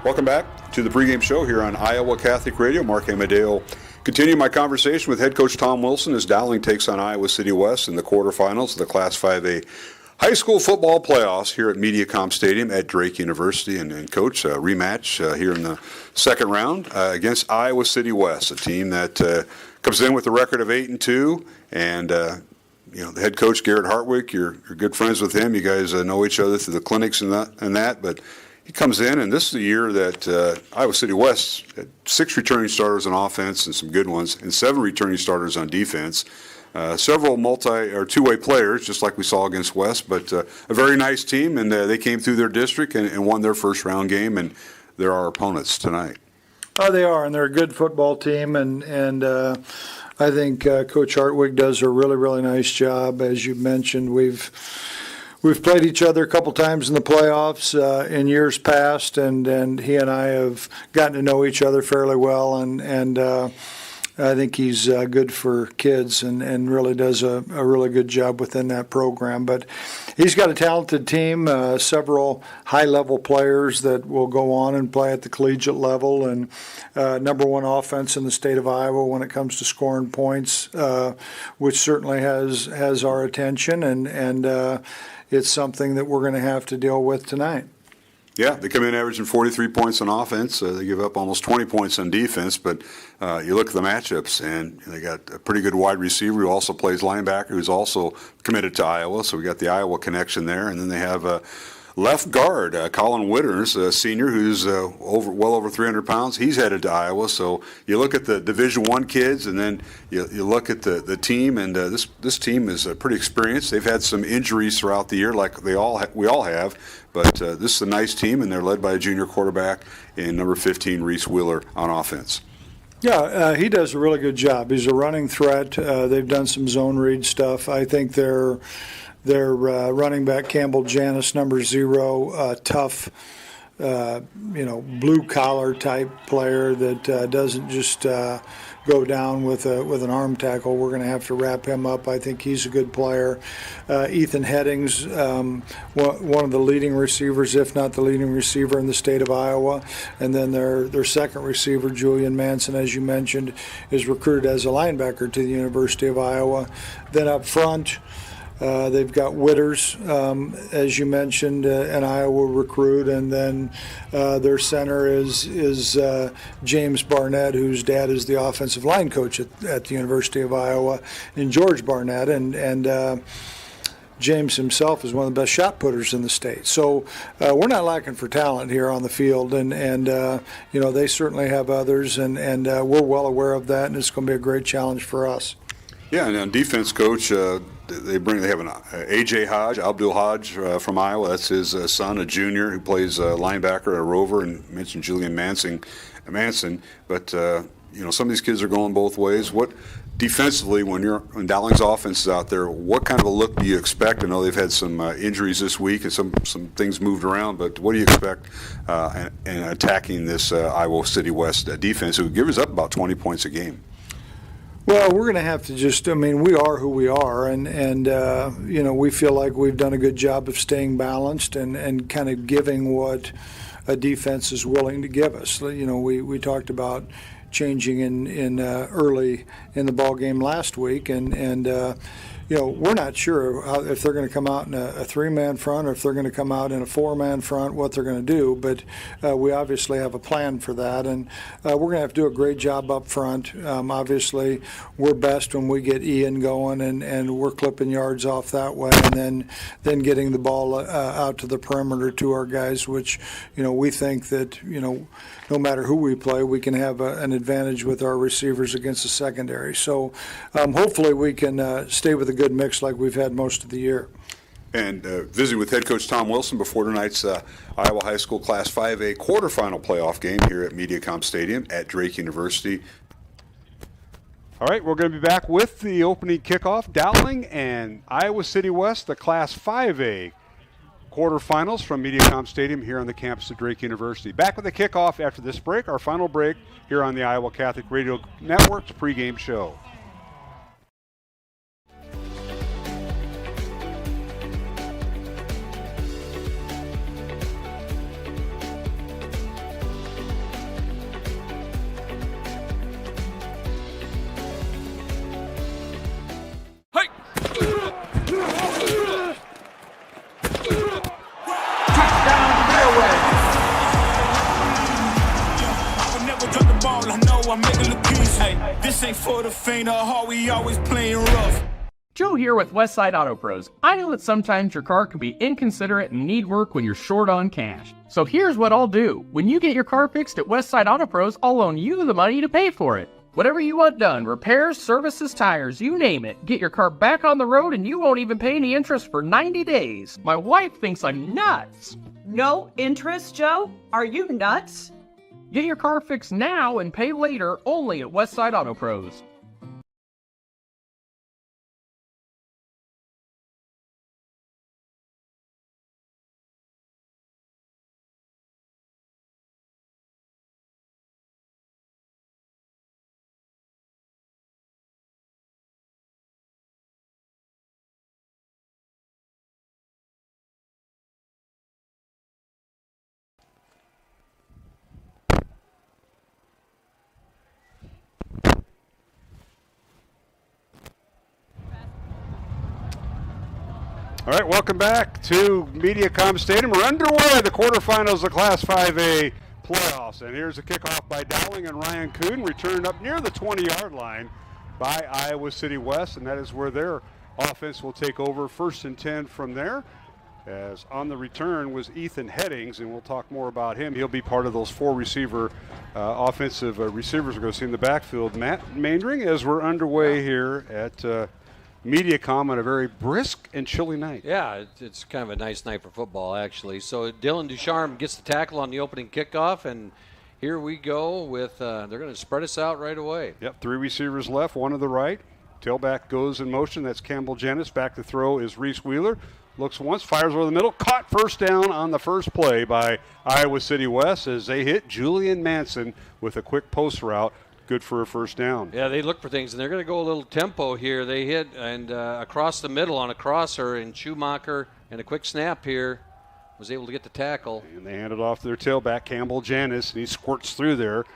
Welcome back to the pregame show here on Iowa Catholic Radio. Mark Amadeo Continue my conversation with head coach Tom Wilson as Dowling takes on Iowa City West in the quarterfinals of the Class 5A high school football playoffs here at MediaCom Stadium at Drake University. And Coach, rematch here in the second round against Iowa City West, a team that comes in with a record of 8-2. And the head coach Garrett Hartwig, you're good friends with him. You guys know each other through the clinics and that. But he comes in, and this is the year that Iowa City West had 6 returning starters on offense and some good ones, and 7 returning starters on defense. Several two-way players, just like we saw against West, but a very nice team, and they came through their district and won their first round game, and they're our opponents tonight. Oh, they are, and they're a good football team, and I think Coach Hartwig does a really, really nice job. As you mentioned, we've played each other a couple times in the playoffs in years past, and he and I have gotten to know each other fairly well, and I think he's good for kids and really does a really good job within that program. But he's got a talented team, several high-level players that will go on and play at the collegiate level, and number one offense in the state of Iowa when it comes to scoring points, which certainly has our attention, and it's something that we're going to have to deal with tonight. Yeah, they come in averaging 43 points on offense. They give up almost 20 points on defense, but you look at the matchups, and they got a pretty good wide receiver who also plays linebacker, who's also committed to Iowa, so we got the Iowa connection there. And then they have left guard, Colin Witters, a senior who's well over 300 pounds. He's headed to Iowa. So you look at the Division I kids, and then you look at the team, and this team is pretty experienced. They've had some injuries throughout the year, like we all have. But this is a nice team, and they're led by a junior quarterback in number 15, Reese Wheeler, on offense. Yeah, he does a really good job. He's a running threat. They've done some zone read stuff. I think their running back, Campbell Janis, number 0, tough, blue-collar type player that doesn't just go down with an arm tackle. We're going to have to wrap him up. I think he's a good player. Ethan Headings, one of the leading receivers, if not the leading receiver in the state of Iowa. And then their second receiver, Julian Manson, as you mentioned, is recruited as a linebacker to the University of Iowa. Then up front, they've got Witters, as you mentioned, an Iowa recruit, and then their center is James Barnett, whose dad is the offensive line coach at the University of Iowa, and George Barnett, and James himself is one of the best shot putters in the state. So we're not lacking for talent here on the field, and they certainly have others, and we're well aware of that, and it's going to be a great challenge for us. Yeah, and on defense, Coach, they have an A.J. Hodge, Abdul Hodge from Iowa. That's his son, a junior who plays linebacker at Rover, and mentioned Julian Manson. But some of these kids are going both ways. What defensively, when Dowling's offense is out there, what kind of a look do you expect? I know they've had some injuries this week and some things moved around, but what do you expect in attacking this Iowa City West defense, who gives up about 20 points a game? Well, we're going to have to we are who we are, and we feel like we've done a good job of staying balanced and kind of giving what a defense is willing to give us. We talked about changing in early in the ball game last week, and we're not sure if they're going to come out in a 3-man front or if they're going to come out in a 4-man front, what they're going to do. But we obviously have a plan for that, and we're going to have to do a great job up front. Obviously, we're best when we get Ian going, and we're clipping yards off that way, and then getting the ball out to the perimeter to our guys, which we think that no matter who we play, we can have an advantage with our receivers against the secondary. So hopefully we can stay with a good mix like we've had most of the year. And visiting with head coach Tom Wilson before tonight's Iowa High School Class 5A quarterfinal playoff game here at MediaCom Stadium at Drake University. All right, we're going to be back with the opening kickoff. Dowling and Iowa City West, the Class 5A quarterfinals from MediaCom Stadium here on the campus of Drake University. Back with the kickoff after this break, our final break here on the Iowa Catholic Radio Network's pregame show. For the faint of heart, we always playing rough. Joe here with Westside Auto Pros. I know that sometimes your car can be inconsiderate and need work when you're short on cash. So here's what I'll do. When you get your car fixed at Westside Auto Pros, I'll loan you the money to pay for it. Whatever you want done, repairs, services, tires, you name it. Get your car back on the road and you won't even pay any interest for 90 days. My wife thinks I'm nuts. No interest, Joe? Are you nuts? Get your car fixed now and pay later only at Westside Auto Pros. All right, welcome back to MediaCom Stadium. We're underway, the quarterfinals of the Class 5A playoffs. And here's a kickoff by Dowling and Ryan Kuhn, returned up near the 20-yard line by Iowa City West, and that is where their offense will take over. 1st and 10 from there. As on the return was Ethan Headings, and we'll talk more about him. He'll be part of those 4 receiver offensive receivers we're going to see in the backfield. Matt Maindring, as we're underway here at MediaCom on a very brisk and chilly night. Yeah, it's kind of a nice night for football, actually. So Dylan Ducharme gets the tackle on the opening kickoff, and here we go with they're going to spread us out right away. Yep, 3 receivers left, 1 to the right. Tailback goes in motion. That's Campbell Janis. Back to throw is Reese Wheeler. Looks once, fires over the middle. Caught first down on the first play by Iowa City West as they hit Julian Manson with a quick post route. Good for a first down. Yeah, they look for things, and they're going to go a little tempo here. They hit and across the middle on a crosser, and Schumacher, and a quick snap here, was able to get the tackle. And they hand it off to their tailback, Campbell Janis, and he squirts through there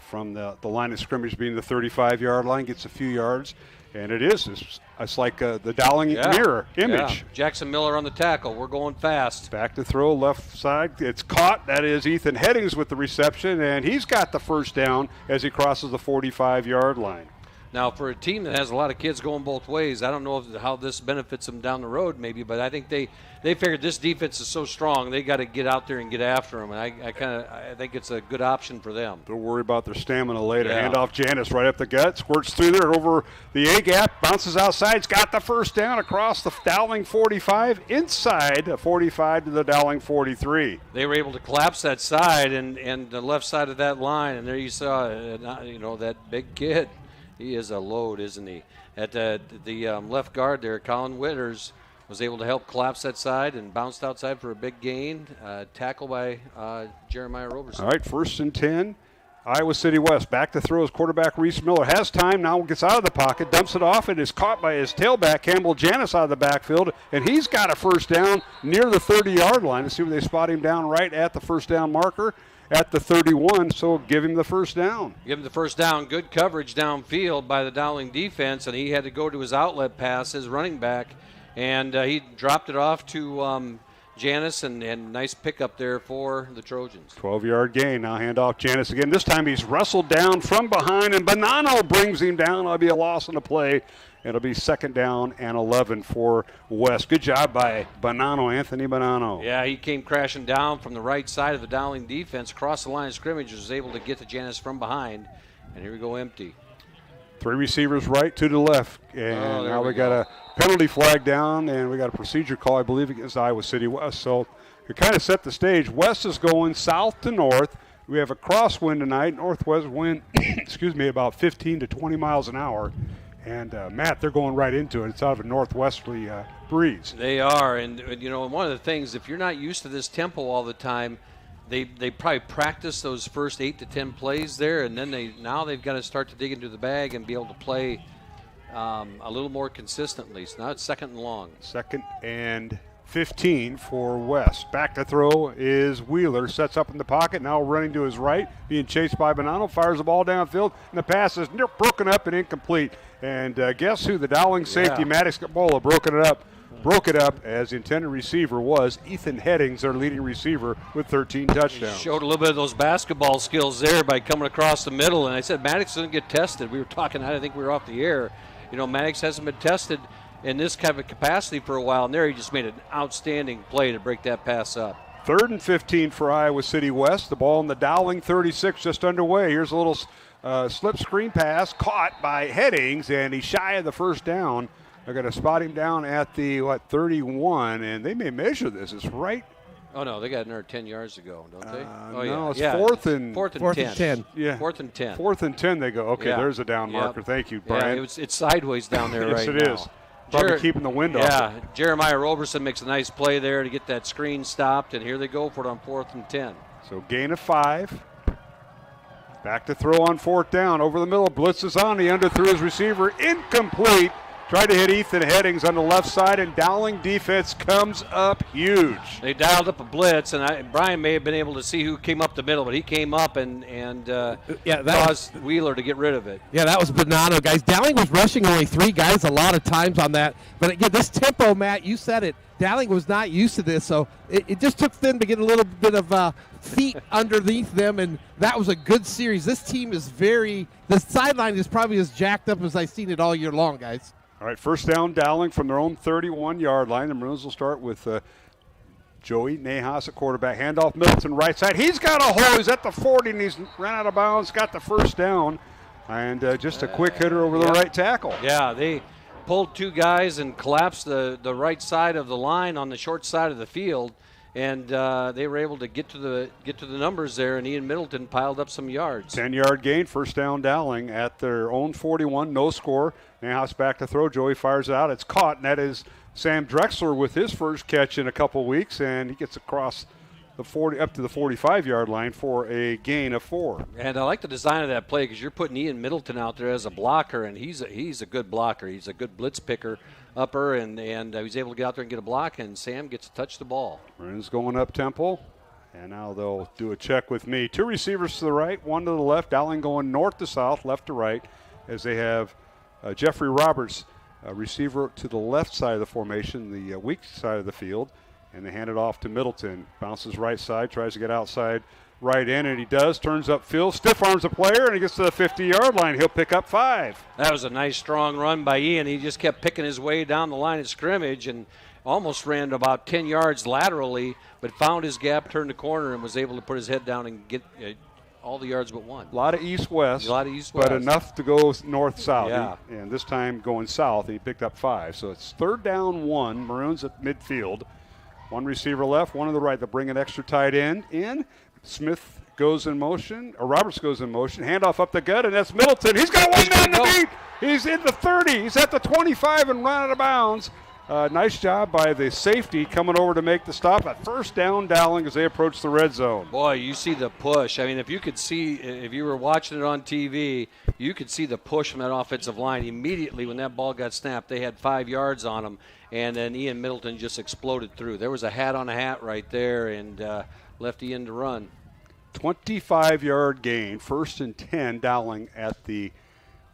from the line of scrimmage being the 35-yard line, gets a few yards. And it's like the Dowling mirror image. Yeah. Jackson Miller on the tackle. We're going fast. Back to throw, left side. It's caught. That is Ethan Headings with the reception, and he's got the first down as he crosses the 45-yard line. Now, for a team that has a lot of kids going both ways, I don't know how this benefits them down the road maybe, but I think they figured this defense is so strong, they got to get out there and get after them, and I think it's a good option for them. Don't worry about their stamina later. Yeah. Hand off Janis right up the gut, squirts through there over the A-gap, bounces outside, it's got the first down across the Dowling 45, inside the 45 to the Dowling 43. They were able to collapse that side and the left side of that line, and there you saw, that big kid. He is a load, isn't he? At the left guard there, Colin Witters was able to help collapse that side and bounced outside for a big gain. Tackle by Jeremiah Roberson. All right, 1st and 10. Iowa City West. Back to throw. His quarterback, Reese Miller, has time now, gets out of the pocket, dumps it off, and is caught by his tailback, Campbell Janis, out of the backfield, and he's got a first down near the 30-yard line. Let's see where they spot him down right at the first down marker. At the 31, so give him the first down. Give him the first down. Good coverage downfield by the Dowling defense, and he had to go to his outlet pass, his running back, and he dropped it off to Janis, and nice pickup there for the Trojans. 12-yard gain. Now hand off Janis again. This time he's wrestled down from behind, and Bonanno brings him down. That'll be a loss on the play. It'll be 2nd down and 11 for West. Good job by Bonanno, Anthony Bonanno. Yeah, he came crashing down from the right side of the Dowling defense, across the line of scrimmage, was able to get to Janis from behind, and here we go empty. 3 receivers right, 2 to the left. And now we got a penalty flag down, and we got a procedure call, I believe, against Iowa City West. So it kind of set the stage. West is going south to north. We have a crosswind tonight, northwest wind, about 15 to 20 miles an hour. And, Matt, they're going right into it. It's out of a northwesterly breeze. They are. And one of the things, if you're not used to this tempo all the time, they probably practice those first 8 to 10 plays there, and then now they've got to start to dig into the bag and be able to play a little more consistently. So now it's 2nd and long. 2nd and 15 for West. Back to throw is Wheeler. Sets up in the pocket, now running to his right, being chased by Bonanno. Fires the ball downfield, and the pass is broken up and incomplete. And guess who? The Dowling safety, Maddox Capola, broken it up broke it up as the intended receiver was Ethan Headings, their leading receiver, with 13 touchdowns. Showed a little bit of those basketball skills there by coming across the middle. And I said Maddox doesn't get tested. We were talking, I think we were off the air. You know, Maddox hasn't been tested in this kind of capacity for a while. And there he just made an outstanding play to break that pass up. 3rd and 15 for Iowa City West. The ball in the Dowling 36 just underway. Here's a little slip screen pass caught by Headings, and he's shy of the first down. They're going to spot him down at the, 31, and they may measure this. It's right. Oh, no, they got another 10 yards to go, don't they? No, it's fourth and 10. Yeah. 4th and 10. 4th and 10 they go. Okay, Yeah. there's a down marker. Yep. Thank you, Yeah, Brian. it's sideways down there Yes, right it now. is. Probably keeping the wind off. Yeah, Jeremiah Roberson makes a nice play there to get that screen stopped, and here they go for it on 4th and 10. So gain of 5. Back to throw on 4th down. Over the middle, blitzes on. He underthrew his receiver. Incomplete. Tried to hit Ethan Headings on the left side, and Dowling defense comes up huge. They dialed up a blitz, and Brian may have been able to see who came up the middle, but he came up and caused Wheeler to get rid of it. Yeah, that was Bonanno, guys. Dowling was rushing only 3 guys a lot of times on that. But again, this tempo, Matt, you said it. Dowling was not used to this, so it just took them to get a little bit of feet underneath them, and that was a good series. This team is the sideline is probably as jacked up as I've seen it all year long, guys. All right, first down, Dowling from their own 31-yard line. The Maroons will start with Joey Nahas at quarterback. Handoff Middleton right side. He's got a hole. He's at the 40, and he's ran out of bounds. Got the first down, and just a quick hitter over the right tackle. Yeah, they pulled 2 guys and collapsed the right side of the line on the short side of the field, and they were able to get to the numbers there, and Ian Middleton piled up some yards. 10-yard gain, first down Dowling at their own 41, no score. Nahas back to throw. Joey fires it out. It's caught, and that is Sam Drexler with his first catch in a couple weeks, and he gets across the 40 up to the 45-yard line for a gain of 4. And I like the design of that play because you're putting Ian Middleton out there as a blocker, and he's a good blocker. He's a good blitz picker upper, and he's able to get out there and get a block, and Sam gets to touch the ball. Maroons going up tempo, and now they'll do a check with me. 2 receivers to the right, 1 to the left. Dowling going north to south, left to right, as they have Jeffrey Roberts, receiver to the left side of the formation, the weak side of the field, and they hand it off to Middleton. Bounces right side, tries to get outside right in, and he does. Turns upfield, stiff arms a player, and he gets to the 50-yard line. He'll pick up 5. That was a nice, strong run by Ian. He just kept picking his way down the line of scrimmage and almost ran about 10 yards laterally, but found his gap, turned the corner, and was able to put his head down and get all the yards but 1. A lot of east-west, But but enough to go north-south. Yeah. And this time going south, and he picked up 5. So it's 3rd down 1, Maroons at midfield. 1 receiver left, 1 to the right. They'll bring an extra tight end in. Smith goes in motion, or Roberts goes in motion. Handoff up the gut, and that's Middleton. He's got 1 man to beat. He's in the 30. He's at the 25 and run out of bounds. Nice job by the safety coming over to make the stop at first down Dowling as they approach the red zone. Boy, you see the push. I mean, if you were watching it on TV, you could see the push from that offensive line. Immediately when that ball got snapped, they had 5 yards on them, and then Ian Middleton just exploded through. There was a hat on a hat right there, and left Ian to run. 25-yard gain, 1st and 10, Dowling at the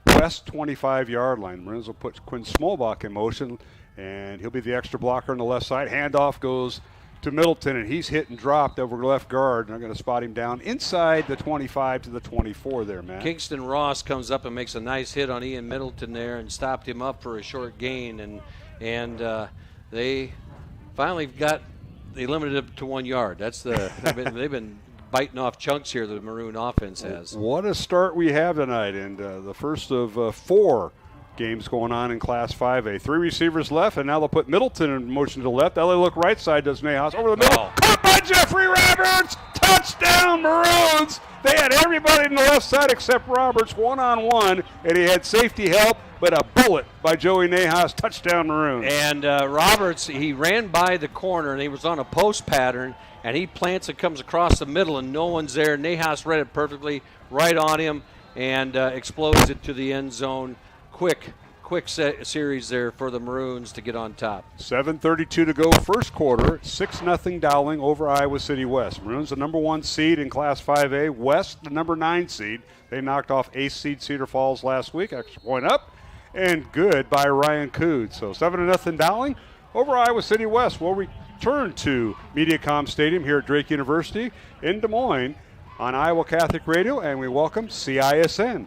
west 25-yard line. Maroons will put Quinn Smolbach in motion, and he'll be the extra blocker on the left side. Handoff goes to Middleton, and he's hit and dropped over left guard. And they're going to spot him down inside the 25 to the 24 there, man. Kingston Ross comes up and makes a nice hit on Ian Middleton there and stopped him up for a short gain. And they finally they limited it to 1 yard. They've been biting off chunks here, the Maroon offense has. What a start we have tonight, and the first of 4 games going on in Class 5A. 3 receivers left, and now they'll put Middleton in motion to the left. LA look right side, does Nahas. Over the middle. Oh. Caught by Jeffrey Roberts. Touchdown, Maroons. They had everybody in the left side except Roberts one-on-one, and he had safety help, but a bullet by Joey Nahas. Touchdown, Maroons. And Roberts, he ran by the corner, and he was on a post pattern, and he plants and comes across the middle, and no one's there. Nahas read it perfectly, right on him, and explodes it to the end zone. Quick series there for the Maroons to get on top. 7:32 to go, first quarter. 6-0 Dowling over Iowa City West. Maroons the number 1 seed in Class 5A. West the number 9 seed. They knocked off ace seed Cedar Falls last week. Extra point up and good by Ryan Cood. So 7-0 Dowling. over Iowa City West. We'll return to MediaCom Stadium here at Drake University in Des Moines on Iowa Catholic Radio, and we welcome CISN.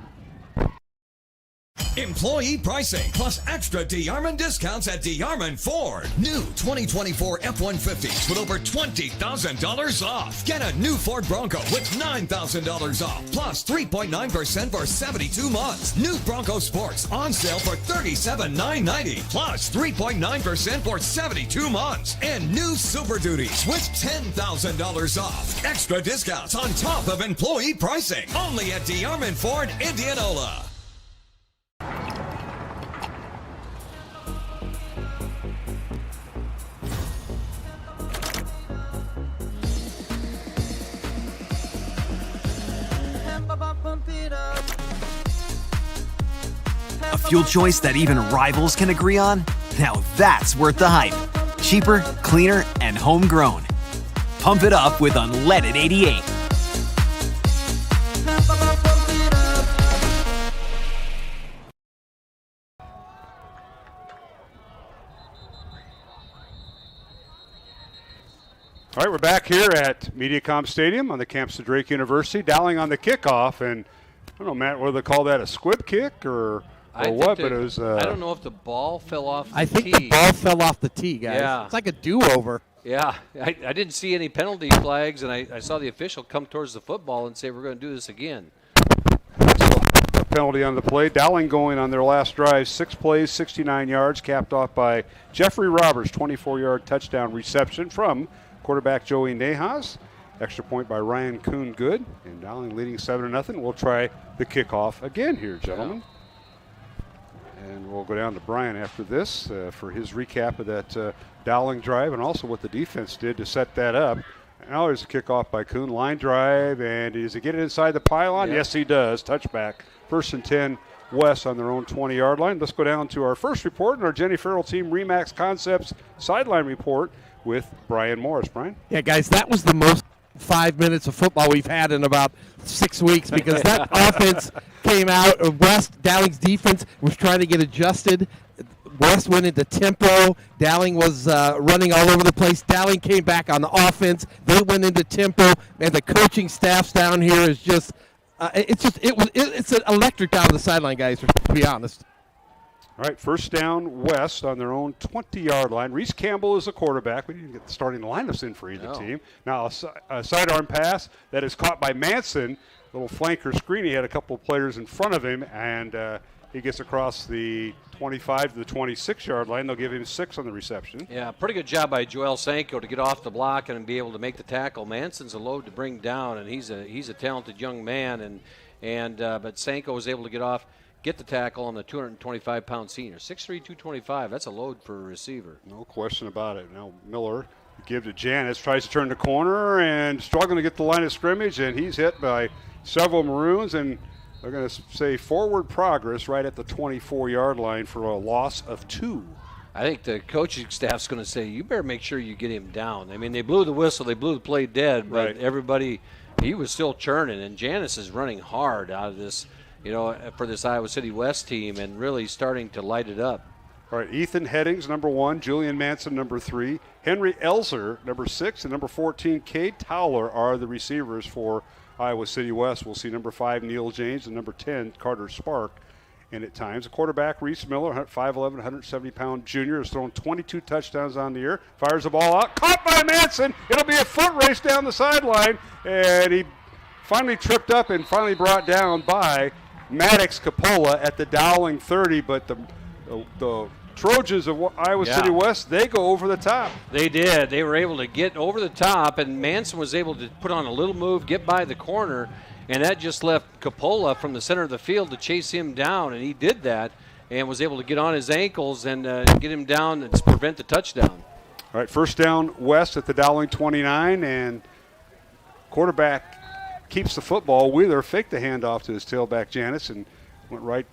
Employee pricing plus extra DeArmond discounts at DeArmond Ford. New 2024 F-150s with over $20,000 off. Get a new Ford Bronco with $9,000 off plus 3.9% for 72 months. New Bronco Sports on sale for $37,990 plus 3.9% for 72 months. And new Super Duties with $10,000 off. Extra discounts on top of employee pricing. Only at DeArmond Ford, Indianola. A fuel choice that even rivals can agree on? Now that's worth the hype. Cheaper, cleaner, and homegrown. Pump it up with unleaded 88. All right, we're back here at MediaCom Stadium on the campus of Drake University. Dowling on the kickoff, and I don't know, Matt, whether they call that a squib kick or what, but it was... I don't know if the ball fell off the tee. I think the ball fell off the tee, guys. Yeah. It's like a do-over. Yeah, I didn't see any penalty flags, and I saw the official come towards the football and say, we're going to do this again. A penalty on the play. Dowling going on their last drive, 6 plays, 69 yards, capped off by Jeffrey Roberts, 24-yard touchdown reception from quarterback Joey Nahas. Extra point by Ryan Kuhn-Good, and Dowling leading 7-0. We'll try the kickoff again here, gentlemen. And we'll go down to Brian after this for his recap of that Dowling drive and also what the defense did to set that up. Now there's a kickoff by Kuhn, line drive, and does he get it inside the pylon? Yeah. Yes, he does. Touchback. 1st and 10 West on their own 20-yard line. Let's go down to our first report and our Jenny Farrell Team Remax Concepts sideline report with Brian Morris. Brian? Yeah, guys, that was the most 5 minutes of football we've had in about 6 weeks because that offense came out. West, Dowling's defense was trying to get adjusted. West went into tempo. Dowling was running all over the place. Dowling came back on the offense. They went into tempo, and the coaching staffs down here is just it's an electric down the sideline, guys, to be honest. All right, first down West on their own 20-yard line. Reese Campbell is the quarterback. We didn't get the starting lineups in for either team. Now a sidearm pass that is caught by Manson. Little flanker screen. He had a couple of players in front of him, and he gets across the 25 to the 26-yard line. They'll give him 6 on the reception. Yeah, pretty good job by Joel Sanko to get off the block and be able to make the tackle. Manson's a load to bring down, and he's a talented young man, but Sanko was able to get the tackle on the 225-pound senior. 6'3", 225, that's a load for a receiver. No question about it. Now Miller give to Janis, tries to turn the corner and struggling to get the line of scrimmage, and he's hit by several Maroons, and they're going to say forward progress right at the 24-yard line for a loss of 2. I think the coaching staff's going to say, you better make sure you get him down. I mean, they blew the whistle, they blew the play dead, but everybody, he was still churning, and Janis is running hard out of this, for this Iowa City West team and really starting to light it up. All right, Ethan Headings, number 1, Julian Manson, number 3, Henry Elzer, number 6, and number 14, Cade Towler are the receivers for Iowa City West. We'll see number 5, Neil James, and number 10, Carter Spark. And at times, the quarterback, Reese Miller, 5'11", 170-pound junior, has thrown 22 touchdowns on the year, fires the ball out, caught by Manson. It'll be a foot race down the sideline, and he finally tripped up and finally brought down by Maddox Capola at the Dowling 30, but the Trojans of Iowa City West, they go over the top. They did. They were able to get over the top, and Manson was able to put on a little move, get by the corner, and that just left Capola from the center of the field to chase him down, and he did that and was able to get on his ankles and get him down and prevent the touchdown. All right, first down West at the Dowling 29, and quarterback keeps the football. Wheeler faked the handoff to his tailback Janis and went right.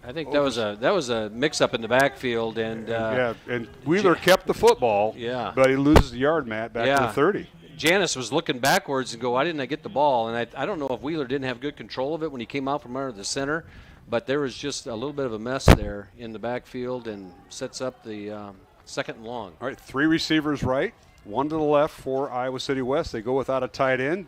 I think that was a mix-up in the backfield, and and Wheeler kept the football. Yeah, but he loses the yard, Matt, back to the 30. Janis was looking backwards and go, why didn't I get the ball? And I don't know if Wheeler didn't have good control of it when he came out from under the center, but there was just a little bit of a mess there in the backfield and sets up the second and long. All right, 3 receivers right, 1 to the left for Iowa City West. They go without a tight end.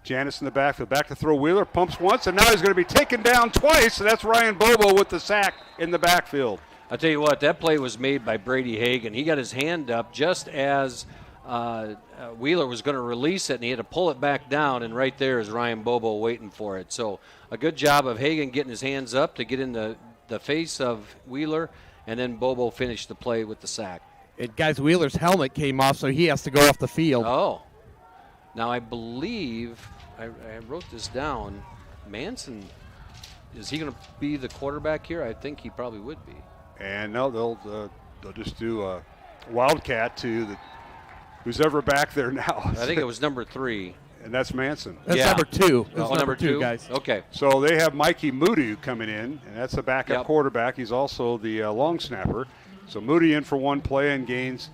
Janice in the backfield, back to throw. Wheeler pumps once, and now he's going to be taken down twice, and that's Ryan Bobo with the sack in the backfield. I'll tell you what, that play was made by Brady Hagan. He got his hand up just as Wheeler was going to release it, and he had to pull it back down, and right there is Ryan Bobo waiting for it. So a good job of Hagan getting his hands up to get in the face of Wheeler, and then Bobo finished the play with the sack. And guys, Wheeler's helmet came off, so he has to go off the field. Oh. Now I believe, I wrote this down, Manson, is he going to be the quarterback here? I think he probably would be. And no, they'll just do a wildcat to who's ever back there now. I think it was number 3. And that's Manson. That's number 2. Oh, number 2, guys. Okay. So they have Mikey Moody coming in, and that's a backup quarterback. He's also the long snapper. So Moody in for one play and gains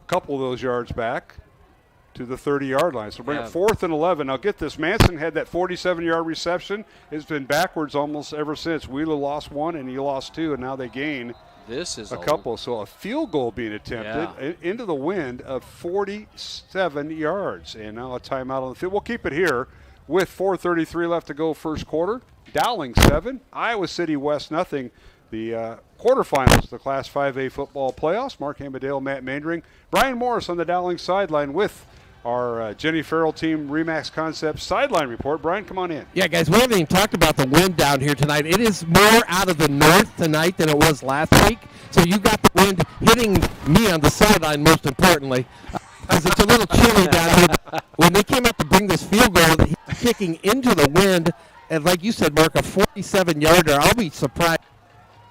a couple of those yards back to the 30-yard line. So bring it 4th and 11. Now get this, Manson had that 47-yard reception. It's been backwards almost ever since. Wheeler lost 1 and he lost 2, and now they gain a couple. So a field goal being attempted into the wind of 47 yards. And now a timeout on the field. We'll keep it here with 4:33 left to go first quarter. Dowling 7, Iowa City West nothing. The quarterfinals, the Class 5A football playoffs. Mark Amadale, Matt Mandering, Brian Morris on the Dowling sideline with our Jenny Farrell team Remax Concepts sideline report. Brian, come on in. Yeah, guys, we haven't even talked about the wind down here tonight. It is more out of the north tonight than it was last week. So you got the wind hitting me on the sideline, most importantly, because it's a little chilly down here. When they came out to bring this field goal, kicking into the wind, and like you said, Mark, a 47-yarder, I'll be surprised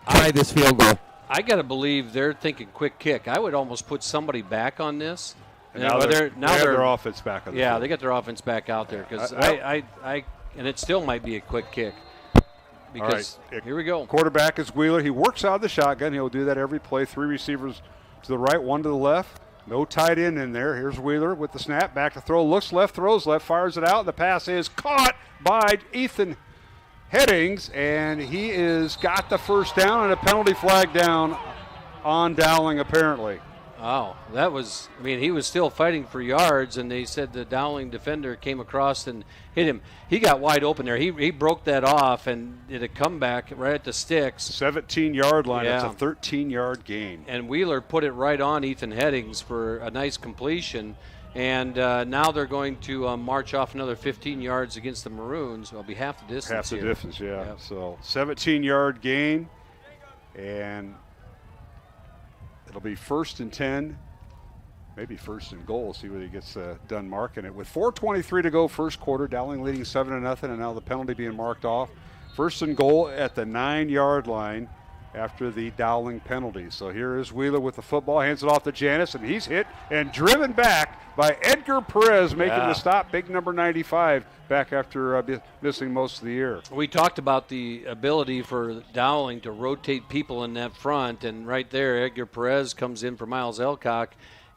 by this field goal. I got to believe they're thinking quick kick. I would almost put somebody back on this. And now they have their offense back on the field. They got their offense back out there because and it still might be a quick kick. Because here we go. Quarterback is Wheeler. He works out of the shotgun. He'll do that every play. 3 receivers to the right, 1 to the left. No tight end in there. Here's Wheeler with the snap. Back to throw. Looks left, throws left, fires it out. The pass is caught by Ethan Headings, and he is got the first down and a penalty flag down on Dowling apparently. Oh, that was, he was still fighting for yards, and they said the Dowling defender came across and hit him. He got wide open there. He broke that off and did a comeback right at the sticks. 17-yard line. That's a 13-yard gain. And Wheeler put it right on Ethan Headings for a nice completion. And now they're going to march off another 15 yards against the Maroons. It'll be half the distance. Half the distance, yeah. Yep. So 17-yard gain, and it'll be 1st and 10, maybe 1st and goal. See whether he gets done marking it. With 4:23 to go first quarter, Dowling leading 7-0, and now the penalty being marked off. 1st and goal at the 9-yard line after the Dowling penalty. So here is Wheeler with the football, hands it off to Janis, and he's hit and driven back by Edgar Perez, making the stop. Big number 95 back after missing most of the year. We talked about the ability for Dowling to rotate people in that front, and right there Edgar Perez comes in for Miles Elcock,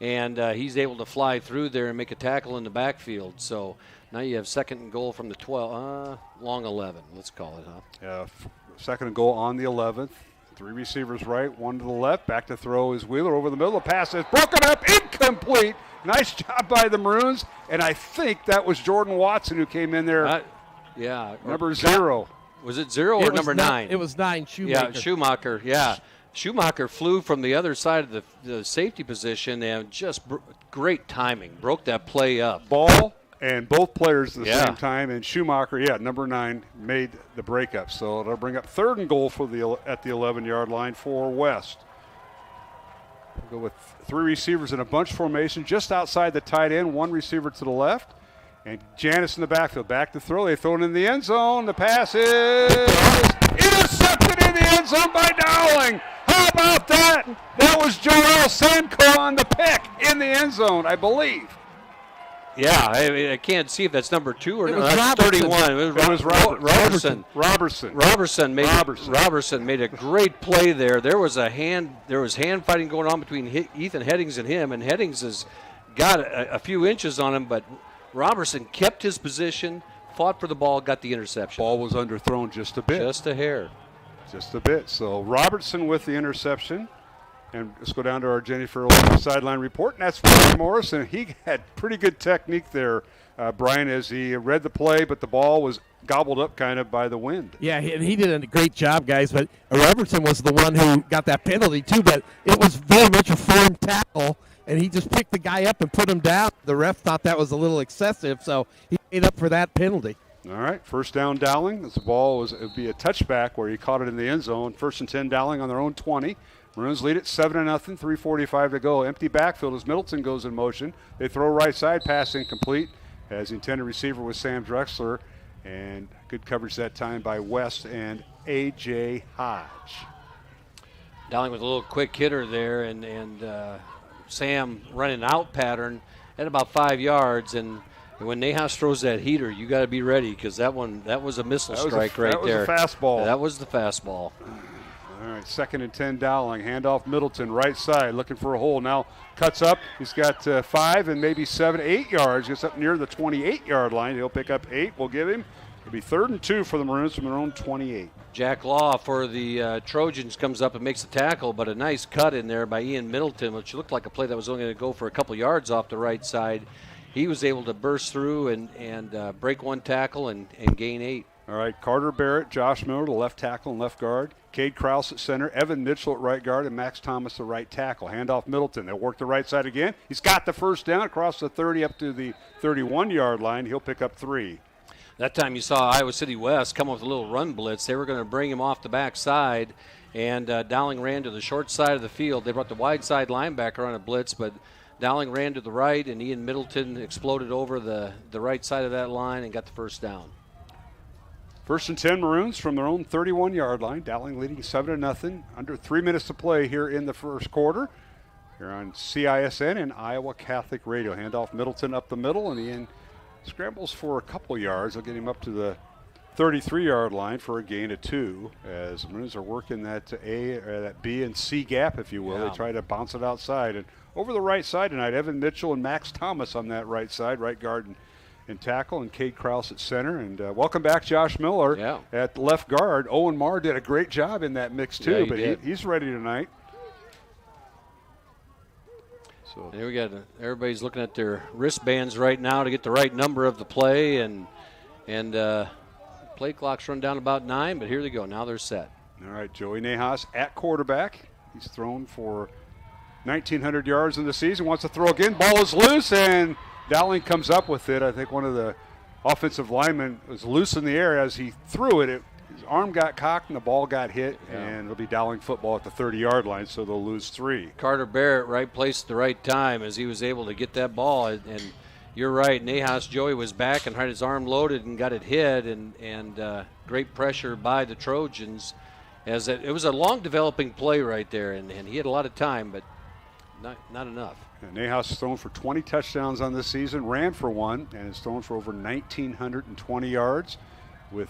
and he's able to fly through there and make a tackle in the backfield. So now you have 2nd and goal from the 12, long 11, let's call it, huh? 2nd and goal on the 11th. 3 receivers right, 1 to the left. Back to throw is Wheeler over the middle. The pass is broken up, incomplete. Nice job by the Maroons. And I think that was Jordan Watson who came in there. Number 0. Was it 0 or number 9? It was 9, Schumacher. Yeah, Schumacher, Schumacher flew from the other side of the safety position and just great timing. Broke that play up. Ball and both players at the same time, and Schumacher, number 9, made the breakup. So it'll bring up 3rd and goal at the 11-yard line for West. We'll go with 3 receivers in a bunch formation just outside the tight end, 1 receiver to the left. And Janis in the backfield, back to throw. They throw it in the end zone. The pass is intercepted in the end zone by Dowling. How about that? That was Joel Sanko on the pick in the end zone, I believe. Yeah, I can't see if that's number 2 or not. That's 31. It was Robertson. Robertson made a great play there. There was hand fighting going on between Ethan Headings and him, and Headings has got a few inches on him, but Robertson kept his position, fought for the ball, got the interception. Ball was underthrown just a bit. Just a hair. Just a bit. So Robertson with the interception. And let's go down to our Jenny Farrell sideline report, and that's Brian Morris, and he had pretty good technique there, Brian, as he read the play, but the ball was gobbled up kind of by the wind. Yeah, and he did a great job, guys, but Robertson was the one who got that penalty too, but it was very much a firm tackle, and he just picked the guy up and put him down. The ref thought that was a little excessive, so he made up for that penalty. All right, first down Dowling. This ball it would be a touchback where he caught it in the end zone. 1st and 10 Dowling on their own 20. Maroons lead it 7-0, 3:45 to go. Empty backfield as Middleton goes in motion. They throw right side, pass incomplete, as the intended receiver was Sam Drexler, and good coverage that time by West and A.J. Hodge. Dowling with a little quick hitter there, and Sam running out pattern at about 5 yards, and when Nahas throws that heater, you got to be ready because that was a missile strike right there. That was a fastball. That was the fastball. All right, 2nd and 10 Dowling. Handoff Middleton, right side, looking for a hole. Now cuts up. He's got 5 and maybe 7, 8 yards. Gets up near the 28-yard line. He'll pick up 8. We'll give him. It'll be 3rd and 2 for the Maroons from their own 28. Jack Law for the Trojans comes up and makes the tackle, but a nice cut in there by Ian Middleton, which looked like a play that was only going to go for a couple yards off the right side. He was able to burst through and break one tackle and gain 8. All right, Carter Barrett, Josh Miller, the left tackle and left guard. Cade Krause at center, Evan Mitchell at right guard, and Max Thomas the right tackle. Handoff Middleton. They'll work the right side again. He's got the first down across the 30 up to the 31-yard line. He'll pick up 3. That time you saw Iowa City West come up with a little run blitz. They were going to bring him off the back side, and Dowling ran to the short side of the field. They brought the wide side linebacker on a blitz, but Dowling ran to the right, and Ian Middleton exploded over the right side of that line and got the first down. 1st and 10 Maroons from their own 31-yard line. Dowling leading 7-0. Under 3 minutes to play here in the first quarter. Here on CISN and Iowa Catholic Radio. Handoff Middleton up the middle, and Ian scrambles for a couple yards. They'll get him up to the 33-yard line for a gain of 2 as the Maroons are working that that B and C gap, if you will. Yeah. They try to bounce it outside. And over the right side tonight, Evan Mitchell and Max Thomas on that right side, right guard and tackle, and Cade Krause at center. And welcome back, Josh Miller at left guard. Owen Marr did a great job in that mix, too, but he's ready tonight. So there we got everybody's looking at their wristbands right now to get the right number of the play, and play clock's run down about 9, but here they go. Now they're set. All right, Joey Nahas at quarterback. He's thrown for 1,900 yards in the season. Wants to throw again. Ball is loose, and Dowling comes up with it. I think one of the offensive linemen was loose in the air as he threw it. His arm got cocked and the ball got hit, and it'll be Dowling football at the 30-yard line, so they'll lose 3. Carter Barrett, right place at the right time as he was able to get that ball. And you're right, Nahas Joey was back and had his arm loaded and got it hit, and great pressure by the Trojans. As it was a long developing play right there, and he had a lot of time, but not enough. And Nahas has thrown for 20 touchdowns on this season, ran for 1, and has thrown for over 1,920 yards with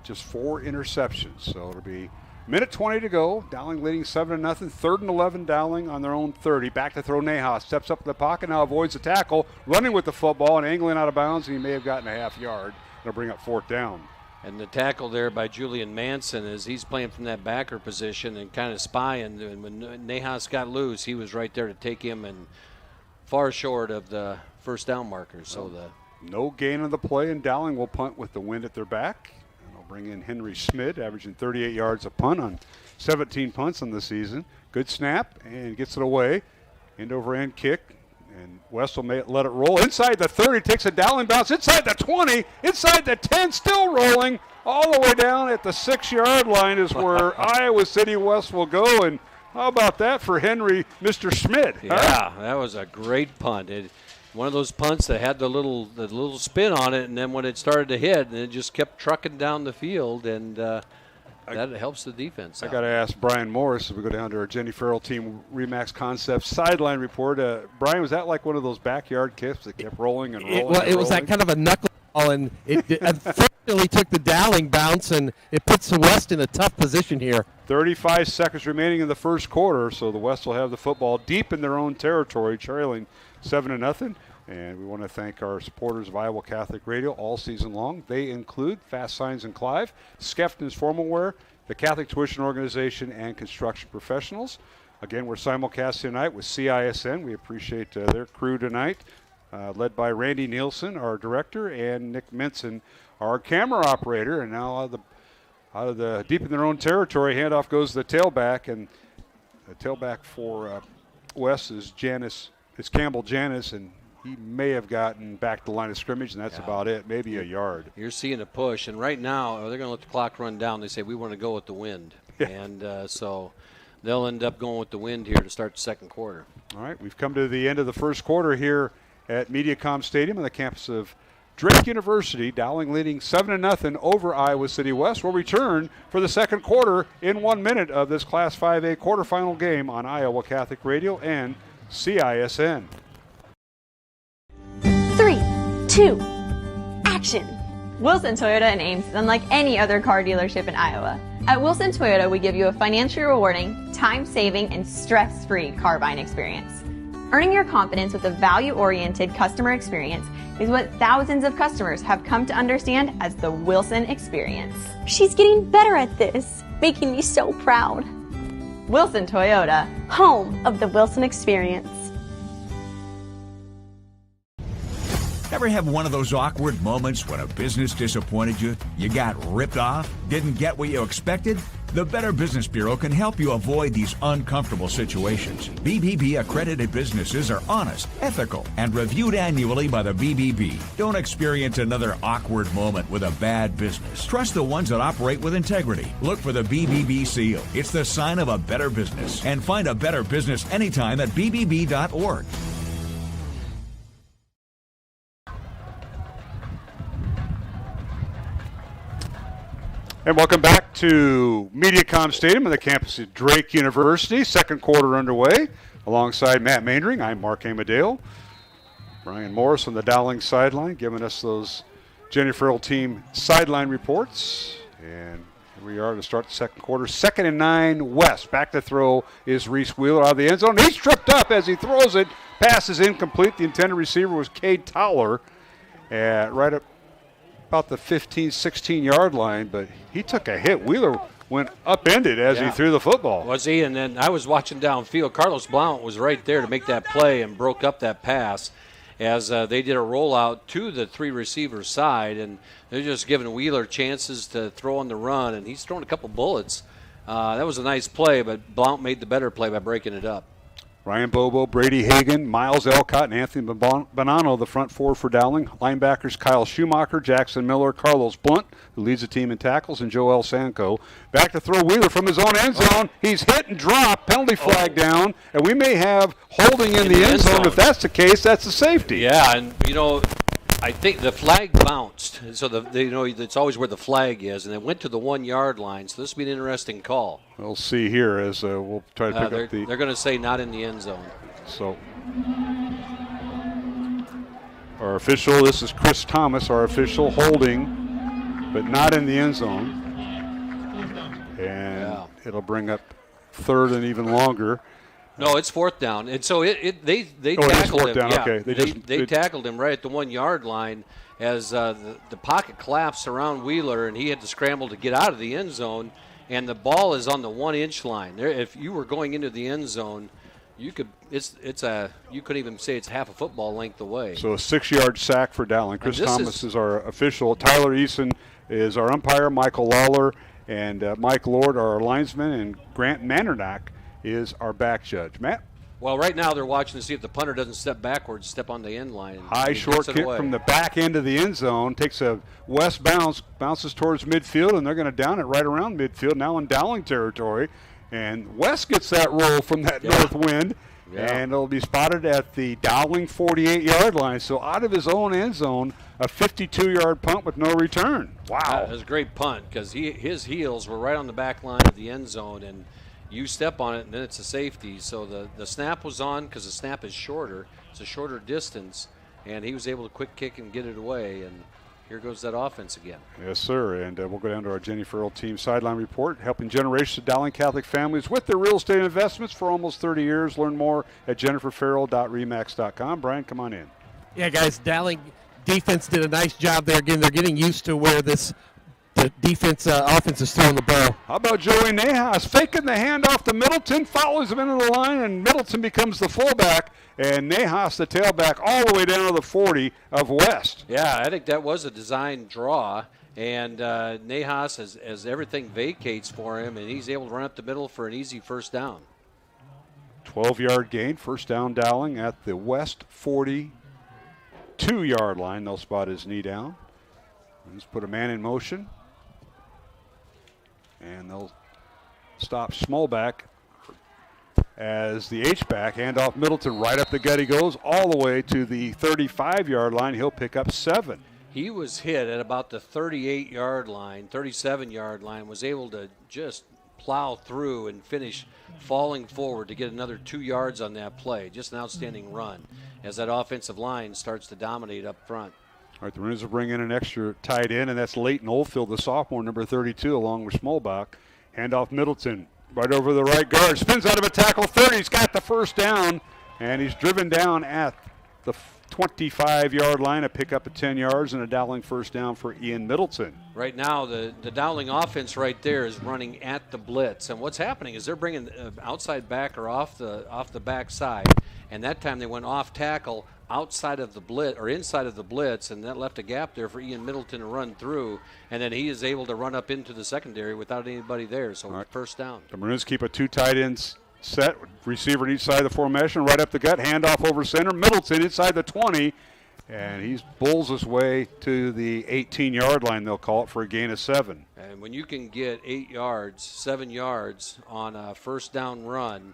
just 4 interceptions. So it'll be minute 20 to go. Dowling leading 7-0. 3rd and 11 Dowling on their own 30. Back to throw Nahas. Steps up in the pocket, now avoids the tackle, running with the football and angling out of bounds, and he may have gotten a half yard. They'll bring up 4th down. And the tackle there by Julian Manson as he's playing from that backer position and kind of spying. And when Nahas got loose, he was right there to take him and far short of the first down markers. So no gain on the play, and Dowling will punt with the wind at their back. And they'll bring in Henry Schmidt, averaging 38 yards a punt on 17 punts on the season. Good snap, and gets it away. End-over-end kick. And West will let it roll. Inside the 30, takes a Dowling bounce. Inside the 20, inside the 10, still rolling. All the way down at the 6-yard line is where Iowa City West will go. And how about that for Henry, Mr. Schmidt? Yeah, that was a great punt. One of those punts that had the little spin on it, and then when it started to hit, and it just kept trucking down the field, and that helps the defense. I got to ask Brian Morris as we go down to our Jenny Farrell Team Remax Concepts sideline report. Brian, was that like one of those backyard kicks that kept rolling and rolling? It was that kind of a knuckleball, and it unfortunately took the Dowling bounce, and it puts the West in a tough position here. 35 seconds remaining in the first quarter, so the West will have the football deep in their own territory, trailing 7-0. And we want to thank our supporters of Iowa Catholic Radio all season long. They include Fast Signs and Clive, Skeffton's Formal Wear, the Catholic Tuition Organization, and Construction Professionals. Again, we're simulcasting tonight with CISN. We appreciate their crew tonight, led by Randy Nielsen, our director, and Nick Minson, our camera operator. And now out of the deep in their own territory, handoff goes to the tailback, and the tailback for West is Campbell Janis, and he may have gotten back to the line of scrimmage, and that's about it, maybe a yard. You're seeing a push, and right now they're going to let the clock run down. They say we want to go with the wind, and so they'll end up going with the wind here to start the second quarter. All right, we've come to the end of the first quarter here at MediaCom Stadium on the campus of Drake University. Dowling leading 7-0 over Iowa City West. We'll return for the second quarter in 1 minute of this Class 5A quarterfinal game on Iowa Catholic Radio and CISN. 3, 2, action. Wilson Toyota in Ames is unlike any other car dealership in Iowa. At Wilson Toyota, we give you a financially rewarding, time-saving, and stress-free car buying experience. Earning your confidence with a value-oriented customer experience is what thousands of customers have come to understand as the Wilson experience. She's getting better at this, making me so proud. Wilson Toyota, home of the Wilson experience. Ever have one of those awkward moments when a business disappointed you? You got ripped off? Didn't get what you expected? The Better Business Bureau can help you avoid these uncomfortable situations. BBB accredited businesses are honest, ethical, and reviewed annually by the BBB. Don't experience another awkward moment with a bad business. Trust the ones that operate with integrity. Look for the BBB seal. It's the sign of a better business. And find a better business anytime at bbb.org. And welcome back to MediaCom Stadium on the campus of Drake University. Second quarter underway. Alongside Matt Maindring, I'm Mark Amadale. Brian Morris on the Dowling sideline, giving us those Jenny Farrell team sideline reports. And here we are to start the second quarter. 2nd and 9 West. Back to throw is Reese Wheeler out of the end zone. He's tripped up as he throws it. Pass is incomplete. The intended receiver was Cade Towler right up about the 15, 16-yard line, but he took a hit. Wheeler went upended as he threw the football. Was he? And then I was watching downfield. Carlos Blount was right there to make that play and broke up that pass as they did a rollout to the three receivers side, and they're just giving Wheeler chances to throw on the run, and he's thrown a couple bullets. That was a nice play, but Blount made the better play by breaking it up. Ryan Bobo, Brady Hagan, Miles Elcott, and Anthony Bonanno, the front four for Dowling. Linebackers Kyle Schumacher, Jackson Miller, Carlos Blunt, who leads the team in tackles, and Joel Sanko. Back to throw Wheeler from his own end zone. He's hit and dropped, penalty flag down, and we may have holding in the end zone. If that's the case, that's a safety. Yeah, and, I think the flag bounced, so it's always where the flag is, and it went to the 1 yard line. So this will be an interesting call. We'll see here as we'll try to pick up the. They're going to say not in the end zone. So our official, this is Chris Thomas, our official holding, but not in the end zone, and it'll bring up 3rd and even longer. No, it's 4th down, and so they tackled him. Down. Yeah, Okay. They tackled him right at the 1 yard line as the pocket collapsed around Wheeler, and he had to scramble to get out of the end zone. And the ball is on the 1 inch line. There, if you were going into the end zone, you couldn't even say it's half a football length away. So a 6-yard sack for Dowling. Chris Thomas is our official. Tyler Eason is our umpire. Michael Lawler and Mike Lord are our linesman, and Grant Mandernack is our back judge. Matt? Well, right now they're watching to see if the punter doesn't step backwards, step on the end line. High short kick from the back end of the end zone. Takes a west bounce, bounces towards midfield, and they're going to down it right around midfield, now in Dowling territory. And West gets that roll from that north wind, and it'll be spotted at the Dowling 48-yard line. So out of his own end zone, a 52-yard punt with no return. Wow. That was a great punt because his heels were right on the back line of the end zone, and you step on it, and then it's a safety. So the snap was on because the snap is shorter. It's a shorter distance, and he was able to quick kick and get it away. And here goes that offense again. Yes, sir. And we'll go down to our Jenny Farrell team sideline report, helping generations of Dowling Catholic families with their real estate investments for almost 30 years. Learn more at jenniferfarrell.remax.com. Brian, come on in. Yeah, guys, Dowling defense did a nice job there. Again, they're getting used to where this the offense is throwing the ball. How about Joey Nahas faking the handoff to Middleton, follows him into the line, and Middleton becomes the fullback, and Nahas the tailback all the way down to the 40 of West. Yeah, I think that was a design draw, and Nahas, as everything vacates for him, and he's able to run up the middle for an easy first down. 12-yard gain, first down Dowling at the West 42-yard line. They'll spot his knee down. Let's put a man in motion. And they'll stop Smallback as the H-back. Handoff Middleton, right up the gut he goes, all the way to the 35-yard line. He'll pick up 7. He was hit at about the 38-yard line, 37-yard line, was able to just plow through and finish falling forward to get another 2 yards on that play. Just an outstanding run as that offensive line starts to dominate up front. All right, the Maroons will bring in an extra tight end, and that's Leighton Oldfield, the sophomore, number 32, along with Smallbach. Handoff Middleton, right over the right guard. Spins out of a tackle 30. He's got the first down, and he's driven down at the 25-yard line, a pickup of 10 yards, and a Dowling first down for Ian Middleton. Right now, the Dowling offense right there is running at the blitz, and what's happening is they're bringing outside backer off the back side, and that time they went off tackle outside of the blitz or inside of the blitz, and that left a gap there for Ian Middleton to run through, and then he is able to run up into the secondary without anybody there. So right, first down. The Maroons keep a 2 tight ends set, receiver on each side of the formation, right up the gut, handoff over center. Middleton inside the 20, and he bulls his way to the 18-yard line. They'll call it for a gain of 7. And when you can get 8 yards, 7 yards on a first down run,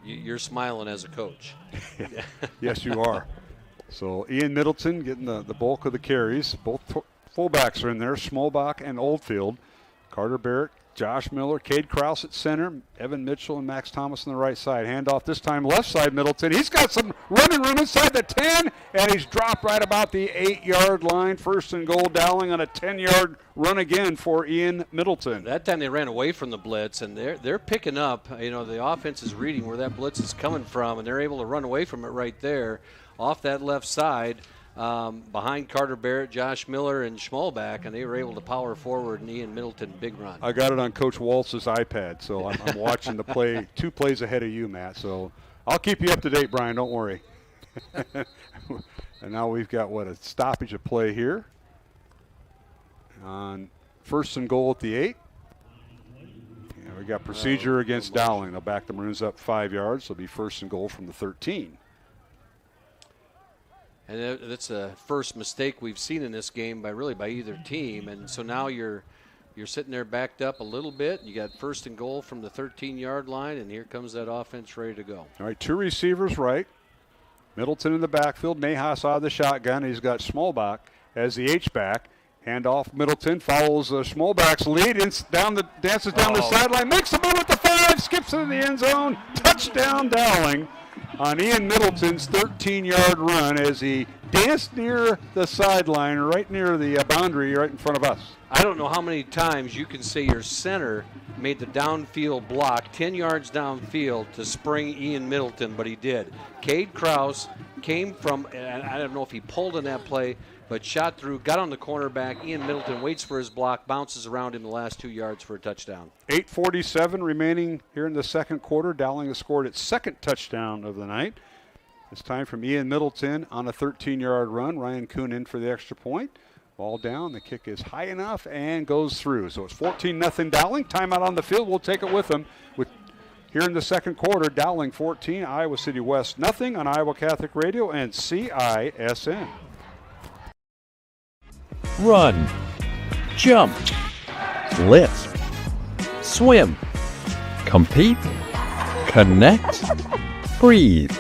you're smiling as a coach. Yes, you are. So Ian Middleton getting the bulk of the carries. Both fullbacks are in there, Smallbach and Oldfield. Carter Barrett, Josh Miller, Cade Krause at center, Evan Mitchell and Max Thomas on the right side. Handoff this time left side Middleton. He's got some running room inside the 10, and he's dropped right about the 8-yard line. First and goal, Dowling on a 10-yard run again for Ian Middleton. That time they ran away from the blitz, and they're picking up. You know, the offense is reading where that blitz is coming from, and they're able to run away from it right there off that left side. Behind Carter Barrett, Josh Miller, and Schmalbach, and they were able to power forward, and Ian Middleton, big run. I got it on Coach Waltz's iPad, so I'm watching the play 2 plays ahead of you, Matt. So I'll keep you up to date, Brian. Don't worry. And now we've got, a stoppage of play here. On first and goal at the 8. And we got procedure against Dowling. They'll back the Maroons up 5 yards. It'll be first and goal from the 13. And that's the first mistake we've seen in this game by either team. And so now you're sitting there backed up a little bit. You got first and goal from the 13-yard line, and here comes that offense ready to go. All right, 2 receivers right. Middleton in the backfield. Nahas out of the shotgun. He's got Smallbach as the H-back. Handoff Middleton follows Smallbach's lead. Dances down the sideline. Makes a move at the 5. Skips into the end zone. Touchdown Dowling on Ian Middleton's 13-yard run as he danced near the sideline, right near the boundary, right in front of us. I don't know how many times you can say your center made the downfield block 10 yards downfield to spring Ian Middleton, but he did. Cade Krause came from, and I don't know if he pulled in that play, but shot through, got on the cornerback. Ian Middleton waits for his block, bounces around him the last 2 yards for a touchdown. 8:47 remaining here in the second quarter. Dowling has scored its second touchdown of the night. It's time from Ian Middleton on a 13-yard run. Ryan Kuhn in for the extra point. Ball down. The kick is high enough and goes through. So it's 14-0 Dowling. Timeout on the field. We'll take it with them. Here in the second quarter, Dowling 14, Iowa City West nothing on Iowa Catholic Radio and CISN. Run, jump, lift, swim, compete, connect, breathe.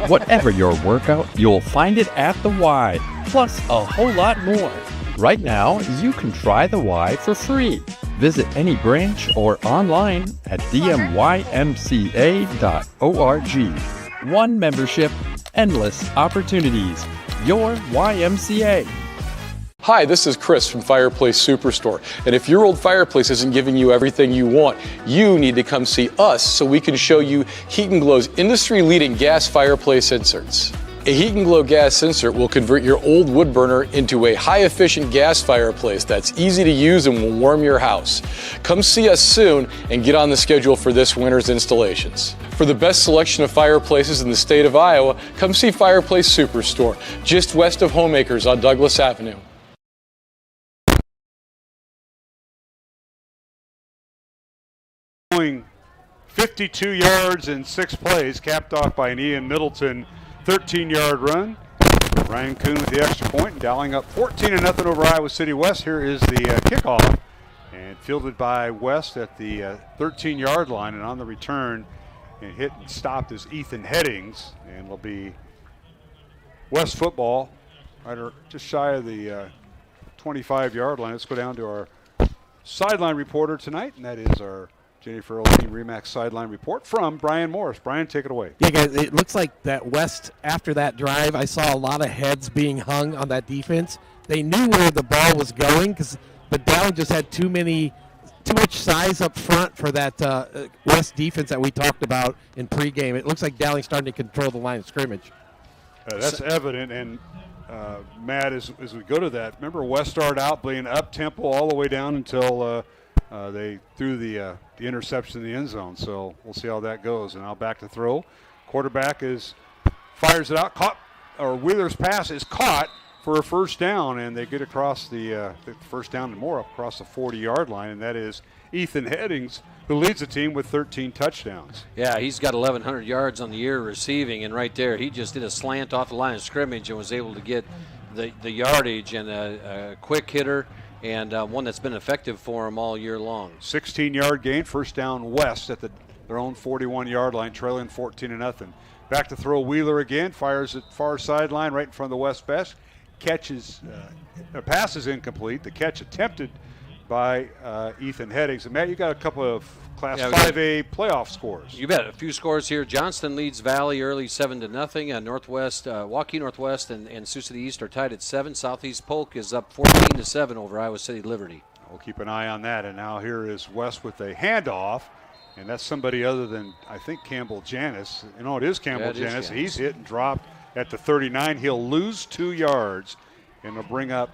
Whatever your workout, you'll find it at the Y, plus a whole lot more. Right now, you can try the Y for free. Visit any branch or online at dmymca.org. One membership, endless opportunities. Your YMCA. Hi, this is Chris from Fireplace Superstore. And if your old fireplace isn't giving you everything you want, you need to come see us so we can show you Heat & Glow's industry-leading gas fireplace inserts. A heat and glow gas insert will convert your old wood burner into a high-efficient gas fireplace that's easy to use and will warm your house. Come see us soon and get on the schedule for this winter's installations. For the best selection of fireplaces in the state of Iowa, come see Fireplace Superstore, just west of Homeacres on Douglas Avenue. 52 yards in 6 plays, capped off by an Ian Middleton 13-yard run. Ryan Kuhn with the extra point, and Dowling up 14-0 over Iowa City West. Here is the kickoff, and fielded by West at the 13-yard line, and on the return and hit and stopped is Ethan Headings, and it'll be West football right just shy of the 25-yard line. Let's go down to our sideline reporter tonight, and that is our Jennifer Olsen Remax sideline report from Brian Morris. Brian, take it away. Yeah, guys, it looks like that West, after that drive, I saw a lot of heads being hung on that defense. They knew where the ball was going, but Dowling just had too much size up front for that West defense that we talked about in pregame. It looks like Dowling's starting to control the line of scrimmage. That's evident, and Matt, as we go to that, remember West started out playing up-tempo all the way down until they threw the interception in the end zone. So we'll see how that goes. And now back to throw. Quarterback fires it out. Wheeler's pass is caught for a first down, and they get across the first down and more across the 40-yard line, and that is Ethan Headings, who leads the team with 13 touchdowns. Yeah, he's got 1,100 yards on the year receiving, and right there he just did a slant off the line of scrimmage and was able to get the yardage, and a quick hitter, and one that's been effective for him all year long. 16-yard gain, first down West at their own 41-yard line, trailing 14-0. Back to throw Wheeler again, fires it far sideline right in front of the West bench. Pass is incomplete. The catch attempted by Ethan Headings. And Matt, you got a couple of Class 5A playoff scores. You bet. A few scores here. Johnston leads Valley early 7-0. Northwest, Waukee Northwest and Sioux City East are tied at 7. Southeast Polk is up 14-7 over Iowa City Liberty. We'll keep an eye on that. And now here is West with a handoff. And that's somebody other than, I think, Campbell Janis. It is Campbell Janis. He's hit and dropped at the 39. He'll lose 2 yards, and they'll bring up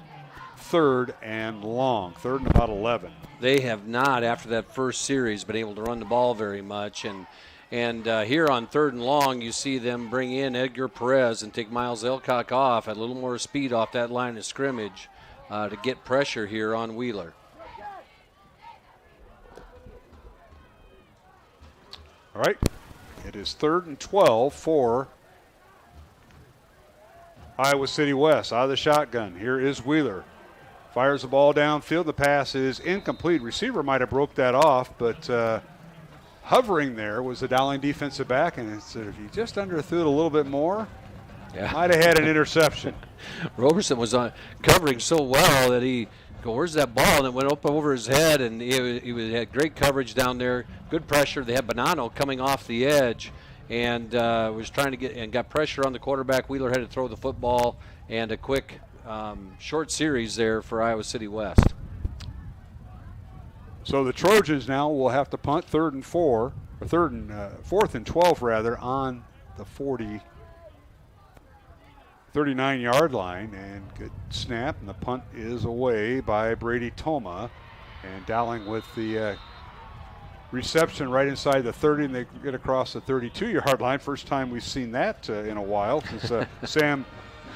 third and long. Third and about 11. They have not, after that first series, been able to run the ball very much. And here on third and long, you see them bring in Edgar Perez and take Miles Elcock off at a little more speed off that line of scrimmage to get pressure here on Wheeler. All right. It is 3rd and 12 for Iowa City West. Out of the shotgun. Here is Wheeler. Fires the ball downfield. The pass is incomplete. Receiver might have broke that off, but hovering there was the Dowling defensive back, and if he just underthrew it a little bit more, might have had an interception. Roberson was covering so well that he where's that ball? And it went up over his head, and he had great coverage down there, good pressure. They had Bonanno coming off the edge, and was trying to get and got pressure on the quarterback. Wheeler had to throw the football, and a quick short series there for Iowa City West. So the Trojans now will have to punt 4th and 12 rather on the 39-yard line, and good snap, and the punt is away by Brady Toma, and Dowling with the reception right inside the 30, and they get across the 32-yard line. First time we've seen that in a while since Sam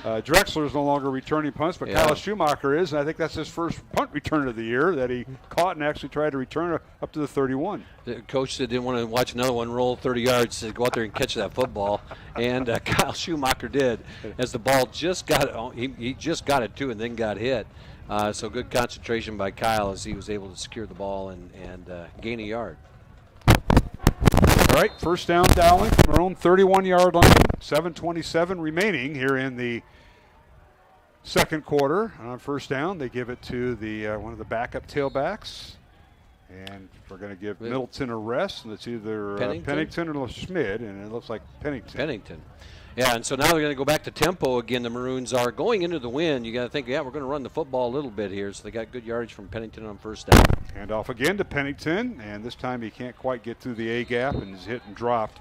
Drexler is no longer returning punts, but Kyle Schumacher is, and I think that's his first punt return of the year that he caught and actually tried to return up to the 31. The coach said didn't want to watch another one roll 30 yards to go out there and catch that football, and Kyle Schumacher did, as the ball just got it. He just got it too, and then got hit. So good concentration by Kyle as he was able to secure the ball and gain a yard. All right, first down Dowling from their own 31-yard line. 7:27 remaining here in the second quarter. On first down, they give it to the one of the backup tailbacks. And we're going to give Middleton a rest, and it's either Pennington or Schmid, and it looks like Pennington. Yeah, and so now they're going to go back to tempo again. The Maroons are going into the wind. You got to think, we're going to run the football a little bit here. So they got good yardage from Pennington on first down. Hand off again to Pennington, and this time he can't quite get through the A gap and is hit and dropped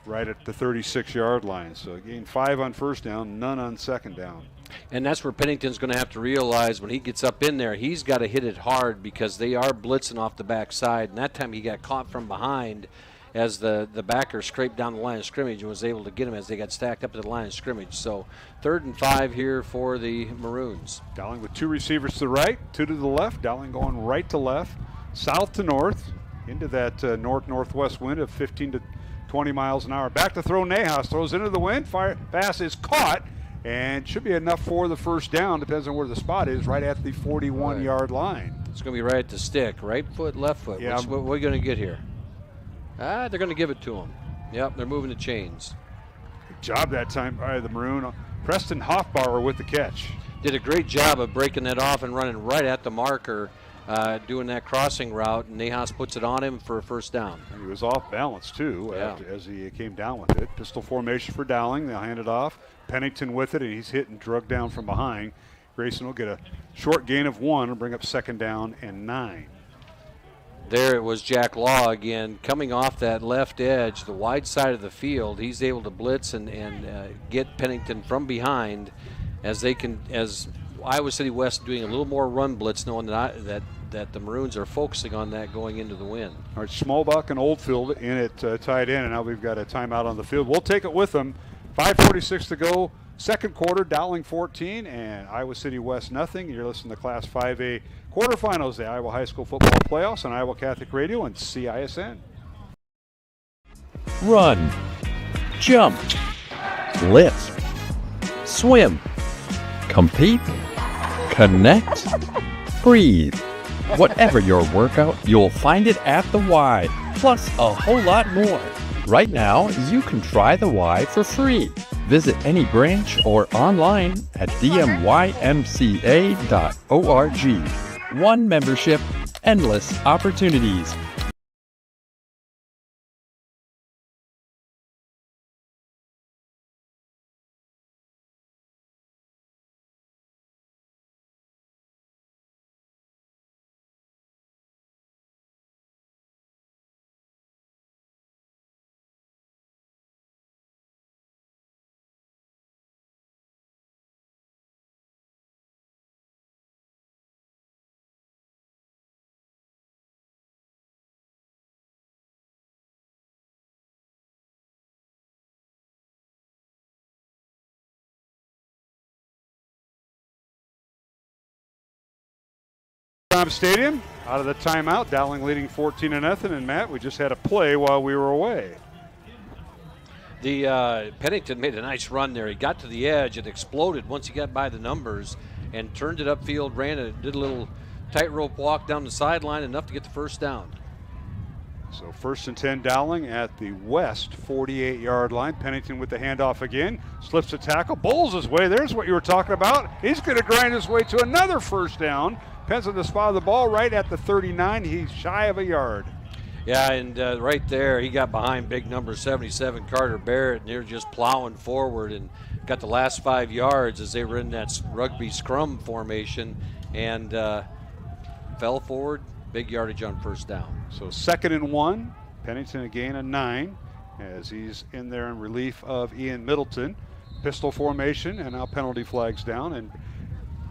right at the 36-yard line. So gained 5 on first down, none on second down. And that's where Pennington's going to have to realize when he gets up in there, he's got to hit it hard because they are blitzing off the backside. And that time he got caught from behind as the backer scraped down the line of scrimmage and was able to get him as they got stacked up at the line of scrimmage. So 3rd and 5 here for the Maroons. Dowling with 2 receivers to the right, 2 to the left. Dowling going right to left, south to north, into that north-northwest wind of 15 to 20 miles an hour. Back to throw, Nahas throws into the wind. Pass is caught and should be enough for the first down. Depends on where the spot is, right at the 41-yard line. It's going to be right at the stick. Right foot, left foot. Yeah. What are we going to get here? They're going to give it to him. Yep, they're moving the chains. Good job that time by the Maroon. Preston Hoffbauer with the catch. Did a great job of breaking that off and running right at the marker, doing that crossing route, and Nahas puts it on him for a first down. And he was off balance, too, as he came down with it. Pistol formation for Dowling. They'll hand it off. Pennington with it, and he's hit and drugged down from behind. Grayson will get a short gain of 1 and bring up 2nd down and 9. There it was Jack Law again, coming off that left edge, the wide side of the field. He's able to blitz and get Pennington from behind as Iowa City West doing a little more run blitz, knowing that the Maroons are focusing on that going into the win. All right, Smallbuck and Oldfield in it, tied in, and now we've got a timeout on the field. We'll take it with them. 5:46 to go. Second quarter, Dowling 14 and Iowa City West nothing. You're listening to Class 5A quarterfinals, the Iowa High School Football Playoffs on Iowa Catholic Radio and CISN. Run, jump, lift, swim, compete, connect, breathe. Whatever your workout, you'll find it at the Y, plus a whole lot more. Right now, you can try the Y for free. Visit any branch or online at dmymca.org. One membership, endless opportunities. Stadium, out of the timeout, Dowling leading 14-0, and Matt, we just had a play while we were away. The Pennington made a nice run there. He got to the edge, it exploded once he got by the numbers, and turned it upfield, ran it, did a little tightrope walk down the sideline, enough to get the first down. So 1st and 10 Dowling at the west 48-yard line. Pennington with the handoff again, slips a tackle, bowls his way. There's what you were talking about. He's going to grind his way to another first down. Depends on the spot of the ball, right at the 39. He's shy of a yard. Yeah, and right there, he got behind big number 77, Carter Barrett, and they're just plowing forward and got the last 5 yards as they were in that rugby scrum formation and fell forward. Big yardage on first down. So 2nd and 1. Pennington a gain of 9 as he's in there in relief of Ian Middleton. Pistol formation and now penalty flags down. And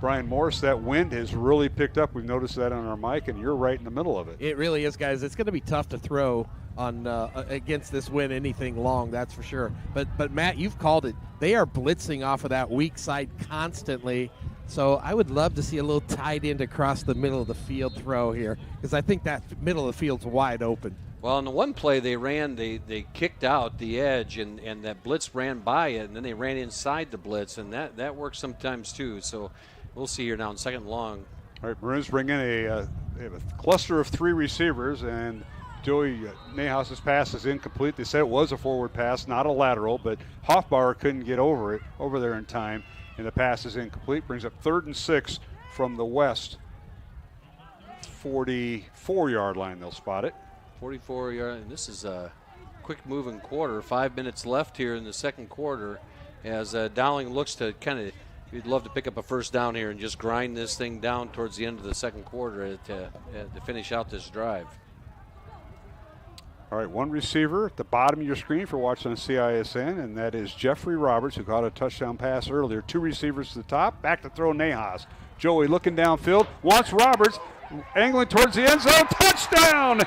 Brian Morris, that wind has really picked up. We've noticed that on our mic, and you're right in the middle of it. It really is, guys. It's going to be tough to throw on against this wind anything long, that's for sure. But Matt, you've called it. They are blitzing off of that weak side constantly. So I would love to see a little tight end across the middle of the field throw here, because I think that middle of the field's wide open. Well, in the one play they ran, they kicked out the edge, and that blitz ran by it, and then they ran inside the blitz, and that works sometimes too. So we'll see here now in 2nd and long. All right, Maroons bring in they have a cluster of 3 receivers, and Joey Nahas's pass is incomplete. They said it was a forward pass, not a lateral, but Hoffbauer couldn't get over there in time, and the pass is incomplete. Brings up 3rd and 6 from the west 44-yard line. They'll spot it. 44-yard, and this is a quick moving quarter. 5 minutes left here in the second quarter as Dowling looks to you'd love to pick up a first down here and just grind this thing down towards the end of the second quarter to finish out this drive. All right, one receiver at the bottom of your screen for watching on CISN, and that is Jeffrey Roberts, who caught a touchdown pass earlier. Two receivers to the top, back to throw Nahas. Joey looking downfield, wants Roberts, angling towards the end zone, touchdown!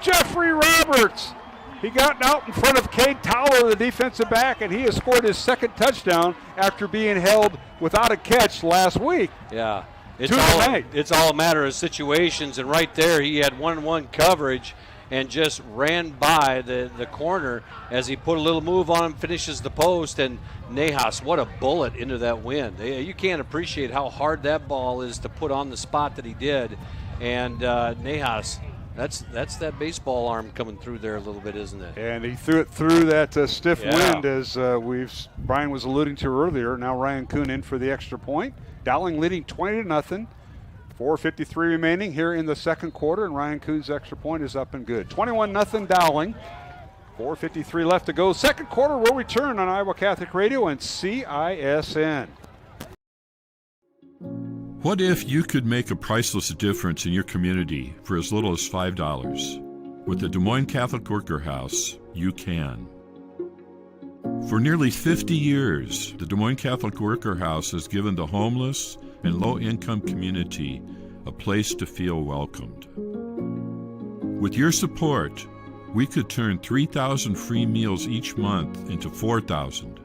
Jeffrey Roberts! He got out in front of Cade Towler, the defensive back, and he has scored his second touchdown after being held without a catch last week. Yeah, it's all a matter of situations, and right there he had 1-on-1 coverage and just ran by the corner as he put a little move on him, finishes the post, and Nahas, what a bullet into that wind. You can't appreciate how hard that ball is to put on the spot that he did, and Nahas, that's that baseball arm coming through there a little bit, isn't it? And he threw it through that stiff wind, as Brian was alluding to earlier. Now Ryan Kuhn in for the extra point. Dowling leading 20-0. 4:53 remaining here in the second quarter, and Ryan Kuhn's extra point is up and good. 21-0 Dowling. 4:53 left to go. Second quarter will return on Iowa Catholic Radio and CISN. What if you could make a priceless difference in your community for as little as $5? With the Des Moines Catholic Worker House, you can. For nearly 50 years, the Des Moines Catholic Worker House has given the homeless and low-income community a place to feel welcomed. With your support, we could turn 3,000 free meals each month into 4,000.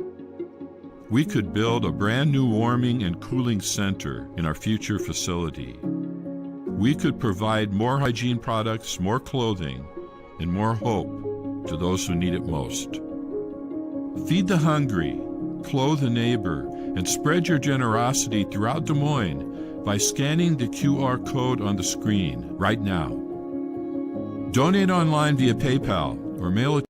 We could build a brand new warming and cooling center in our future facility. We could provide more hygiene products, more clothing, and more hope to those who need it most. Feed the hungry, clothe a neighbor, and spread your generosity throughout Des Moines by scanning the QR code on the screen right now. Donate online via PayPal or mail it.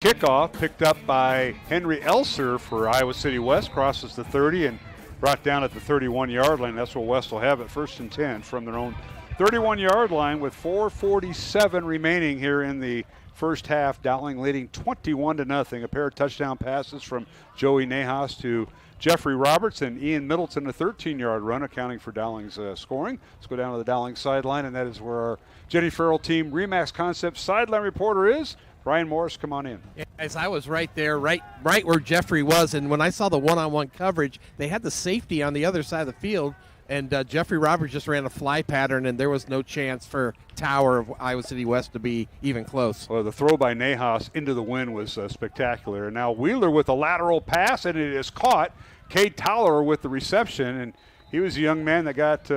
Kickoff picked up by Henry Elser for Iowa City West, crosses the 30 and brought down at the 31-yard line. That's where West will have it, 1st and 10 from their own 31-yard line with 4:47 remaining here in the first half. Dowling leading 21-0. A pair of touchdown passes from Joey Nahas to Jeffrey Roberts and Ian Middleton, a 13-yard run, accounting for Dowling's scoring. Let's go down to the Dowling sideline, and that is where our Jenny Farrell team Remax Concepts sideline reporter is. Brian Morris, come on in. Yeah, guys, I was right there, right where Jeffrey was, and when I saw the one-on-one coverage, they had the safety on the other side of the field, and Jeffrey Roberts just ran a fly pattern, and there was no chance for Tower of Iowa City West to be even close. Well, the throw by Nahas into the wind was spectacular. And now Wheeler with a lateral pass, and it is caught. Cade Towler with the reception, and he was a young man that got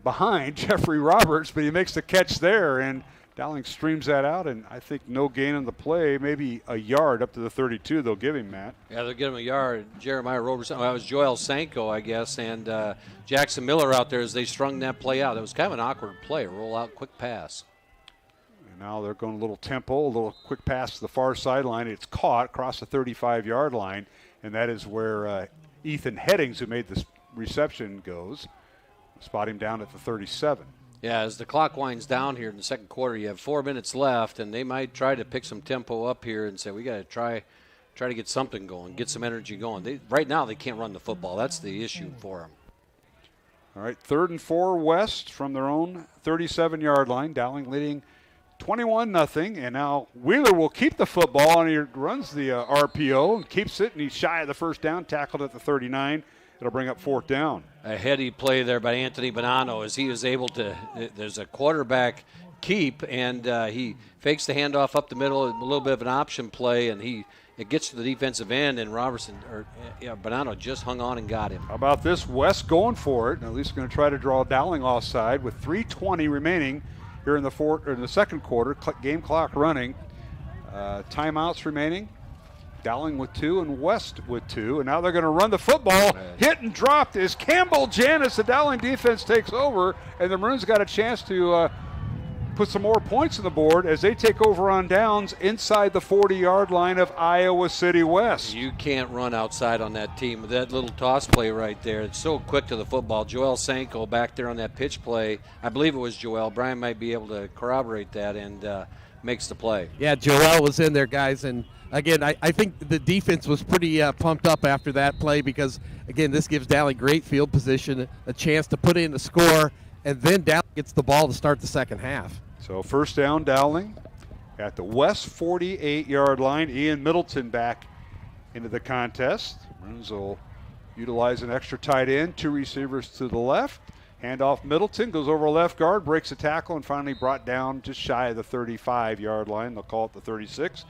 behind Jeffrey Roberts, but he makes the catch there, and Dowling streams that out, and I think no gain on the play, maybe a yard up to the 32 they'll give him, Matt. Yeah, they'll give him a yard. Jeremiah Roberson, that was Joel Sanko, I guess, and Jackson Miller out there as they strung that play out. It was kind of an awkward play, roll out, quick pass. And now they're going a little tempo, a little quick pass to the far sideline. It's caught across the 35-yard line, and that is where Ethan Headings, who made this reception, goes. Spot him down at the 37. Yeah, as the clock winds down here in the second quarter, you have 4 minutes left, and they might try to pick some tempo up here and say, we got to try to get something going, get some energy going. Right now, they can't run the football. That's the issue for them. All right, 3rd and 4 West from their own 37-yard line. Dowling leading 21-0, and now Wheeler will keep the football, and he runs the RPO and keeps it, and he's shy of the first down, tackled at the 39. It'll bring up 4th down. A heady play there by Anthony Bonanno as he was able to, there's a quarterback keep, and he fakes the handoff up the middle, a little bit of an option play, and it gets to the defensive end, and Bonanno just hung on and got him. How about this? West going for it, and at least going to try to draw Dowling offside with 3:20 remaining here in the second quarter. Game clock running. Timeouts remaining. Dowling with 2 and West with 2, and now they're going to run the football. Hit and dropped is Campbell Janis. The Dowling defense takes over, and the Maroons got a chance to put some more points on the board as they take over on downs inside the 40-yard line of Iowa City West. You can't run outside on that team with that little toss play right there. It's so quick to the football. Joel Sanko back there on that pitch play. I believe it was Joel. Brian might be able to corroborate that, and makes the play. Yeah, Joel was in there, guys, and again, I think the defense was pretty pumped up after that play because, again, this gives Dowling great field position, a chance to put in a score, and then Dowling gets the ball to start the second half. So first down, Dowling at the west 48-yard line. Ian Middleton back into the contest. Maroons will utilize an extra tight end, 2 receivers to the left. Handoff Middleton, goes over left guard, breaks a tackle, and finally brought down just shy of the 35-yard line. They'll call it the 36.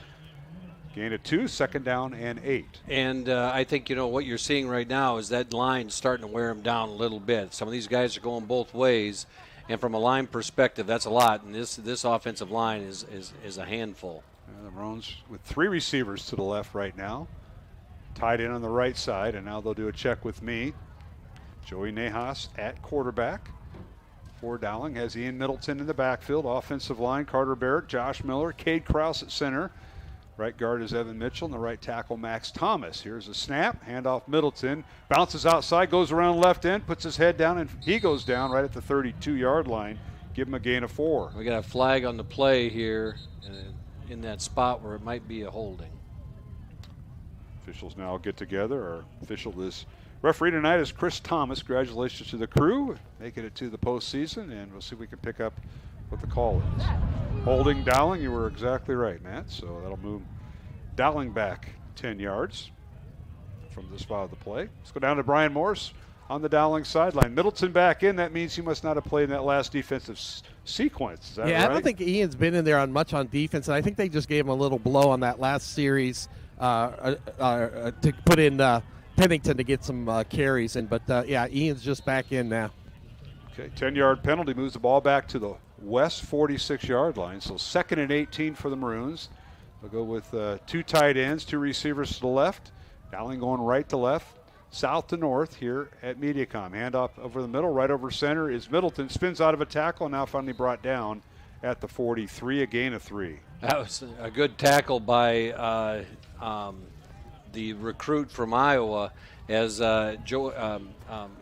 Gain of 2, second down and 8. And I think, what you're seeing right now is that line starting to wear them down a little bit. Some of these guys are going both ways, and from a line perspective, that's a lot. And this offensive line is a handful. The Maroons with 3 receivers to the left right now. Tied in on the right side, and now they'll do a check with me. Joey Nahas at quarterback for Dowling has Ian Middleton in the backfield. Offensive line, Carter Barrett, Josh Miller, Cade Krause at center. Right guard is Evan Mitchell, and the right tackle, Max Thomas. Here's a snap, handoff Middleton, bounces outside, goes around left end, puts his head down, and he goes down right at the 32-yard line. Give him a gain of 4. We got a flag on the play here in that spot where it might be a holding. Officials now get together. Our official this referee tonight is Chris Thomas. Congratulations to the crew, making it to the postseason, and we'll see if we can pick up what the call is. Holding Dowling, you were exactly right, Matt. So that'll move Dowling back 10 yards from the spot of the play. Let's go down to Brian Morse on the Dowling sideline. Middleton back in. That means he must not have played in that last defensive sequence. Is that right? I don't think Ian's been in there on much on defense, and I think they just gave him a little blow on that last series to put in Pennington to get some carries in. But, Ian's just back in now. Okay, 10-yard penalty moves the ball back to the west 46-yard line. So 2nd and 18 for the Maroons. They'll go with 2 tight ends, 2 receivers to the left. Dowling going right to left, south to north here at Mediacom. Handoff over the middle, right over center is Middleton. Spins out of a tackle, and now finally brought down at the 43, a gain of 3. That was a good tackle by the recruit from Iowa as Ian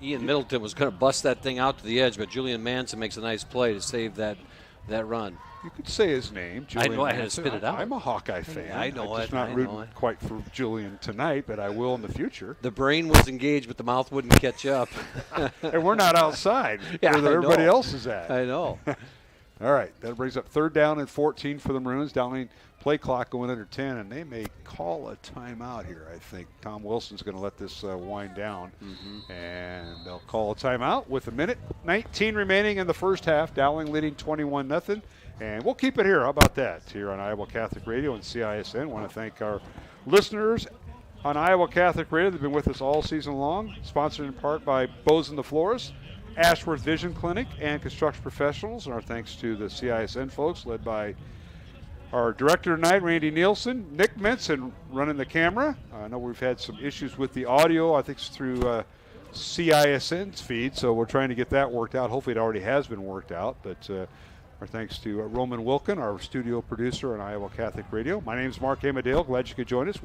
Middleton was going to bust that thing out to the edge, but Julian Manson makes a nice play to save that run. You could say his name, Julian. I know, I had to Manson. spit it out. I'm a Hawkeye fan. I know I'm just not rooting quite for Julian tonight, but I will in the future. The brain was engaged, but the mouth wouldn't catch up. And we're not outside Yeah, where everybody else is at. I know. All right, that brings up 3rd down and 14 for the Maroons. Dowling play clock going under 10, and they may call a timeout here, I think. Tom Wilson's going to let this wind down, and they'll call a timeout with 1:19 remaining in the first half. Dowling leading 21-0, and we'll keep it here. How about that? Here on Iowa Catholic Radio and CISN. I want to thank our listeners on Iowa Catholic Radio. They've been with us all season long, sponsored in part by Bozen the Florist, Ashworth Vision Clinic, and Construction Professionals. And our thanks to the CISN folks led by our director tonight, Randy Nielsen, Nick Minson running the camera. I know we've had some issues with the audio. I think it's through CISN's feed, so we're trying to get that worked out. Hopefully it already has been worked out, but our thanks to Roman Wilkin, our studio producer on Iowa Catholic Radio. My name is Mark Amadale. Glad you could join us.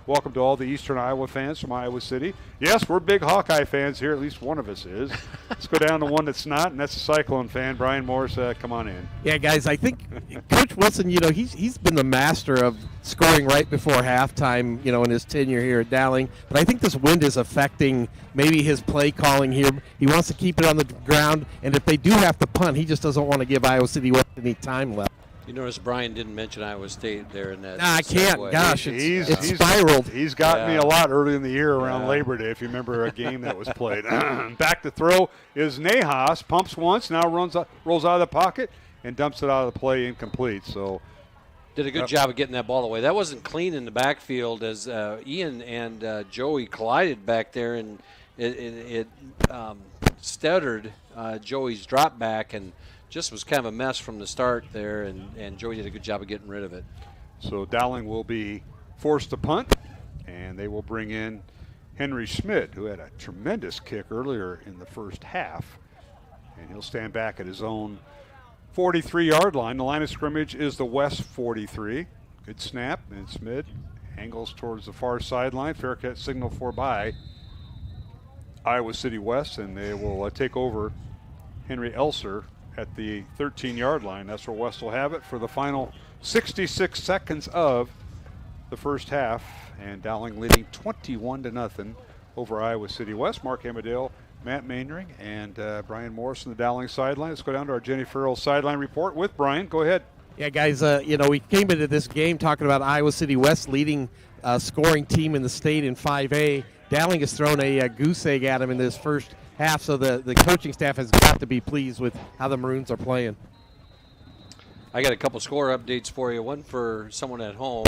Welcome to all the Eastern Iowa fans from Iowa City. Yes, we're big Hawkeye fans here. At least one of us is. Let's go down to one that's not, and that's a Cyclone fan. Brian Morris, come on in. Yeah, guys, I think Coach Wilson, he's been the master of scoring right before halftime, in his tenure here at Dowling. But I think this wind is affecting maybe his play calling here. He wants to keep it on the ground, and if they do have to punt, he just doesn't want to give Iowa City any time left. You notice Brian didn't mention Iowa State there in that. I can't. segue. Gosh, it's spiraled. He's gotten me a lot early in the year around Labor Day, if you remember a game that was played. Back to throw is Nahas. Pumps once, now rolls out of the pocket and dumps it out of the play, incomplete. So did a good job of getting that ball away. That wasn't clean in the backfield as Ian and Joey collided back there, and it stuttered Joey's drop back and just was kind of a mess from the start there, and Joey did a good job of getting rid of it. So Dowling will be forced to punt, and they will bring in Henry Schmidt, who had a tremendous kick earlier in the first half, and he'll stand back at his own 43-yard line. The line of scrimmage is the west 43. Good snap, and Schmidt angles towards the far sideline. Fair catch signal for by Iowa City West, and they will take over Henry Elser at the 13-yard line. That's where West will have it for the final 66 seconds of the first half, and Dowling leading 21-0 over Iowa City West. Mark Amadale, Matt Mainring, and Brian Morris on the Dowling sideline. Let's go down to our Jenny Farrell sideline report with Brian. Go ahead. Yeah, guys, we came into this game talking about Iowa City West leading scoring team in the state in 5A. Dowling has thrown a goose egg at him in this first half, so the coaching staff has got to be pleased with how the Maroons are playing. I got a couple score updates for you. One for someone at home.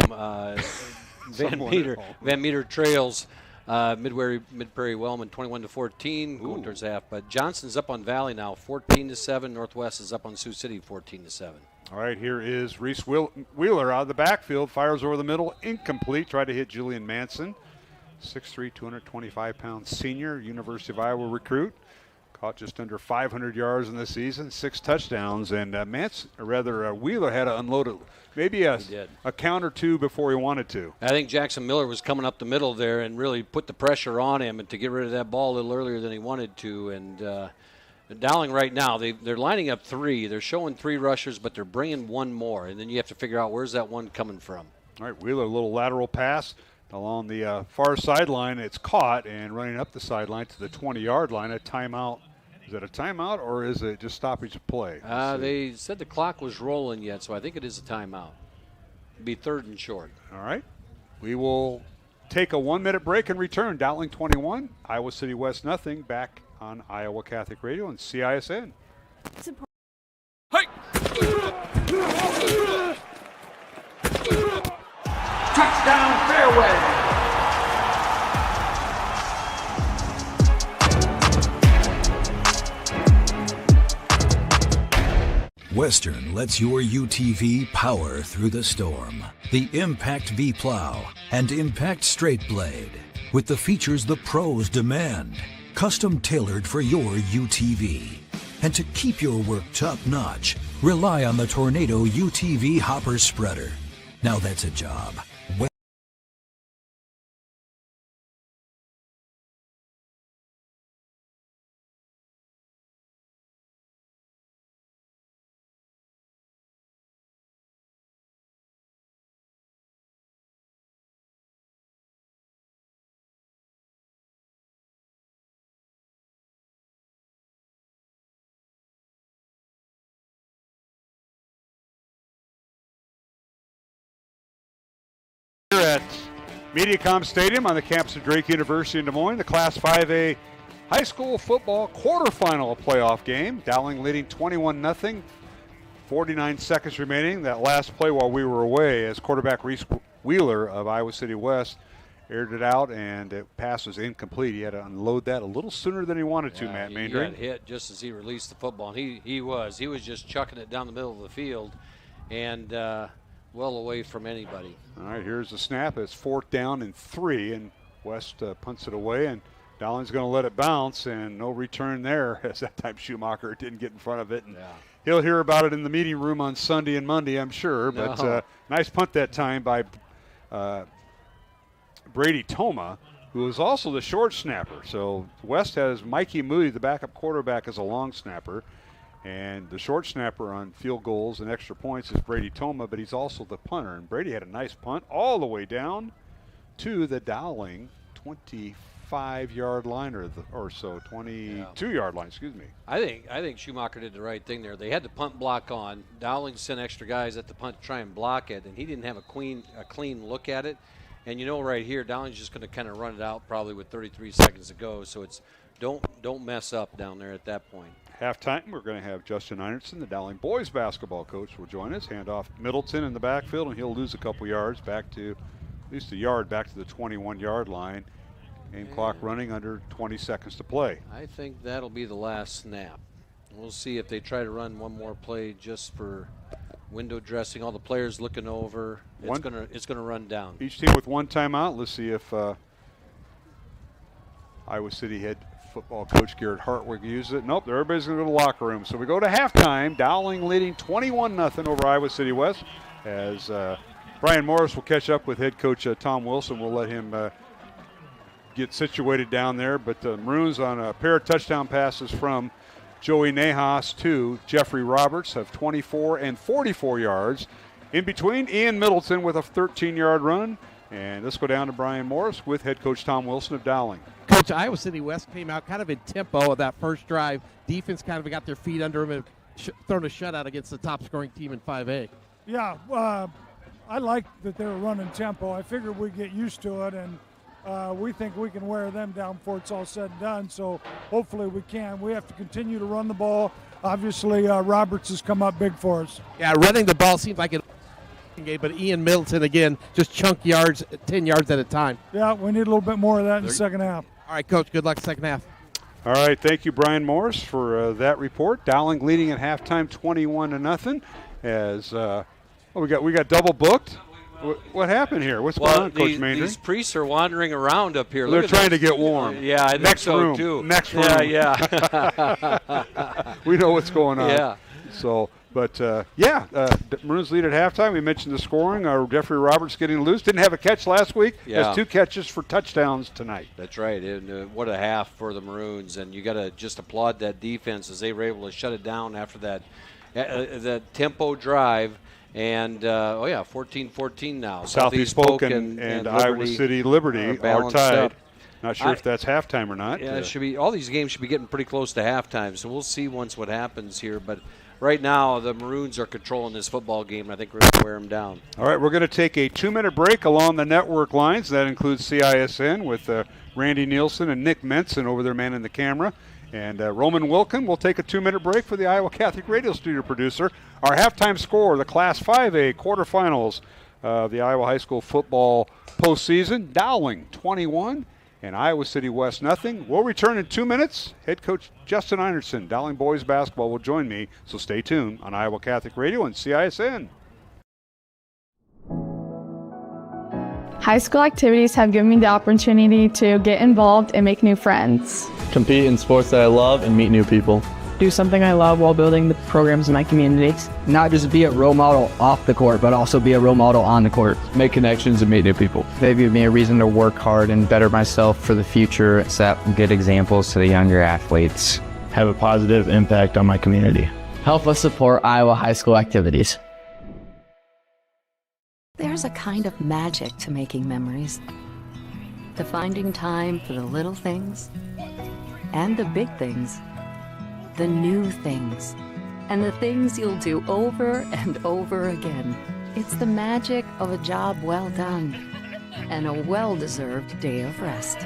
Van Meter Trails, Mid-Prairie Wellman 21-14 going towards half. But Johnson's up on Valley now 14-7. Northwest is up on Sioux City 14-7. All right, here is Reese Wheeler out of the backfield, fires over the middle, incomplete. Tried to hit Julian Manson, 6'3", 225-pound senior, University of Iowa recruit. Caught just under 500 yards in the season, 6 touchdowns, and Wheeler had to unload maybe a count or two before he wanted to. I think Jackson Miller was coming up the middle there and really put the pressure on him and to get rid of that ball a little earlier than he wanted to. And Dowling right now, they're lining up 3. They're showing 3 rushers, but they're bringing 1 more, and then you have to figure out where's that one coming from. All right, Wheeler, a little lateral pass along the far sideline. It's caught and running up the sideline to the 20-yard line. A timeout. Is that a timeout or is it just stoppage of play? They said the clock was rolling yet, so I think it is a timeout. It'd be 3rd and short. All right. We will take a 1-minute break and return. Dowling 21, Iowa City West nothing. Back on Iowa Catholic Radio and CISN. Hey! Touchdown fairway! Western lets your UTV power through the storm. The Impact V Plow and Impact Straight Blade. With the features the pros demand. Custom tailored for your UTV. And to keep your work top notch, rely on the Tornado UTV Hopper Spreader. Now that's a job. At Mediacom Stadium on the campus of Drake University in Des Moines, the Class 5A high school football quarterfinal playoff game. Dowling leading 21-0, 49 seconds remaining. That last play while we were away as quarterback Reese Wheeler of Iowa City West aired it out, and it pass was incomplete. He had to unload that a little sooner than he wanted to, Matt Maindring. He got hit just as he released the football. He was just chucking it down the middle of the field and well away from anybody. All right, here's the snap. It's 4th down and 3, and West punts it away, and Dowling's going to let it bounce, and no return there, as that time Schumacher didn't get in front of it. And he'll hear about it in the meeting room on Sunday and Monday, I'm sure. No. But nice punt that time by Brady Toma, who is also the short snapper. So West has Mikey Moody, the backup quarterback, as a long snapper. And the short snapper on field goals and extra points is Brady Toma, but he's also the punter. And Brady had a nice punt all the way down to the Dowling 25-yard line or so, 22-yard line, excuse me. I think Schumacher did the right thing there. They had the punt block on. Dowling sent extra guys at the punt to try and block it, and he didn't have a clean look at it. And right here, Dowling's just going to kind of run it out probably with 33 seconds to go. So it's don't mess up down there at that point. Halftime, we're going to have Justin Einertson, the Dowling boys basketball coach, will join us. Hand off Middleton in the backfield, and he'll lose a couple yards back to at least a yard back to the 21-yard line. Game clock running under 20 seconds to play. I think that'll be the last snap. We'll see if they try to run one more play just for window dressing. All the players looking over. It's gonna run down. Each team with one timeout. Let's see if Iowa City head football coach Garrett Hartwig uses it. Nope, everybody's going to go to the locker room. So we go to halftime. Dowling leading 21-0 over Iowa City West. As Brian Morris will catch up with head coach Tom Wilson. We'll let him get situated down there. But the Maroons on a pair of touchdown passes from Joey Nahas to Jeffrey Roberts of 24 and 44 yards. In between, Ian Middleton with a 13-yard run. And let's go down to Brian Morris with head coach Tom Wilson of Dowling. Coach, Iowa City West came out kind of in tempo of that first drive. Defense kind of got their feet under them and thrown a shutout against the top-scoring team in 5A. Yeah, I like that they were running tempo. I figured we'd get used to it, and we think we can wear them down before it's all said and done, so hopefully we can. We have to continue to run the ball. Obviously, Roberts has come up big for us. Yeah, running the ball seems like it, but Ian Middleton, again, just chunk yards, 10 yards at a time. Yeah, we need a little bit more of that in the second half. All right, Coach, good luck second half. All right, thank you, Brian Morris, for that report. Dowling leading at halftime 21-0 as we got double booked. What happened here? What's going on, Coach Maynard? These priests are wandering around up here. They're trying to get warm. Yeah, I think so, too. Next room. Yeah. We know what's going on. Yeah. So, but, Maroons lead at halftime. We mentioned the scoring. Jeffrey Roberts getting loose. Didn't have a catch last week. Yeah. Has 2 catches for touchdowns tonight. That's right. And what a half for the Maroons. And you got to just applaud that defense as they were able to shut it down after that tempo drive. And, 14-14 now. Southeast Polk and Iowa City Liberty are tied. Up. Not sure if that's halftime or not. Yeah, it should be. All these games should be getting pretty close to halftime, so we'll see once what happens here. But right now, the Maroons are controlling this football game, and I think we're going to wear them down. All right, we're going to take a 2-minute break along the network lines. That includes CISN with Randy Nielsen and Nick Menson over there manning the camera. And Roman Wilkin will take a 2-minute break for the Iowa Catholic Radio Studio producer. Our halftime score, the Class 5A quarterfinals of the Iowa High School football postseason. Dowling 21 and Iowa City West nothing. We'll return in 2 minutes. Head coach Justin Einertson, Dowling boys basketball, will join me. So stay tuned on Iowa Catholic Radio and CISN. High school activities have given me the opportunity to get involved and make new friends. Compete in sports that I love and meet new people. Do something I love while building the programs in my community. Not just be a role model off the court, but also be a role model on the court. Make connections and meet new people. They give me a reason to work hard and better myself for the future, set good examples to the younger athletes. Have a positive impact on my community. Help us support Iowa high school activities. There's a kind of magic to making memories, to finding time for the little things and the big things, the new things, and the things you'll do over and over again. It's the magic of a job well done and a well-deserved day of rest,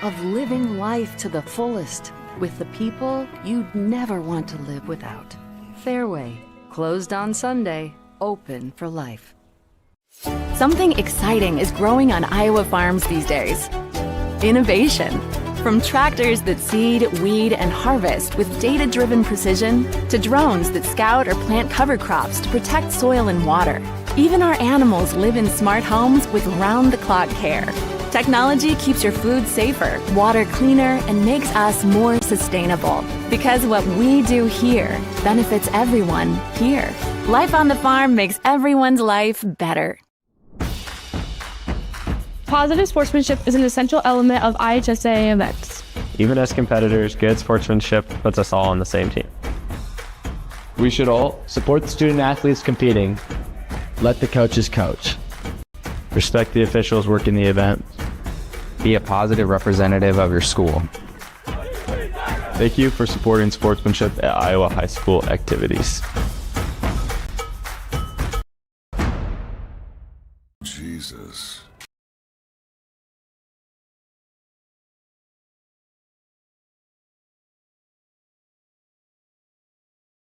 of living life to the fullest with the people you'd never want to live without. Fairway, closed on Sunday, open for life. Something exciting is growing on Iowa farms these days. Innovation. From tractors that seed, weed, and harvest with data-driven precision to drones that scout or plant cover crops to protect soil and water. Even our animals live in smart homes with round-the-clock care. Technology keeps your food safer, water cleaner, and makes us more sustainable. Because what we do here benefits everyone here. Life on the farm makes everyone's life better. Positive sportsmanship is an essential element of IHSAA events. Even as competitors, good sportsmanship puts us all on the same team. We should all support the student athletes competing. Let the coaches coach. Respect the officials working the event. Be a positive representative of your school. Thank you for supporting sportsmanship at Iowa high school activities. Jesus.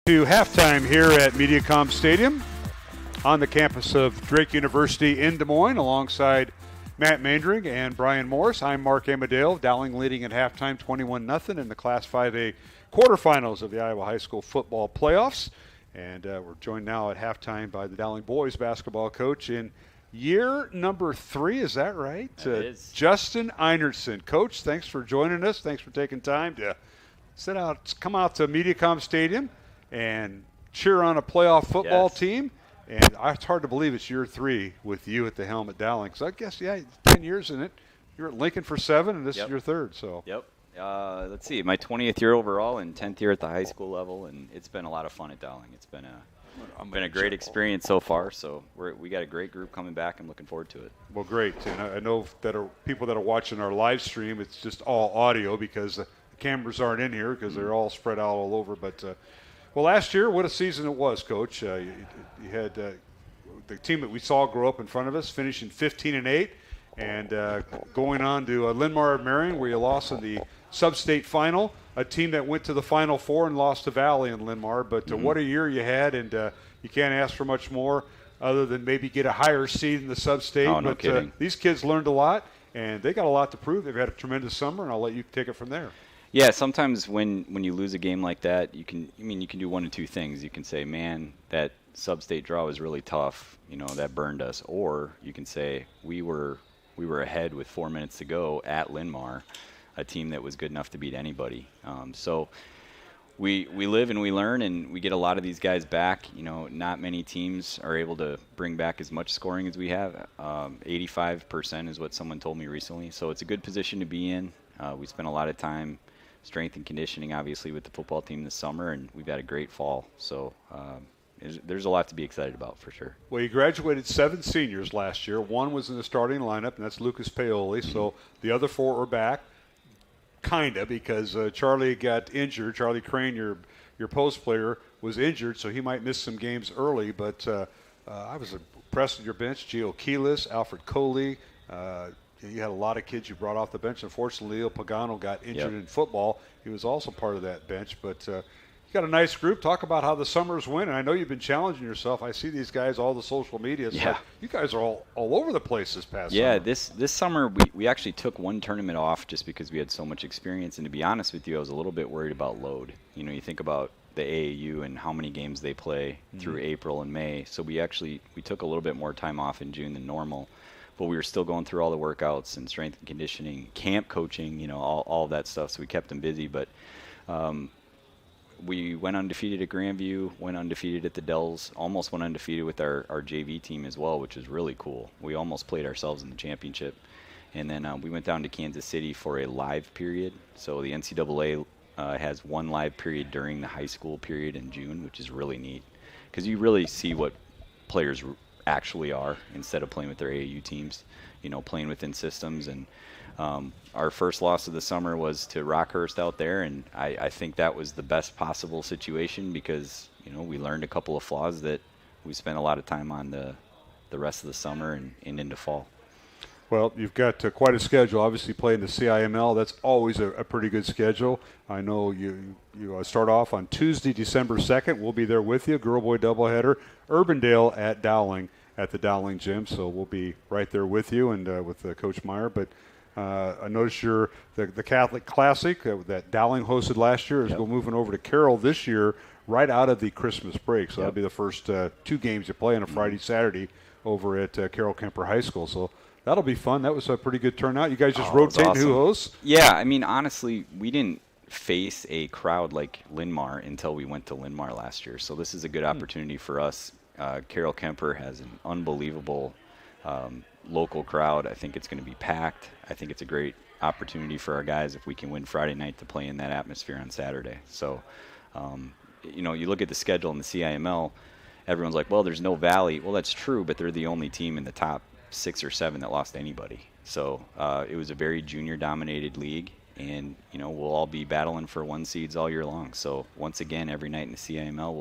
To halftime here at MediaCom Stadium on the campus of Drake University in Des Moines alongside Matt Mandring and Brian Morris. I'm Mark Amadale. Dowling leading at halftime 21-0 in the Class 5A quarterfinals of the Iowa High School football playoffs. And we're joined now at halftime by the Dowling boys basketball coach in year number 3. Is that right? It is. Justin Einertson. Coach, thanks for joining us. Thanks for taking time to come out to MediaCom Stadium and cheer on a playoff football team. And it's hard to believe it's year 3 with you at the helm at Dowling. So I guess, 10 years in it. You're at Lincoln for 7, and this is your 3rd. So. Yep. Let's see, my 20th year overall and 10th year at the high school level, and it's been a lot of fun at Dowling. It's been Been a great experience so far, so we got a great group coming back. I'm looking forward to it. Well, great. And I know that people that are watching our live stream, it's just all audio because the cameras aren't in here because they're all spread out all over. But, well, last year, what a season it was, Coach. You had the team that we saw grow up in front of us, finishing 15-8, and going on to Linn-Mar Marion, where you lost in the sub-state final, a team that went to the Final Four and lost to Valley in Linn-Mar. But what a year you had, and you can't ask for much more other than maybe get a higher seed in the sub-state. Oh, no but kidding. These kids learned a lot, and they got a lot to prove. They've had a tremendous summer, and I'll let you take it from there. Yeah, sometimes when you lose a game like that, you can do one of two things. You can say, man, that sub-state draw was really tough. That burned us. Or you can say, we were ahead with 4 minutes to go at Linn-Mar, a team that was good enough to beat anybody. So we live and we learn, and we get a lot of these guys back. Not many teams are able to bring back as much scoring as we have. 85% is what someone told me recently. So it's a good position to be in. We spent a lot of time strength and conditioning, obviously, with the football team this summer, and we've had a great fall. So there's a lot to be excited about for sure. Well, you graduated 7 seniors last year. 1 was in the starting lineup, and that's Lucas Paoli. So the other 4 are back, kind of, because Charlie got injured. Charlie Crane, your post player, was injured, so he might miss some games early. But I was impressed with your bench. Gio Keelis, Alfred Coley. You had a lot of kids you brought off the bench. Unfortunately, Leo Pagano got injured in football. He was also part of that bench. But you got a nice group. Talk about how the summers went. And I know you've been challenging yourself. I see these guys, all the social media. So you guys are all over the place this past summer. Yeah, this summer we actually took one tournament off just because we had so much experience. And to be honest with you, I was a little bit worried about load. You think about the AAU and how many games they play through April and May. So we took a little bit more time off in June than normal. But we were still going through all the workouts and strength and conditioning, camp coaching, all of that stuff. So we kept them busy. But we went undefeated at Grandview, went undefeated at the Dells, almost went undefeated with our JV team as well, which was really cool. We almost played ourselves in the championship. And then we went down to Kansas City for a live period. So the NCAA has one live period during the high school period in June, which is really neat because you really see what players actually are instead of playing with their AAU teams, playing within systems. And our first loss of the summer was to Rockhurst out there, and I think that was the best possible situation because we learned a couple of flaws that we spent a lot of time on the rest of the summer and into fall. Well, you've got quite a schedule. Obviously, playing the CIML, that's always a pretty good schedule. I know you start off on Tuesday, December 2nd. We'll be there with you, girl-boy doubleheader, Urbandale at Dowling at the Dowling gym. So we'll be right there with you and with Coach Meyer. But I noticed the Catholic Classic that Dowling hosted last year is moving over to Carroll this year right out of the Christmas break. So that'll be the first 2 games you play on a Friday, Saturday over at Carroll Kemper High School. So that'll be fun. That was a pretty good turnout. You guys just rotate who hosts? Yeah, honestly, we didn't face a crowd like Linn-Mar until we went to Linn-Mar last year. So this is a good opportunity for us. Carroll Kemper has an unbelievable local crowd. I think it's going to be packed. I think it's a great opportunity for our guys if we can win Friday night to play in that atmosphere on Saturday. So, you look at the schedule in the CIML, everyone's like, well, there's no Valley. Well, that's true, but they're the only team in the top 6 or 7 that lost anybody. So it was a very junior-dominated league, and we'll all be battling for 1 seeds all year long. So once again, every night in the CIML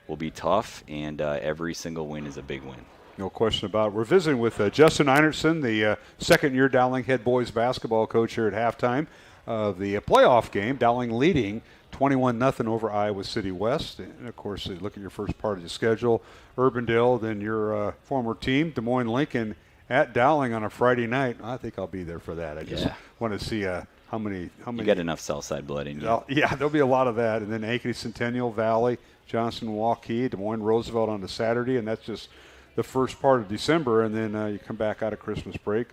will be tough, and every single win is a big win. No question about it. We're visiting with Justin Einertson, the second-year Dowling head boys basketball coach here at halftime of the playoff game. Dowling leading 21-0 over Iowa City West. And, of course, look at your first part of the schedule. Urbandale, then your former team, Des Moines Lincoln, at Dowling on a Friday night. I think I'll be there for that. I just want to see how many. You got enough Southside blood in you. Yeah, there'll be a lot of that. And then Ankeny Centennial, Valley, Johnson, Waukee, Des Moines Roosevelt on the Saturday, and that's just the first part of December. And then you come back out of Christmas break,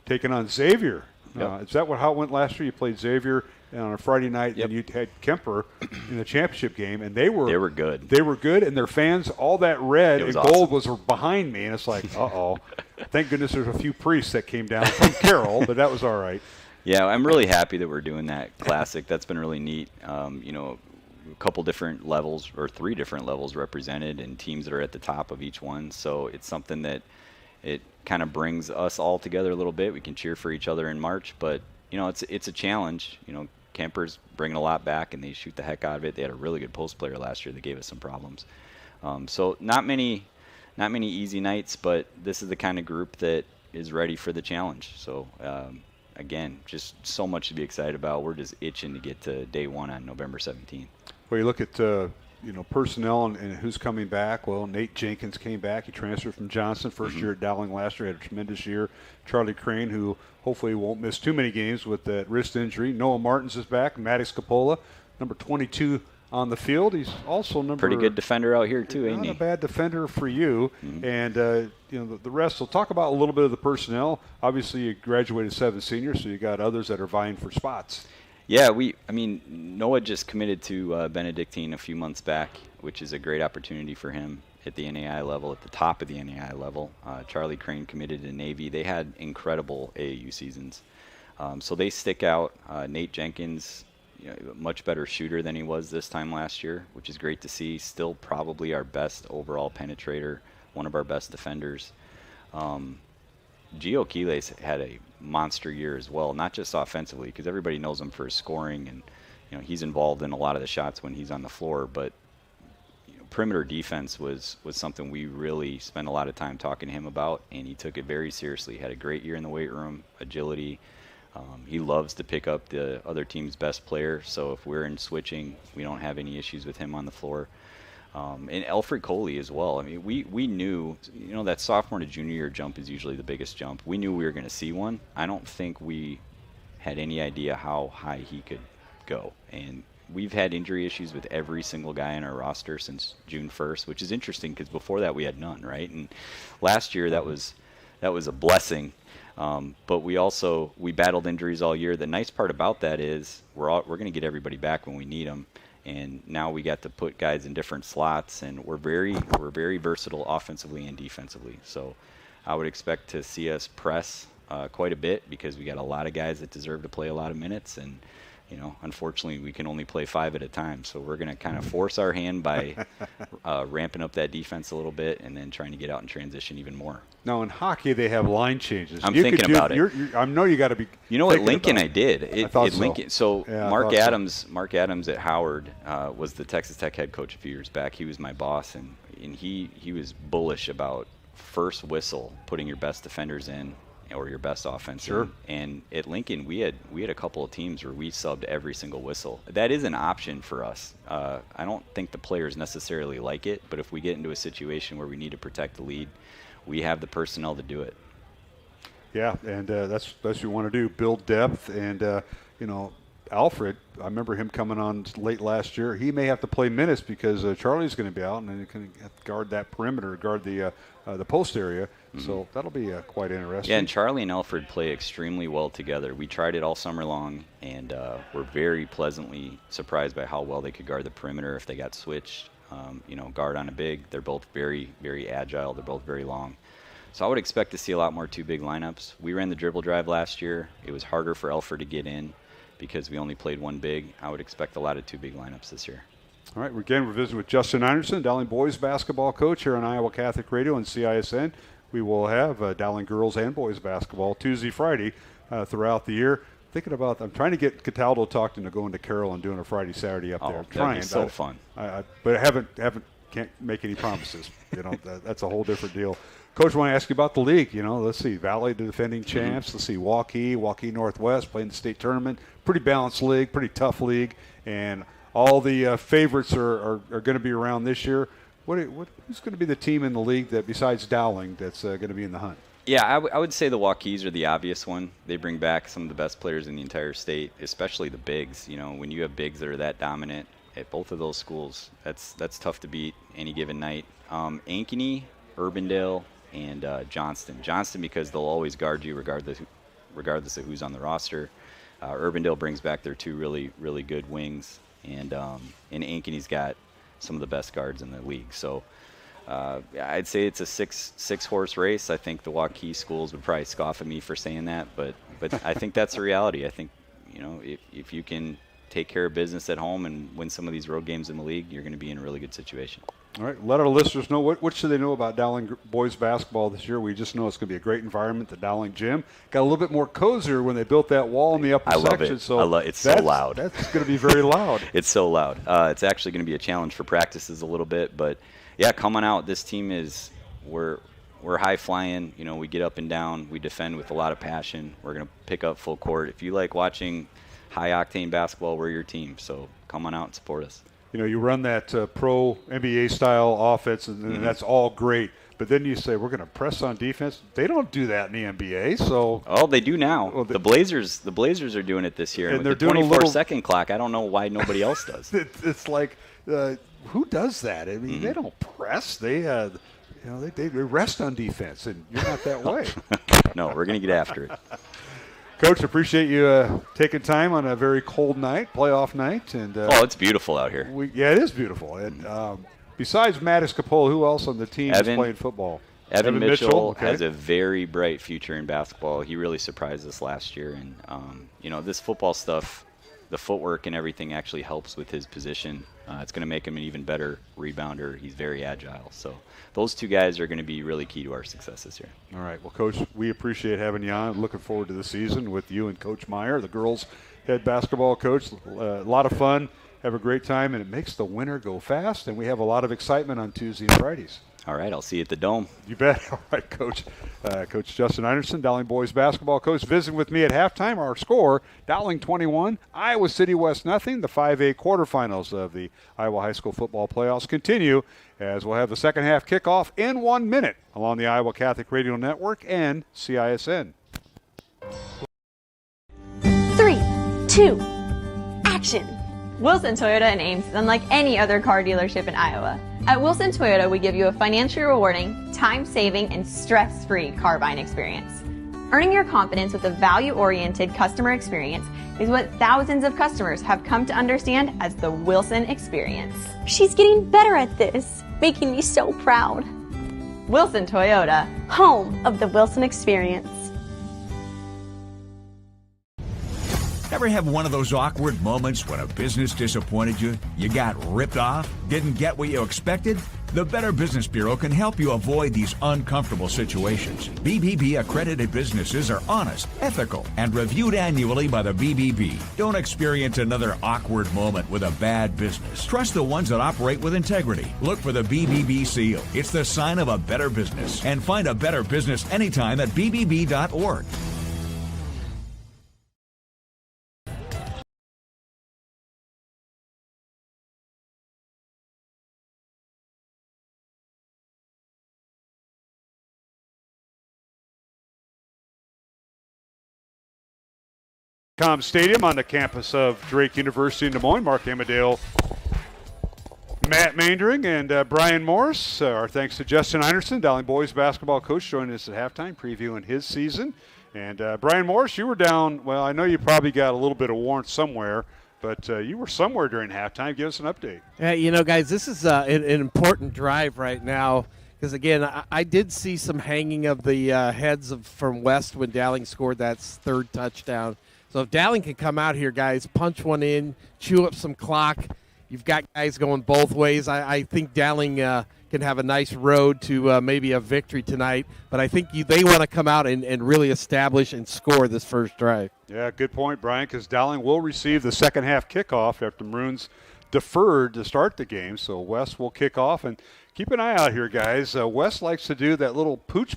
taking on Xavier. Is that how it went last year? You played Xavier on a Friday night, and you had Kemper in the championship game, and they were good. They were good, and their fans, all that red and awesome. gold was behind me, and it's like, uh-oh. Thank goodness there's a few priests that came down from Carroll, but that was all right. Yeah, I'm really happy that we're doing that classic. That's been really neat. a couple different levels or 3 different levels represented and teams that are at the top of each one. So it's something that it kind of brings us all together a little bit. We can cheer for each other in March, but it's a challenge. Kemper's bringing a lot back and they shoot the heck out of it. They had a really good post player last year that gave us some problems. So not many easy nights, but this is the kind of group that is ready for the challenge. So again, just so much to be excited about. We're just itching to get to day one on November 17th. Well, you look at personnel and who's coming back. Well, Nate Jenkins came back. He transferred from Johnson, first year at Dowling last year, had a tremendous year. Charlie Crane, who hopefully won't miss too many games with that wrist injury. Noah Martins is back. Maddox Capola, number 22 on the field. He's also pretty good defender out here too, ain't he? Not a bad defender for you. And the rest. So talk about a little bit of the personnel. Obviously, you graduated 7 seniors, so you got others that are vying for spots. Yeah, Noah just committed to Benedictine a few months back, which is a great opportunity for him at the NAI level, at the top of the NAI level. Charlie Crane committed to Navy. They had incredible AAU seasons. So they stick out. Nate Jenkins, much better shooter than he was this time last year, which is great to see. Still probably our best overall penetrator, one of our best defenders. Gio Quiles had a monster year as well, not just offensively, because everybody knows him for his scoring, and he's involved in a lot of the shots when he's on the floor. But perimeter defense was something we really spent a lot of time talking to him about, and he took it very seriously. He had a great year in the weight room, agility. He loves to pick up the other team's best player, so if we're in switching, we don't have any issues with him on the floor. And Alfred Coley as well. We knew, that sophomore to junior year jump is usually the biggest jump. We knew we were going to see one. I don't think we had any idea how high he could go. And we've had injury issues with every single guy in our roster since June 1st, which is interesting because before that we had none, right? And last year that was a blessing. But we battled injuries all year. The nice part about that is we're going to get everybody back when we need them. And now we got to put guys in different slots, and we're very versatile offensively and defensively. So I would expect to see us press quite a bit because we got a lot of guys that deserve to play a lot of minutes, and unfortunately we can only play 5 at a time. So we're going to kind of force our hand by ramping up that defense a little bit and then trying to get out in transition even more. Now in hockey they have line changes. I'm thinking about it. I know you got to be. At Lincoln I did. I thought so. Lincoln, so yeah, Mark Adams at Howard was the Texas Tech head coach a few years back. He was my boss, and he was bullish about first whistle putting your best defenders in or your best offense. Sure. And at Lincoln we had a couple of teams where we subbed every single whistle. That is an option for us. I don't think the players necessarily like it, but if we get into a situation where we need to protect the lead, we have the personnel to do it. Yeah, and that's what you want to do, build depth. And, Alfred, I remember him coming on late last year. He may have to play minutes because Charlie's going to be out, and then he can guard that perimeter, guard the post area. Mm-hmm. So that'll be quite interesting. Yeah, and Charlie and Alfred play extremely well together. We tried it all summer long, and we're very pleasantly surprised by how well they could guard the perimeter if they got switched. Guard on a big. They're both very, very agile. They're both very long. So I would expect to see a lot more 2 big lineups. We ran the dribble drive last year. It was harder for Alfred to get in because we only played 1 big. I would expect a lot of 2 big lineups this year. All right, we're visiting with Justin Anderson, Dowling boys basketball coach here on Iowa Catholic Radio and CISN. We will have Dowling girls and boys basketball Tuesday, Friday throughout the year. I'm trying to get Cataldo talked into going to Carroll and doing a Friday, Saturday up there. That'd be so fun. But I can't make any promises. That's a whole different deal. Coach, I want to ask you about the league. Let's see, Valley, the defending champs. Let's see, Waukee Northwest playing the state tournament. Pretty balanced league, pretty tough league, and all the favorites are going to be around this year. Who's going to be the team in the league that, besides Dowling, that's going to be in the hunt? Yeah, I would say the Waukees are the obvious one. They bring back some of the best players in the entire state, especially the bigs. When you have bigs that are that dominant at both of those schools, that's tough to beat any given night. Ankeny, Urbandale, and Johnston. Johnston because they'll always guard you regardless of who's on the roster. Urbandale brings back their 2 really, really good wings, and Ankeny's got some of the best guards in the league. So I'd say it's a six horse race. I think the Waukee schools would probably scoff at me for saying that, but I think that's the reality. I think if you can take care of business at home and win some of these road games in the league, you're going to be in a really good situation. All right, let our listeners know what should they know about Dowling boys basketball this year. We just know it's going to be a great environment. The Dowling gym got a little bit more cozier when they built that wall in the upper section. I love it. So it's so loud. That's going to be very loud. It's so loud. It's actually going to be a challenge for practices a little bit, but yeah, coming out, this team we're high flying. You know, we get up and down. We defend with a lot of passion. We're going to pick up full court. If you like watching high octane basketball, we're your team. So come on out and support us. You know, you run that pro NBA style offense, and that's all great. But then you say we're going to press on defense. They don't do that in the NBA. So they do now. Well, the Blazers are doing it this year. And with they're the doing 24-second clock. I don't know why nobody else does. It's like who does that? I mean, they don't press. They they rest on defense, and you're not that way. No, we're going to get after it. Coach, appreciate you taking time on a very cold night, playoff night. And it's beautiful out here. It is beautiful. And besides Mattis Capola, who else on the team is playing football? Evan Mitchell has a very bright future in basketball. He really surprised us last year. And, this football stuff, the footwork and everything actually helps with his position. It's going to make him an even better rebounder. He's very agile. So those two guys are going to be really key to our success this year. All right. Well, Coach, we appreciate having you on. Looking forward to the season with you and Coach Meyer, the girls' head basketball coach. A lot of fun. Have a great time, and it makes the winter go fast, and we have a lot of excitement on Tuesday and Fridays. All right, I'll see you at the Dome. You bet. All right, Coach. Coach Justin Einerson, Dowling boys basketball coach, visiting with me at halftime. Our score, Dowling 21, Iowa City West nothing. The 5A quarterfinals of the Iowa High School football playoffs continue as we'll have the second half kickoff in 1 minute along the Iowa Catholic Radio Network and CISN. 3, 2, action. Wilson Toyota and Ames is unlike any other car dealership in Iowa. At Wilson Toyota, we give you a financially rewarding, time-saving, and stress-free car buying experience. Earning your confidence with a value-oriented customer experience is what thousands of customers have come to understand as the Wilson experience. She's getting better at this, making me so proud. Wilson Toyota, home of the Wilson experience. Ever have one of those awkward moments when a business disappointed you? You got ripped off? Didn't get what you expected? The Better Business Bureau can help you avoid these uncomfortable situations. BBB accredited businesses are honest, ethical, and reviewed annually by the BBB. Don't experience another awkward moment with a bad business. Trust the ones that operate with integrity. Look for the BBB seal. It's the sign of a better business. And find a better business anytime at bbb.org. Stadium on the campus of Drake University in Des Moines. Mark Amadale, Matt Mandering, and Brian Morris. Our thanks to Justin Einerson, Dowling boys basketball coach, joining us at halftime, previewing his season. And Brian Morris, you were down. Well, I know you probably got a little bit of warmth somewhere, but you were somewhere during halftime. Give us an update. Yeah, guys, this is an important drive right now. Because, again, I did see some hanging of the heads from West when Dowling scored that third touchdown. So if Dowling can come out here, guys, punch one in, chew up some clock, you've got guys going both ways. I think Dowling can have a nice road to maybe a victory tonight. But I think they want to come out and really establish and score this first drive. Yeah, good point, Brian, because Dowling will receive the second half kickoff after Maroons deferred to start the game. So West will kick off. And keep an eye out here, guys. West likes to do that little pooch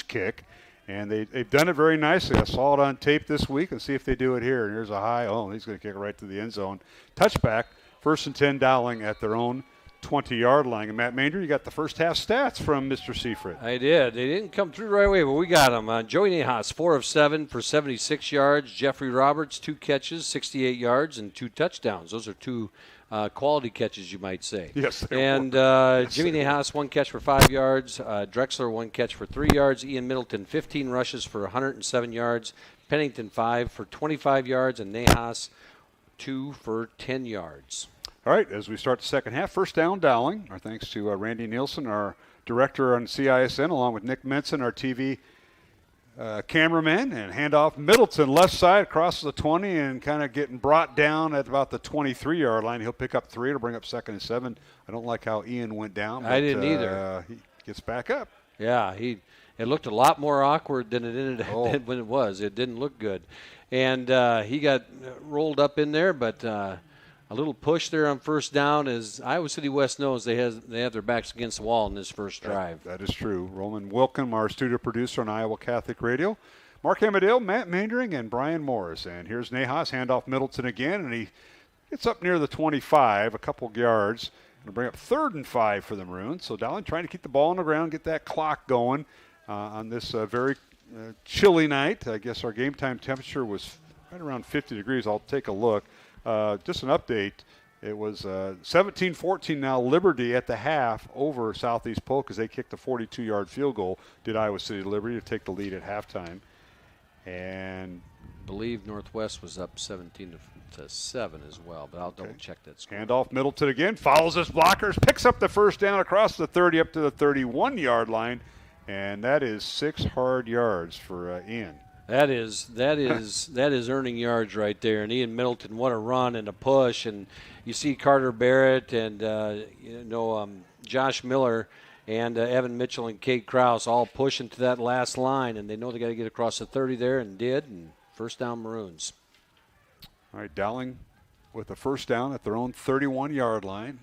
kick. And they've done it very nicely. I saw it on tape this week. Let's see if they do it here. And here's a high. Oh, he's going to kick it right to the end zone. Touchback, 1st and 10 Dowling at their own 20-yard line. And Matt Mander, you got the first half stats from Mr. Seifert. I did. They didn't come through right away, but we got them. Joey Nahas, 4 of 7 for 76 yards. Jeffrey Roberts, 2 catches, 68 yards, and 2 touchdowns. Those are 2 quality catches, you might say. Yes. And Jimmy Nahas, 1 catch for 5 yards. Drexler, 1 catch for 3 yards. Ian Middleton, 15 rushes for 107 yards. Pennington, 5 for 25 yards. And Nahas, 2 for 10 yards. All right, as we start the second half, first down Dowling. Our thanks to Randy Nielsen, our director on CISN, along with Nick Menson, our TV cameraman, and handoff Middleton left side across the 20 and kind of getting brought down at about the 23-yard line. He'll pick up 3. It'll bring up 2nd and 7. I don't like how Ian went down. But, I didn't either. He gets back up. Yeah, it looked a lot more awkward than it ended when it was. It didn't look good. And he got rolled up in there, but a little push there on first down as Iowa City West knows they have their backs against the wall in this first drive. That is true. Roman Wilkin, our studio producer on Iowa Catholic Radio. Mark Amadale, Matt Mandering, and Brian Morris. And here's Nahas, handoff Middleton again, and he gets up near the 25, a couple yards. Going to bring up 3rd and 5 for the Maroons. So Dowling trying to keep the ball on the ground, get that clock going on this very chilly night. I guess our game time temperature was right around 50 degrees. I'll take a look. Just an update. It was 17-14 now, Liberty at the half over Southeast Polk as they kicked a 42-yard field goal. Did Iowa City Liberty to take the lead at halftime. And I believe Northwest was up 17-7 as well, but I'll double check that score. Handoff Middleton again, follows his blockers, picks up the first down across the 30 up to the 31-yard line, and that is 6 hard yards for Ian. That is earning yards right there. And Ian Middleton, what a run and a push. And you see Carter Barrett and Josh Miller and Evan Mitchell and Cade Krause all pushing to that last line, and they know they got to get across the 30 there, and did. And first down, Maroons. All right, Dowling with the first down at their own 31-yard line.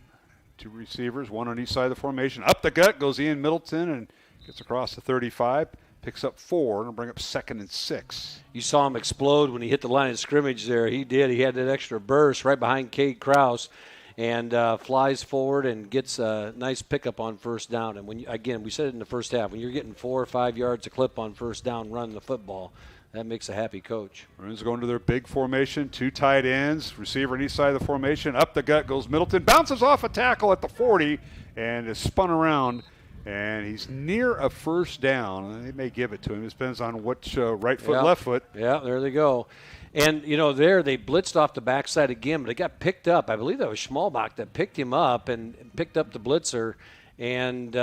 2 receivers, 1 on each side of the formation. Up the gut goes Ian Middleton and gets across the 35. Picks up 4 and bring up 2nd and 6. You saw him explode when he hit the line of scrimmage there. He did. He had that extra burst right behind Cade Krause and flies forward and gets a nice pickup on first down. And we said it in the first half, when you're getting 4 or 5 yards a clip on first down running the football, that makes a happy coach. Maroons going to their big formation, 2 tight ends, receiver on each side of the formation. Up the gut goes Middleton, bounces off a tackle at the 40 and is spun around. And he's near a first down. They may give it to him. It depends on which right foot, left foot. Yeah, there they go. And, there they blitzed off the backside again, but it got picked up. I believe that was Schmalbach that picked him up and picked up the blitzer. And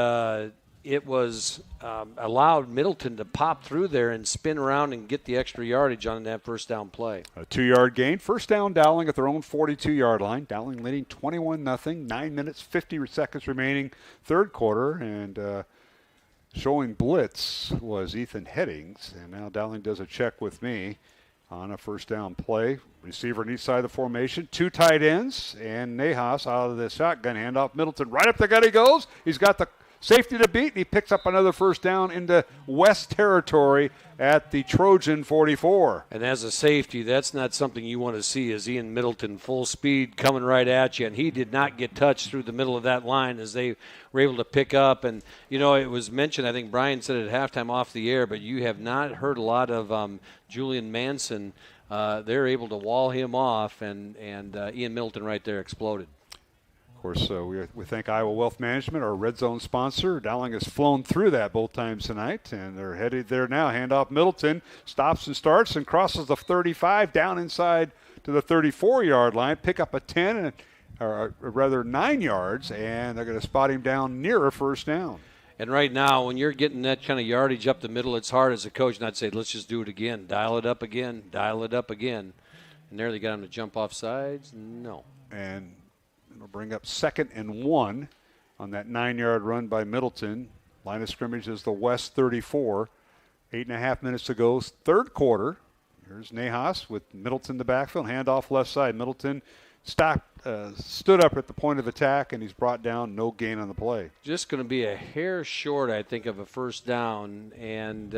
it was allowed Middleton to pop through there and spin around and get the extra yardage on that first down play. A 2-yard gain. First down, Dowling at their own 42-yard line. Dowling leading 21-0. 9 minutes, 50 seconds remaining, third quarter. And showing blitz was Ethan Headings. And now Dowling does a check with me on a first down play. Receiver on each side of the formation. 2 tight ends. And Nahas out of the shotgun handoff. Middleton right up the gut he goes. He's got the safety to beat, and he picks up another first down into West territory at the Trojan 44. And as a safety, that's not something you want to see, is Ian Middleton full speed coming right at you, and he did not get touched through the middle of that line as they were able to pick up. And, it was mentioned, I think Brian said it at halftime off the air, but you have not heard a lot of Julian Manson. They're able to wall him off, and Ian Middleton right there exploded. Of course, we thank Iowa Wealth Management, our Red Zone sponsor. Dowling has flown through that both times tonight, and they're headed there now. Handoff Middleton, stops and starts and crosses the 35 down inside to the 34-yard line. Pick up a 10, or rather 9 yards, and they're going to spot him down near a first down. And right now, when you're getting that kind of yardage up the middle, it's hard as a coach not to say, let's just do it again. Dial it up again. Dial it up again. And there they got him to jump off sides. No. And it'll bring up 2nd and 1 on that 9-yard run by Middleton. Line of scrimmage is the West 34. 8.5 minutes to go, third quarter. Here's Nahas with Middleton in the backfield. Handoff left side. Middleton stood up at the point of attack, and he's brought down. No gain on the play. Just going to be a hair short, I think, of a first down. And,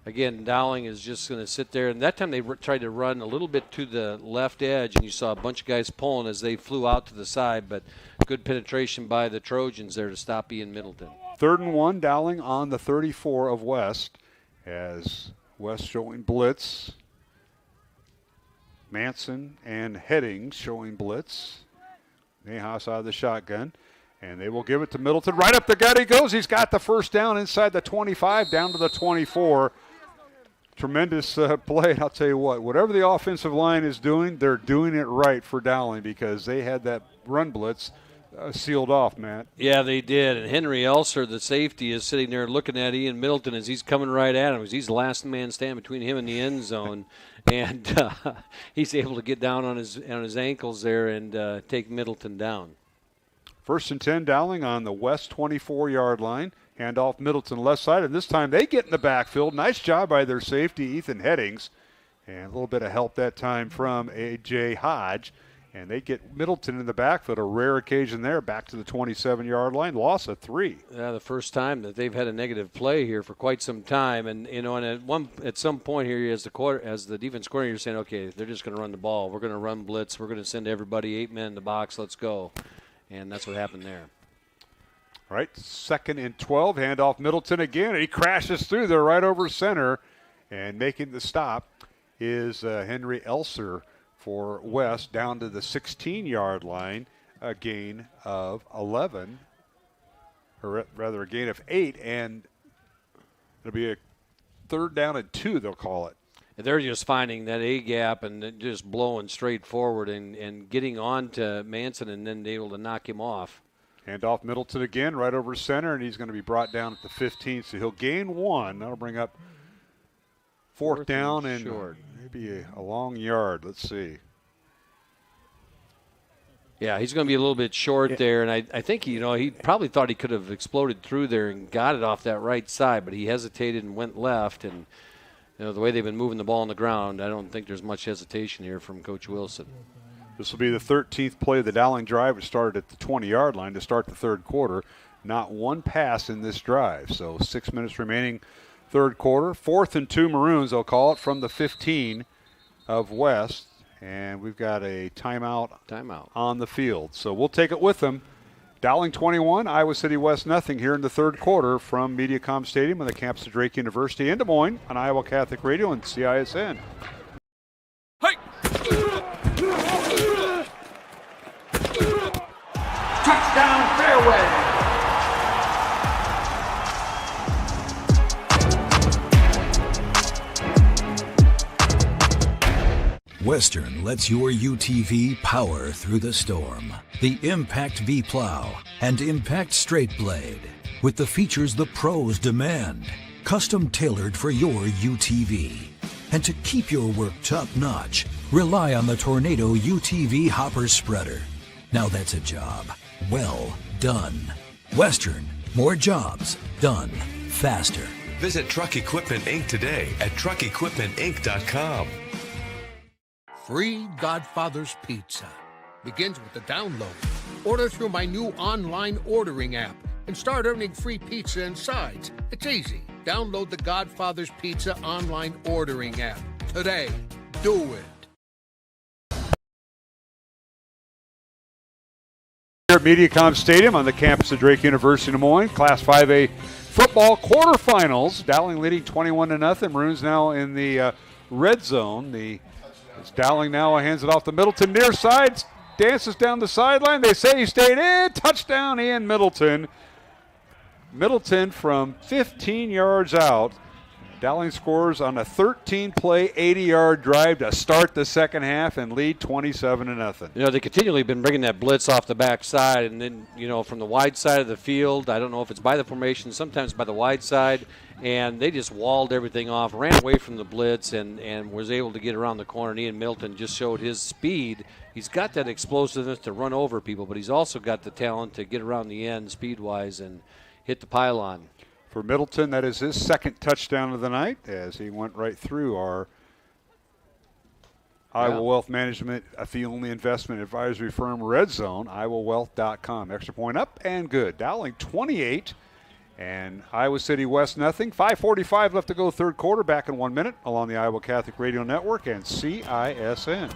again, Dowling is just going to sit there. And that time they tried to run a little bit to the left edge, and you saw a bunch of guys pulling as they flew out to the side. But good penetration by the Trojans there to stop Ian Middleton. 3rd and 1, Dowling on the 34 of West, as West showing blitz. Manson and Headings showing blitz. Nahas out of the shotgun. And they will give it to Middleton. Right up the gut he goes. He's got the first down inside the 25 down to the 24. Tremendous play. And I'll tell you what, whatever the offensive line is doing, they're doing it right for Dowling, because they had that run blitz sealed off, Matt. Yeah, they did. And Henry Elser, the safety, is sitting there looking at Ian Middleton as he's coming right at him. He's the last man standing between him and the end zone. And he's able to get down on his ankles there and take Middleton down. 1st and 10, Dowling on the west 24-yard line. Handoff Middleton left side, and this time they get in the backfield. Nice job by their safety, Ethan Headings. And a little bit of help that time from A.J. Hodge. And they get Middleton in the backfield, a rare occasion there, back to the 27-yard line, loss of 3. Yeah, the first time that they've had a negative play here for quite some time. And, and at some point here, as the defense coordinator, you're saying, okay, they're just going to run the ball. We're going to run blitz. We're going to send everybody 8 men in the box. Let's go. And that's what happened there. All right, 2nd and 12, handoff Middleton again. And he crashes through there right over center. And making the stop is Henry Elser for West down to the 16-yard line, a gain of 11, or rather a gain of 8, and it'll be a 3rd down and 2, they'll call it. And they're just finding that A gap and just blowing straight forward and getting on to Manson and then able to knock him off. Hand off Middleton again, right over center, and he's going to be brought down at the 15, so he'll gain 1. That'll bring up 4th down and short. Maybe a long yard. Let's see. Yeah, he's going to be a little bit short there, and I think, he probably thought he could have exploded through there and got it off that right side, but he hesitated and went left, and the way they've been moving the ball on the ground, I don't think there's much hesitation here from Coach Wilson. This will be the 13th play of the Dowling drive, which started at the 20-yard line to start the 3rd quarter. Not one pass in this drive, so 6 minutes remaining 3rd quarter. 4th and 2 Maroons, they'll call it, from the 15 of West. And we've got a timeout on the field. So we'll take it with them. Dowling 21, Iowa City West nothing here in the 3rd quarter from MediaCom Stadium on the campus of Drake University in Des Moines on Iowa Catholic Radio and CISN. Touchdown fairway. Western lets your UTV power through the storm. The Impact V Plow and Impact Straight Blade. With the features the pros demand. Custom tailored for your UTV. And to keep your work top notch, rely on the Tornado UTV Hopper Spreader. Now that's a job well done. Western, more jobs done faster. Visit Truck Equipment Inc. today at truckequipmentinc.com. Free Godfather's Pizza begins with the download. Order through my new online ordering app and start earning free pizza and sides. It's easy. Download the Godfather's Pizza online ordering app today. Do it. Here at MediaCom Stadium on the campus of Drake University in Des Moines, Class 5A football quarterfinals. Dowling leading 21-0. Maroons now in the red zone. It's Dowling now hands it off to Middleton near side, dances down the sideline. They say he stayed in. Touchdown, Ian Middleton. Middleton from 15 yards out. Dowling scores on a 13-play, 80-yard drive to start the second half and lead 27-0. They continually been bringing that blitz off the backside, and then, from the wide side of the field, I don't know if it's by the formation, sometimes by the wide side, and they just walled everything off, ran away from the blitz, and was able to get around the corner. And Ian Middleton just showed his speed. He's got that explosiveness to run over people, but he's also got the talent to get around the end speed-wise and hit the pylon. For Middleton, that is his 2nd touchdown of the night as he went right through our Iowa Wealth Management, a fee-only investment advisory firm, Red Zone, iowawealth.com. Extra point up and good. Dowling 28 and Iowa City West nothing. 5:45 left to go 3rd quarter. Back in 1 minute along the Iowa Catholic Radio Network and CISN.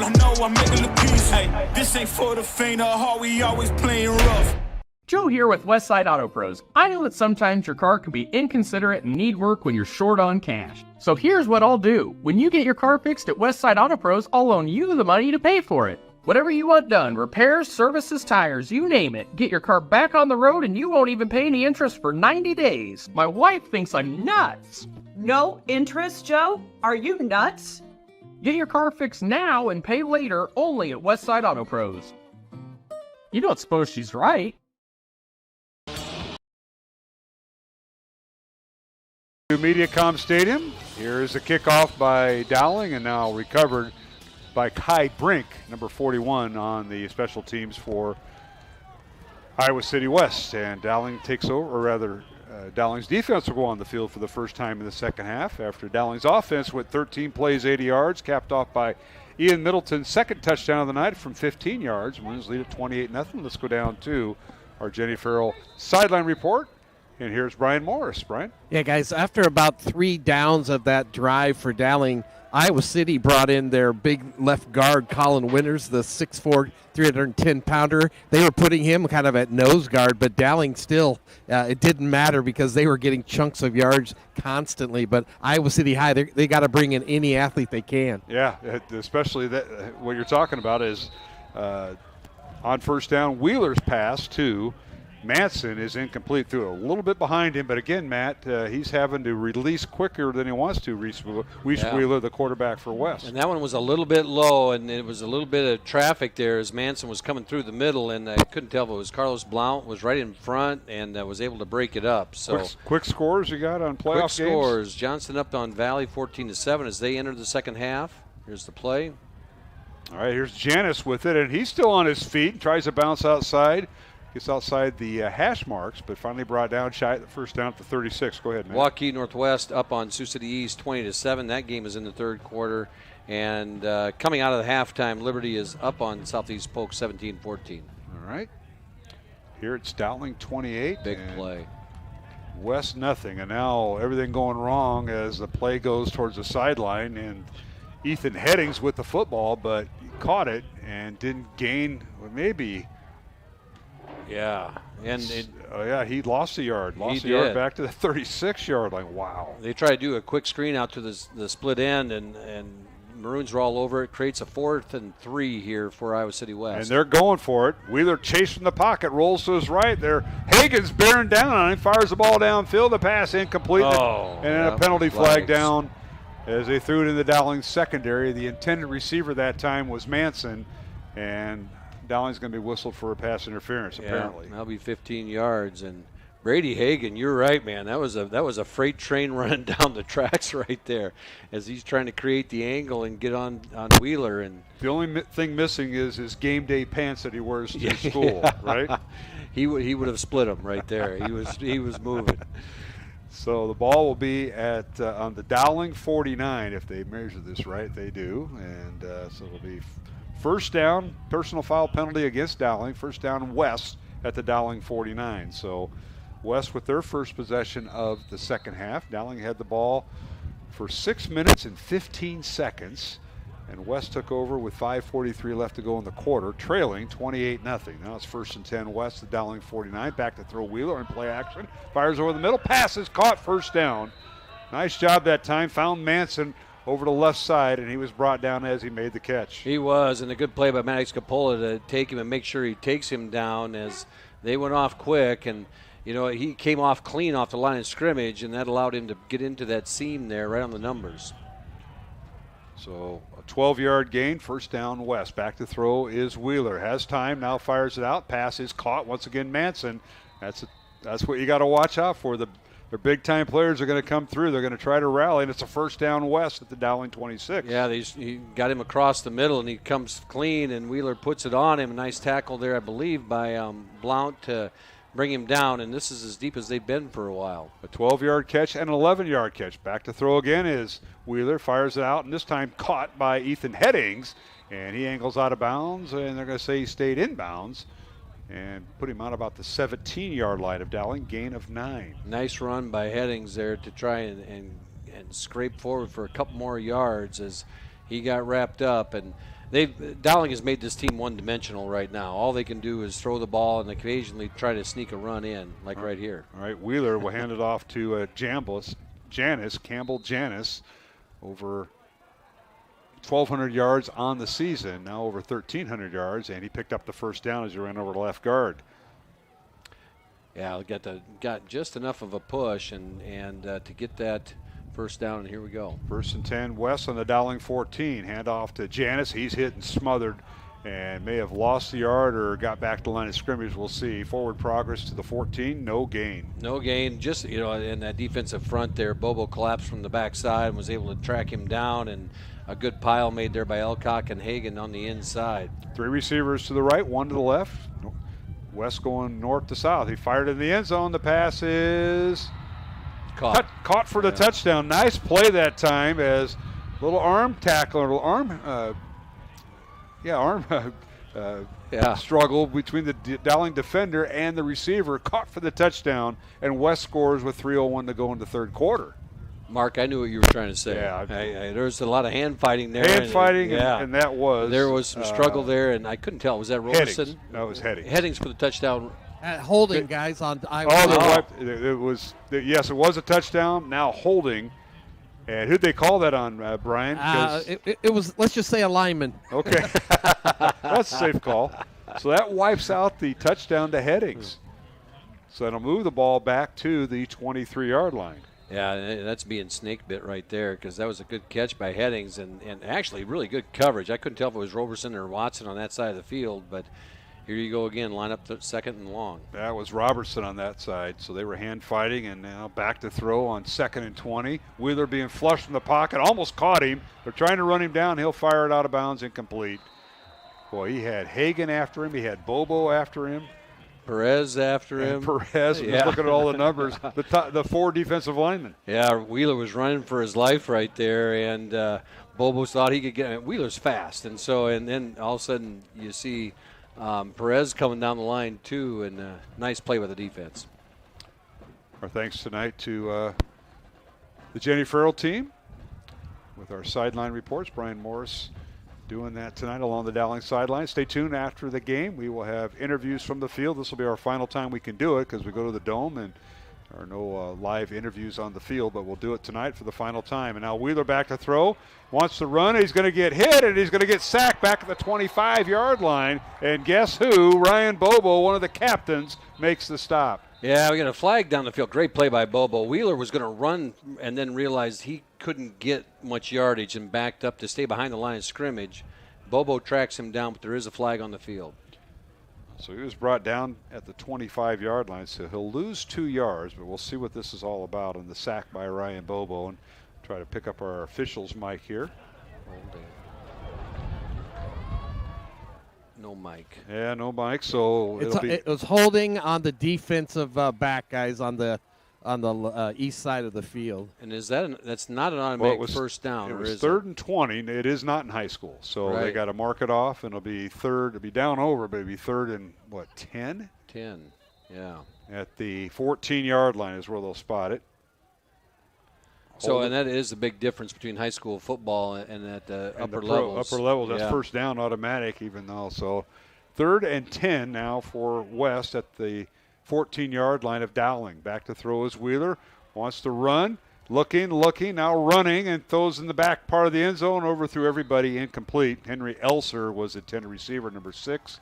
I know I make it look easy. Hey, this ain't for the faint of heart, we always playing rough. Joe here with Westside Auto Pros. I know that sometimes your car can be inconsiderate and need work when you're short on cash. So here's what I'll do. When you get your car fixed at Westside Auto Pros, I'll loan you the money to pay for it. Whatever you want done, repairs, services, tires, you name it. Get your car back on the road and you won't even pay any interest for 90 days. My wife thinks I'm nuts. No interest, Joe? Are you nuts? Get your car fixed now and pay later only at Westside Auto Pros. You don't suppose she's right? To MediaCom Stadium. Here is a kickoff by Dowling, and now recovered by Kai Brink, number 41 on the special teams for Iowa City West. And Dowling takes over, or rather, Dowling's defense will go on the field for the first time in the second half after Dowling's offense went 13 plays, 80 yards, capped off by Ian Middleton's second touchdown of the night from 15 yards. Wins lead at 28-0. Let's go down to our Jenny Farrell sideline report. And here's Brian Morris. Brian? Yeah, guys, after about 3 downs of that drive for Dowling, Iowa City brought in their big left guard, Colin Winters, the 6'4", 310-pounder. They were putting him kind of at nose guard, but Dowling still, it didn't matter because they were getting chunks of yards constantly. But Iowa City High, they got to bring in any athlete they can. Yeah, especially that. What you're talking about is on first down, Wheeler's pass to Manson is incomplete, through a little bit behind him, but again, Matt, he's having to release quicker than he wants to. Reese Wheeler, the quarterback for West. And that one was a little bit low, and it was a little bit of traffic there as Manson was coming through the middle, and I couldn't tell if it was Carlos Blount was right in front and was able to break it up. So quick scores you got on playoff games? Quick scores. Johnson up on Valley 14-7 as they enter the second half. Here's the play. All right, here's Janis with it, and he's still on his feet and tries to bounce outside. Gets outside the hash marks, but finally brought down shy at the first down at the 36. Go ahead, man. Waukee Northwest up on Sioux City East 20-7. That game is in the third quarter. And coming out of the halftime, Liberty is up on Southeast Polk 17-14. All right. Here it's Dowling 28. Big play. West nothing. And now everything going wrong as the play goes towards the sideline. And Ethan Headings with the football, but he caught it and didn't gain, maybe. Yeah, and he lost a yard. Lost a yard back to the 36-yard line. Wow. They try to do a quick screen out to the split end, and Maroons are all over it. Creates a 4th and 3 here for Iowa City West. And they're going for it. Wheeler chasing the pocket, rolls to his right. There, Hagen's bearing down on him, fires the ball downfield. The pass incomplete, and then a penalty flag down as they threw it in the Dowling secondary. The intended receiver that time was Manson, and Dowling's going to be whistled for a pass interference, apparently. That'll be 15 yards. And Brady Hagan, you're right, man. That was a freight train running down the tracks right there as he's trying to create the angle and get on Wheeler. And the only thing missing is his game day pants that he wears to school, right? He would have split them right there. He was moving. So the ball will be at on the Dowling 49 if they measure this right. They do, and so it'll be first down, personal foul penalty against Dowling. First down West at the Dowling 49. So West with their first possession of the second half. Dowling had the ball for 6 minutes and 15 seconds. And West took over with 5:43 left to go in the quarter, trailing 28-0. Now it's 1st and 10 West, the Dowling 49. Back to throw Wheeler in play action. Fires over the middle. Passes caught, first down. Nice job that time. Found Manson over the left side, and he was brought down as he made the catch. He was, and a good play by Maddox Capola to take him and make sure he takes him down as they went off quick. And, he came off clean off the line of scrimmage, and that allowed him to get into that seam there right on the numbers. So a 12-yard gain, first down West. Back to throw is Wheeler. Has time, now fires it out. Pass is caught. Once again, Manson. That's what you got to watch out for. Their big-time players are going to come through. They're going to try to rally, and it's a first down West at the Dowling 26. Yeah, he got him across the middle, and he comes clean, and Wheeler puts it on him. A nice tackle there, I believe, by Blount to bring him down, and this is as deep as they've been for a while. A 12-yard catch and an 11-yard catch. Back to throw again is Wheeler, fires it out, and this time caught by Ethan Headings, and he angles out of bounds, and they're going to say he stayed in bounds and put him out about the 17-yard line of Dowling, gain of 9. Nice run by Headings there to try and scrape forward for a couple more yards as he got wrapped up. And Dowling has made this team one-dimensional right now. All they can do is throw the ball and occasionally try to sneak a run in, like right here. All right, Wheeler will hand it off to Campbell Janis, over 1,200 yards on the season, now over 1,300 yards, and he picked up the first down as he ran over the left guard. Yeah, got just enough of a push and to get that first down, and here we go. 1st and 10, West on the Dowling 14. Hand off to Janis. He's hit and smothered and may have lost the yard or got back to the line of scrimmage. We'll see. Forward progress to the 14, no gain. No gain, just, in that defensive front there, Bobo collapsed from the backside and was able to track him down, and a good pile made there by Elcock and Hagan on the inside. 3 receivers to the right, 1 to the left. West going north to south. He fired in the end zone. The pass is caught for the touchdown. Nice play that time as little arm tackle, struggle between the Dowling defender and the receiver. Caught for the touchdown, and West scores with 3:01 to go in the third quarter. Mark, I knew what you were trying to say. Yeah, there was a lot of hand fighting there. And that was. There was some struggle there, and I couldn't tell. Was that Roberson? No, it was Headings. Headings for the touchdown. Holding, guys, on Iowa. It was a touchdown. Now holding. And who'd they call that on, Brian? It was, let's just say, a lineman. Okay. That's a safe call. So that wipes out the touchdown to Headings. So it'll move the ball back to the 23-yard line. Yeah, that's being snake bit right there, because that was a good catch by Headings and actually really good coverage. I couldn't tell if it was Roberson or Watson on that side of the field, but here you go again, line up the second and long. That was Robertson on that side, so they were hand fighting, and now back to throw on 2nd and 20. Wheeler being flushed from the pocket, almost caught him. They're trying to run him down. He'll fire it out of bounds, incomplete. Boy, he had Hagan after him. He had Bobo after him. Perez after him. Perez, just looking at all the numbers. The 4 defensive linemen. Yeah, Wheeler was running for his life right there, and Bobo thought he could get. Wheeler's fast, and then all of a sudden you see Perez coming down the line too, and nice play by the defense. Our thanks tonight to the Jenny Farrell team with our sideline reports. Brian Morris doing that tonight along the Dowling sideline. Stay tuned after the game. We will have interviews from the field. This will be our final time we can do it because we go to the Dome and there are no live interviews on the field, but we'll do it tonight for the final time. And now Wheeler back to throw. Wants to run. He's going to get hit, and he's going to get sacked back at the 25-yard line. And guess who? Ryan Bobo, one of the captains, makes the stop. Yeah, we got a flag down the field. Great play by Bobo. Wheeler was going to run and then realized he couldn't get much yardage and backed up to stay behind the line of scrimmage. Bobo tracks him down, but there is a flag on the field. So he was brought down at the 25-yard line, so he'll lose 2 yards, but we'll see what this is all about on the sack by Ryan Bobo. And try to pick up our official's mic here. No mic. Yeah, no mic. So it was holding on the defensive back, guys, on the east side of the field. And that's not an automatic first down? It was 3rd and 20. It is not in high school, so they got to mark it off, and it'll be third. It'll be down over, but it'll be 3rd and 10? 10. Yeah. At the 14-yard line is where they'll spot it. And that is the big difference between high school football and at the upper levels. Upper levels, that's first down automatic, even though. So 3rd and 10 now for West at the 14-yard line of Dowling. Back to throw is Wheeler. Wants to run. Looking, now running, and throws in the back part of the end zone, overthrew everybody, incomplete. Henry Elser was the intended receiver, number 6.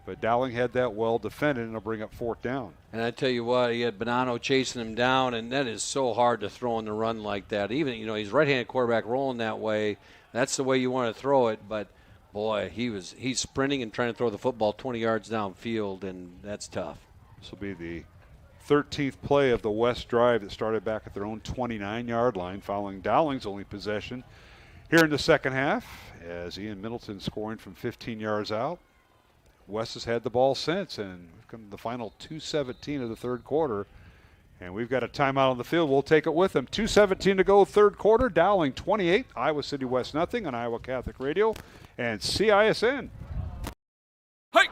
But Dowling had that well defended, and it'll bring up 4th down. And I tell you what, he had Bonanno chasing him down, and that is so hard to throw on the run like that. Even, he's right-handed quarterback rolling that way. That's the way you want to throw it. But, boy, he's sprinting and trying to throw the football 20 yards downfield, and that's tough. This will be the 13th play of the West drive that started back at their own 29-yard line, following Dowling's only possession here in the second half, as Ian Middleton scoring from 15 yards out. West has had the ball since, and we've come to the final 2:17 of the third quarter, and we've got a timeout on the field. We'll take it with them. 2:17 to go, third quarter. Dowling 28, Iowa City West nothing on Iowa Catholic Radio and CISN. Hey!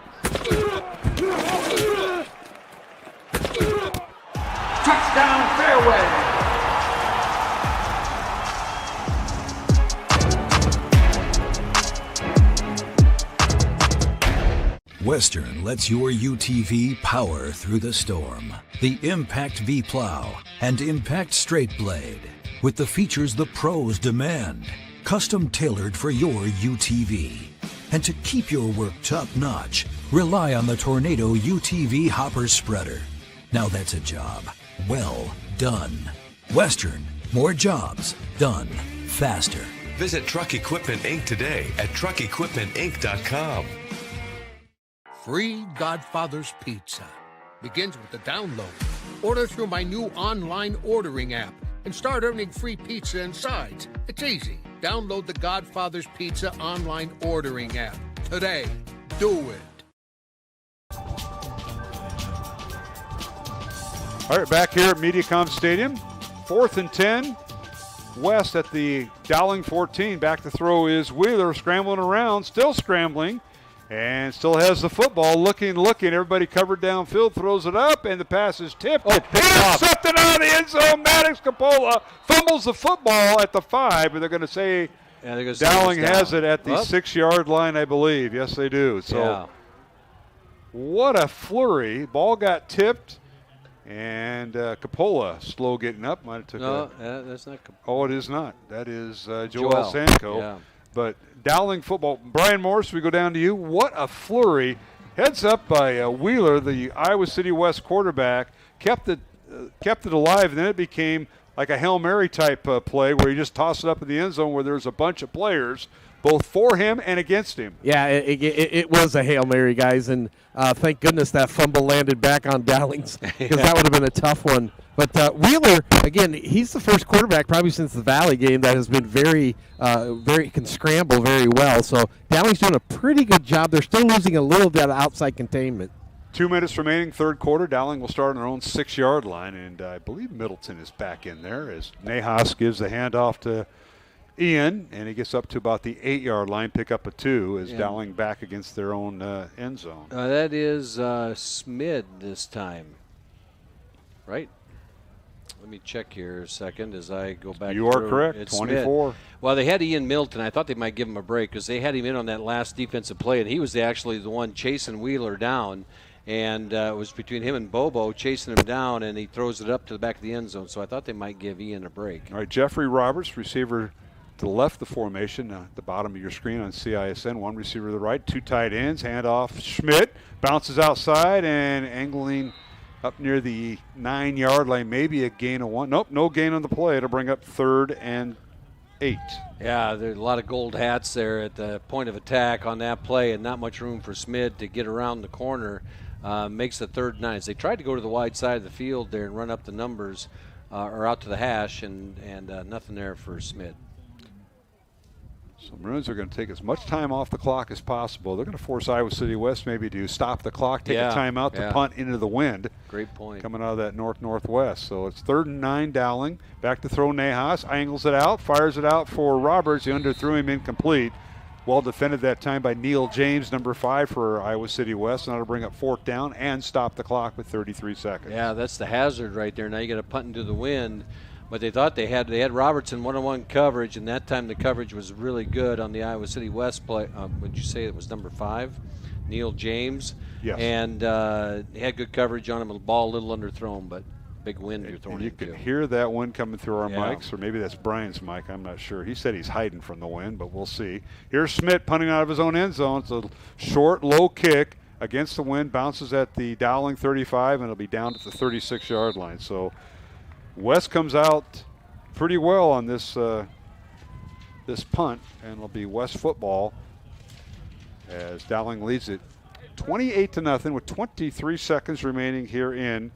Touchdown fairway! Western lets your UTV power through the storm. The Impact V Plow and Impact Straight Blade, with the features the pros demand, custom tailored for your UTV. And to keep your work top-notch, rely on the Tornado UTV Hopper Spreader. Now that's a job well done. Western, more jobs done faster. Visit Truck Equipment Inc. today at truckequipmentinc.com. Free Godfather's Pizza begins with the download. Order through my new online ordering app and start earning free pizza and sides. It's easy. Download the Godfather's Pizza online ordering app today. Do it. All right, back here at MediaCom Stadium, 4th and 10. West at the Dowling 14. Back to throw is Wheeler, scrambling around, still scrambling, and still has the football. Looking. Everybody covered downfield, throws it up, and the pass is tipped. Intercepted out of the end zone. Maddox Capola fumbles the football at the 5, but they're going to say Dowling has it at the 6-yard line, I believe. Yes, they do. So what a flurry. Ball got tipped. And Capola slow getting up. Might have took that's not Capola. Oh, it is not. That is Joel Sanko. Yeah. But Dowling football. Brian Morris, we go down to you. What a flurry. Heads up by Wheeler, the Iowa City West quarterback. Kept it alive, and then it became like a Hail Mary type play where he just tossed it up in the end zone where there's a bunch of players, both for him and against him. Yeah, it was a Hail Mary, guys, and thank goodness that fumble landed back on Dowling's because that would have been a tough one. But Wheeler, again, he's the first quarterback probably since the Valley game that has been very can scramble very well. So Dowling's doing a pretty good job. They're still losing a little bit of outside containment. 2 minutes remaining, third quarter. Dowling will start on their own 6-yard line, and I believe Middleton is back in there as Nahas gives the handoff to Ian, and he gets up to about the 8-yard line, pick up a 2 as Dowling back against their own end zone. That is Smid this time, right? Let me check here a second as I go back. You are correct, it's 24. Smid. Well, they had Ian Middleton. I thought they might give him a break because they had him in on that last defensive play, and he was actually the one chasing Wheeler down. And it was between him and Bobo chasing him down, and he throws it up to the back of the end zone. So I thought they might give Ian a break. All right, Jeffrey Roberts, receiver to the left of the formation, at the bottom of your screen on CISN. One receiver to the right, 2 tight ends, handoff. Schmidt bounces outside and angling up near the 9-yard line, maybe a gain of 1. Nope, no gain on the play. It'll bring up 3rd and 8. Yeah, there's a lot of gold hats there at the point of attack on that play, and not much room for Smid to get around the corner. Makes the 3rd and 9. As they tried to go to the wide side of the field there and run up the numbers, or out to the hash, and nothing there for Smid. So Maroons are going to take as much time off the clock as possible. They're going to force Iowa City West maybe to stop the clock, take a timeout to punt into the wind. Great point. Coming out of that north-northwest. So it's 3rd and 9 Dowling. Back to throw Nahas. Angles it out, fires it out for Roberts. He underthrew him incomplete. Well defended that time by Neil James, number 5 for Iowa City West. And that'll bring up 4th down and stop the clock with 33 seconds. Yeah, that's the hazard right there. Now you got to punt into the wind. But they thought they had Robertson one-on-one coverage, and that time the coverage was really good on the Iowa City West play. Would you say it was number 5, Neil James? Yes. And he had good coverage on him. The ball a little underthrown, but big wind you're throwing. You into. can hear that wind coming through our mics, or maybe that's Brian's mic. I'm not sure. He said he's hiding from the wind, but we'll see. Here's Schmidt punting out of his own end zone. It's a short, low kick against the wind, bounces at the Dowling 35, and it'll be down at the 36-yard line. So West comes out pretty well on this this punt, and it'll be West football as Dowling leads it 28-0 with 23 seconds remaining here in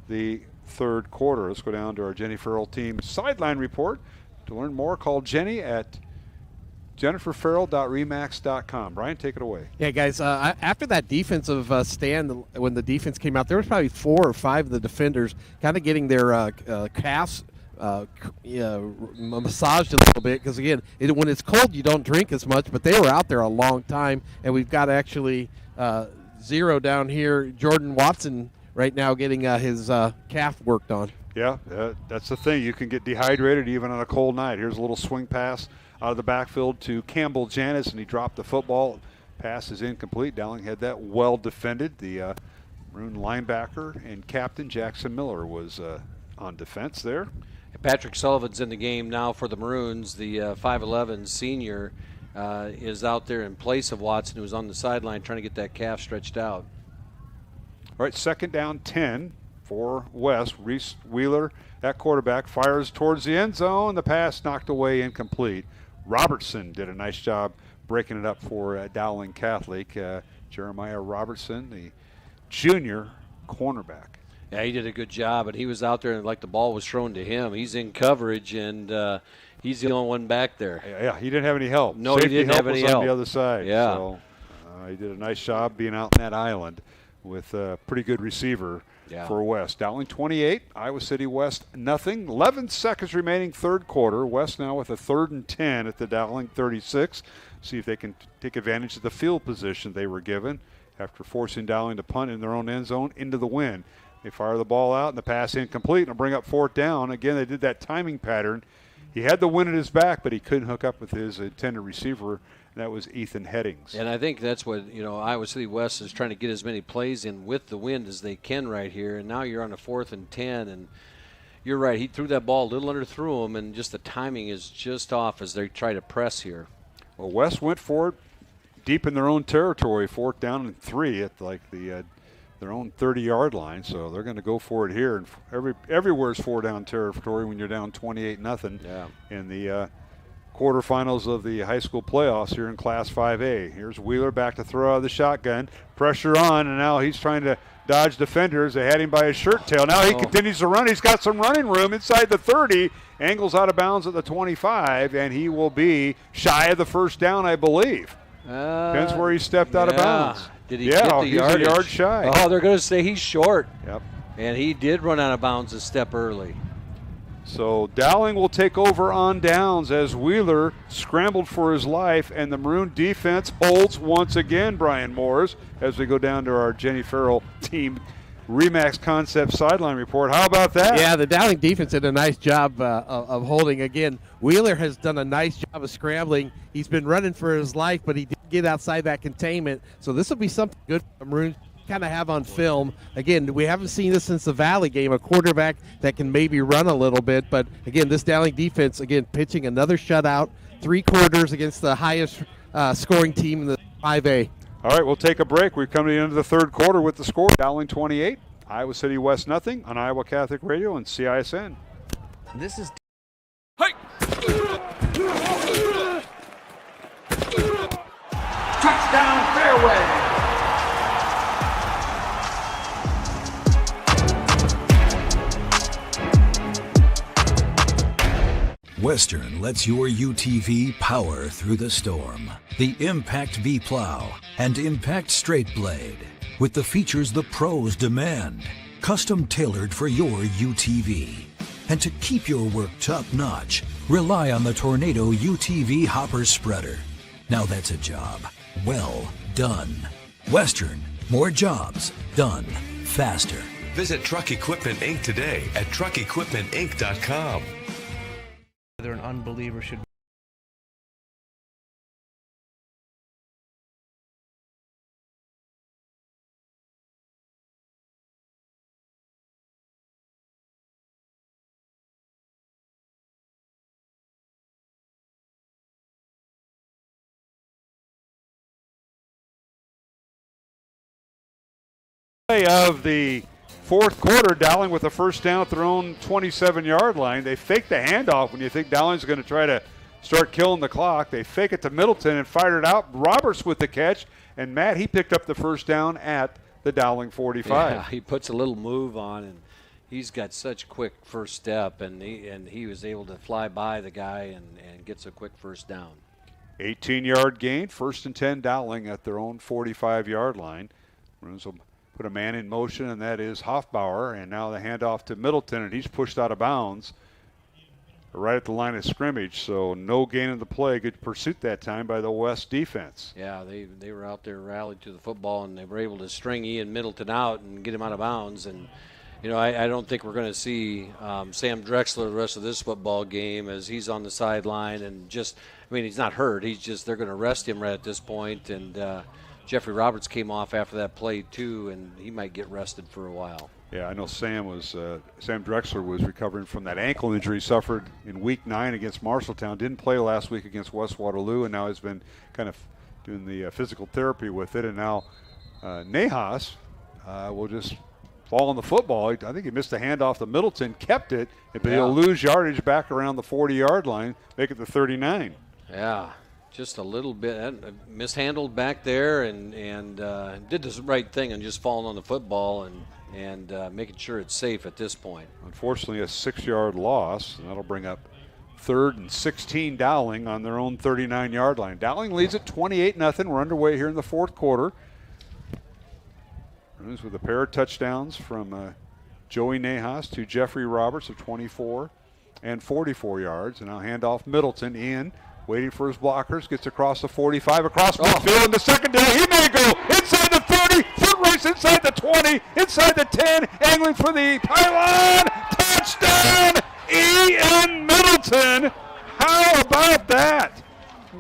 the third quarter. Let's go down to our Jenny Farrell team sideline report. To learn more, call Jenny at jenniferfarrell.remax.com. Brian, take it away. Yeah, guys, after that defensive stand, when the defense came out, there was probably 4 or 5 of the defenders kind of getting their calves massaged a little bit because, again, when it's cold, you don't drink as much, but they were out there a long time, and we've got actually 0 down here. Jordan Watson right now getting his calf worked on. Yeah, that's the thing. You can get dehydrated even on a cold night. Here's a little swing pass out of the backfield to Campbell Janis, and he dropped the football. Pass is incomplete. Dowling had that well defended. The Maroon linebacker and captain Jackson Miller was on defense there. Patrick Sullivan's in the game now for the Maroons. The 5'11 senior is out there in place of Watson, who's on the sideline trying to get that calf stretched out. All right, 2nd down 10 for West. Reese Wheeler, that quarterback, fires towards the end zone. The pass knocked away, incomplete. Robertson did a nice job breaking it up for Dowling Catholic. Jeremiah Robertson, the junior cornerback. Yeah, he did a good job, and he was out there and like the ball was thrown to him. He's in coverage, and he's the only one back there. Yeah, he didn't have any help. No, Safety he didn't have any was help. on the other side. Yeah. So he did a nice job being out in that island with a pretty good receiver for West. Dowling 28, Iowa City West nothing. 11 seconds remaining, third quarter. West now with a 3rd and 10 at the Dowling 36. See if they can take advantage of the field position they were given after forcing Dowling to punt in their own end zone into the wind. They fire the ball out, and the pass incomplete, and bring up 4th down. Again, they did that timing pattern. He had the wind at his back, but he couldn't hook up with his intended receiver, and that was Ethan Headings. And I think that's what, Iowa City West is trying to get as many plays in with the wind as they can right here. And now you're on a 4th and 10, and you're right. He threw that ball a little underthrew him, and just the timing is just off as they try to press here. Well, West went for it deep in their own territory, 4th down and 3 at their own 30-yard line, so they're going to go for it here. And everywhere's 4-down territory when you're down 28-0 in the quarterfinals of the high school playoffs here in Class 5A. Here's Wheeler back to throw out of the shotgun. Pressure on, and now he's trying to dodge defenders. They had him by his shirt tail. Now he continues to run. He's got some running room inside the 30. Angles out of bounds at the 25, and he will be shy of the 1st down, I believe. Depends where he stepped out of bounds. Did he get the yardage? He's a yard shy. Oh, they're going to say he's short. Yep. And he did run out of bounds a step early. So Dowling will take over on downs as Wheeler scrambled for his life, and the Maroon defense holds once again, Brian Moores, as we go down to our Jenny Farrell team Remax Concept sideline report. How about that? Yeah, the Dowling defense did a nice job of holding. Again, Wheeler has done a nice job of scrambling. He's been running for his life, but he did get outside that containment. So this will be something good for the Maroons kind of have on film. Again, we haven't seen this since the Valley game, a quarterback that can maybe run a little bit. But, again, this Dowling defense, again, pitching another shutout, 3 quarters against the highest scoring team in the 5A. All right, we'll take a break. We've come to the end of the third quarter with the score. Dowling 28, Iowa City West nothing on Iowa Catholic Radio and CISN. This is Touchdown fairway. Western lets your UTV power through the storm. The Impact V Plow and Impact Straight Blade, with the features the pros demand, custom tailored for your UTV. And to keep your work top-notch, rely on the Tornado UTV Hopper Spreader. Now that's a job well done. Western, more jobs done faster. Visit Truck Equipment Inc. today at truckequipmentinc.com. whether an unbeliever should of the fourth quarter, Dowling with a first down at their own 27-yard line. They fake the handoff when you think Dowling's going to try to start killing the clock. They fake it to Middleton and fired it out. Roberts with the catch, and Matt, he picked up the first down at the Dowling 45. Yeah, he puts a little move on, and he's got such quick first step, and he was able to fly by the guy and gets a quick first down. 18-yard gain, 1st and 10 Dowling at their own 45-yard line. Maroons will put a man in motion, and that is Hoffbauer, and now the handoff to Middleton, and he's pushed out of bounds right at the line of scrimmage, so no gain in the play. Good pursuit that time by the West defense. Yeah, they were out there rallied to the football, and they were able to string Ian Middleton out and get him out of bounds. And you know, I don't think we're going to see Sam Drexler the rest of this football game, as he's on the sideline and just I mean, he's not hurt. He's just they're going to rest him right at this point. And Jeffrey Roberts came off after that play too, and he might get rested for a while. Yeah, I know Sam Drexler was recovering from that ankle injury he suffered in Week 9 against Marshalltown. Didn't play last week against West Waterloo, and now has been kind of doing the physical therapy with it. And now Nahas will just fall on the football. I think he missed a handoff to Middleton, kept it, but he'll lose yardage back around the 40-yard line, make it the 39. Yeah, just a little bit mishandled back there, and did the right thing and just falling on the football and making sure it's safe at this point. Unfortunately, a 6-yard loss, and that'll bring up 3rd and 16 Dowling on their own 39-yard line. Dowling leads at 28-0. We're underway here in the fourth quarter. Runs with a pair of touchdowns from Joey Nahas to Jeffrey Roberts of 24 and 44 yards. And now handoff Middleton in, waiting for his blockers, gets across the 45, across midfield in the secondary. He may go inside the 30, foot race inside the 20, inside the 10, angling for the pylon. Touchdown, Ian Middleton. How about that?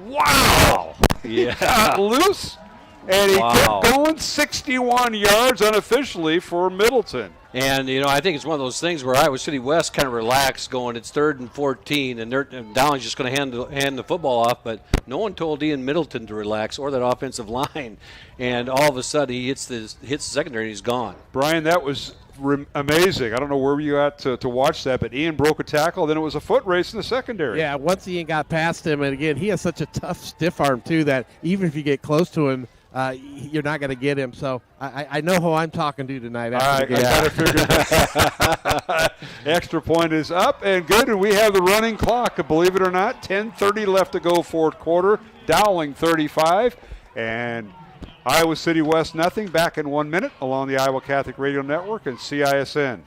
Wow. Yeah. He got loose. And he kept going 61 yards unofficially for Middleton. And, I think it's one of those things where Iowa City West kind of relaxed going, it's 3rd and 14, and Dowling's just going to hand the football off, but no one told Ian Middleton to relax or that offensive line. And all of a sudden he hits the secondary and he's gone. Brian, that was amazing. I don't know where you got to watch that, but Ian broke a tackle, then it was a foot race in the secondary. Yeah, once Ian got past him, and again, he has such a tough stiff arm, too, that even if you get close to him, you're not going to get him. So I know who I'm talking to tonight. I got to figure that. Extra point is up and good, and we have the running clock. Believe it or not, 10:30 left to go, fourth quarter. Dowling 35, and Iowa City West nothing. Back in 1 minute along the Iowa Catholic Radio Network and CISN.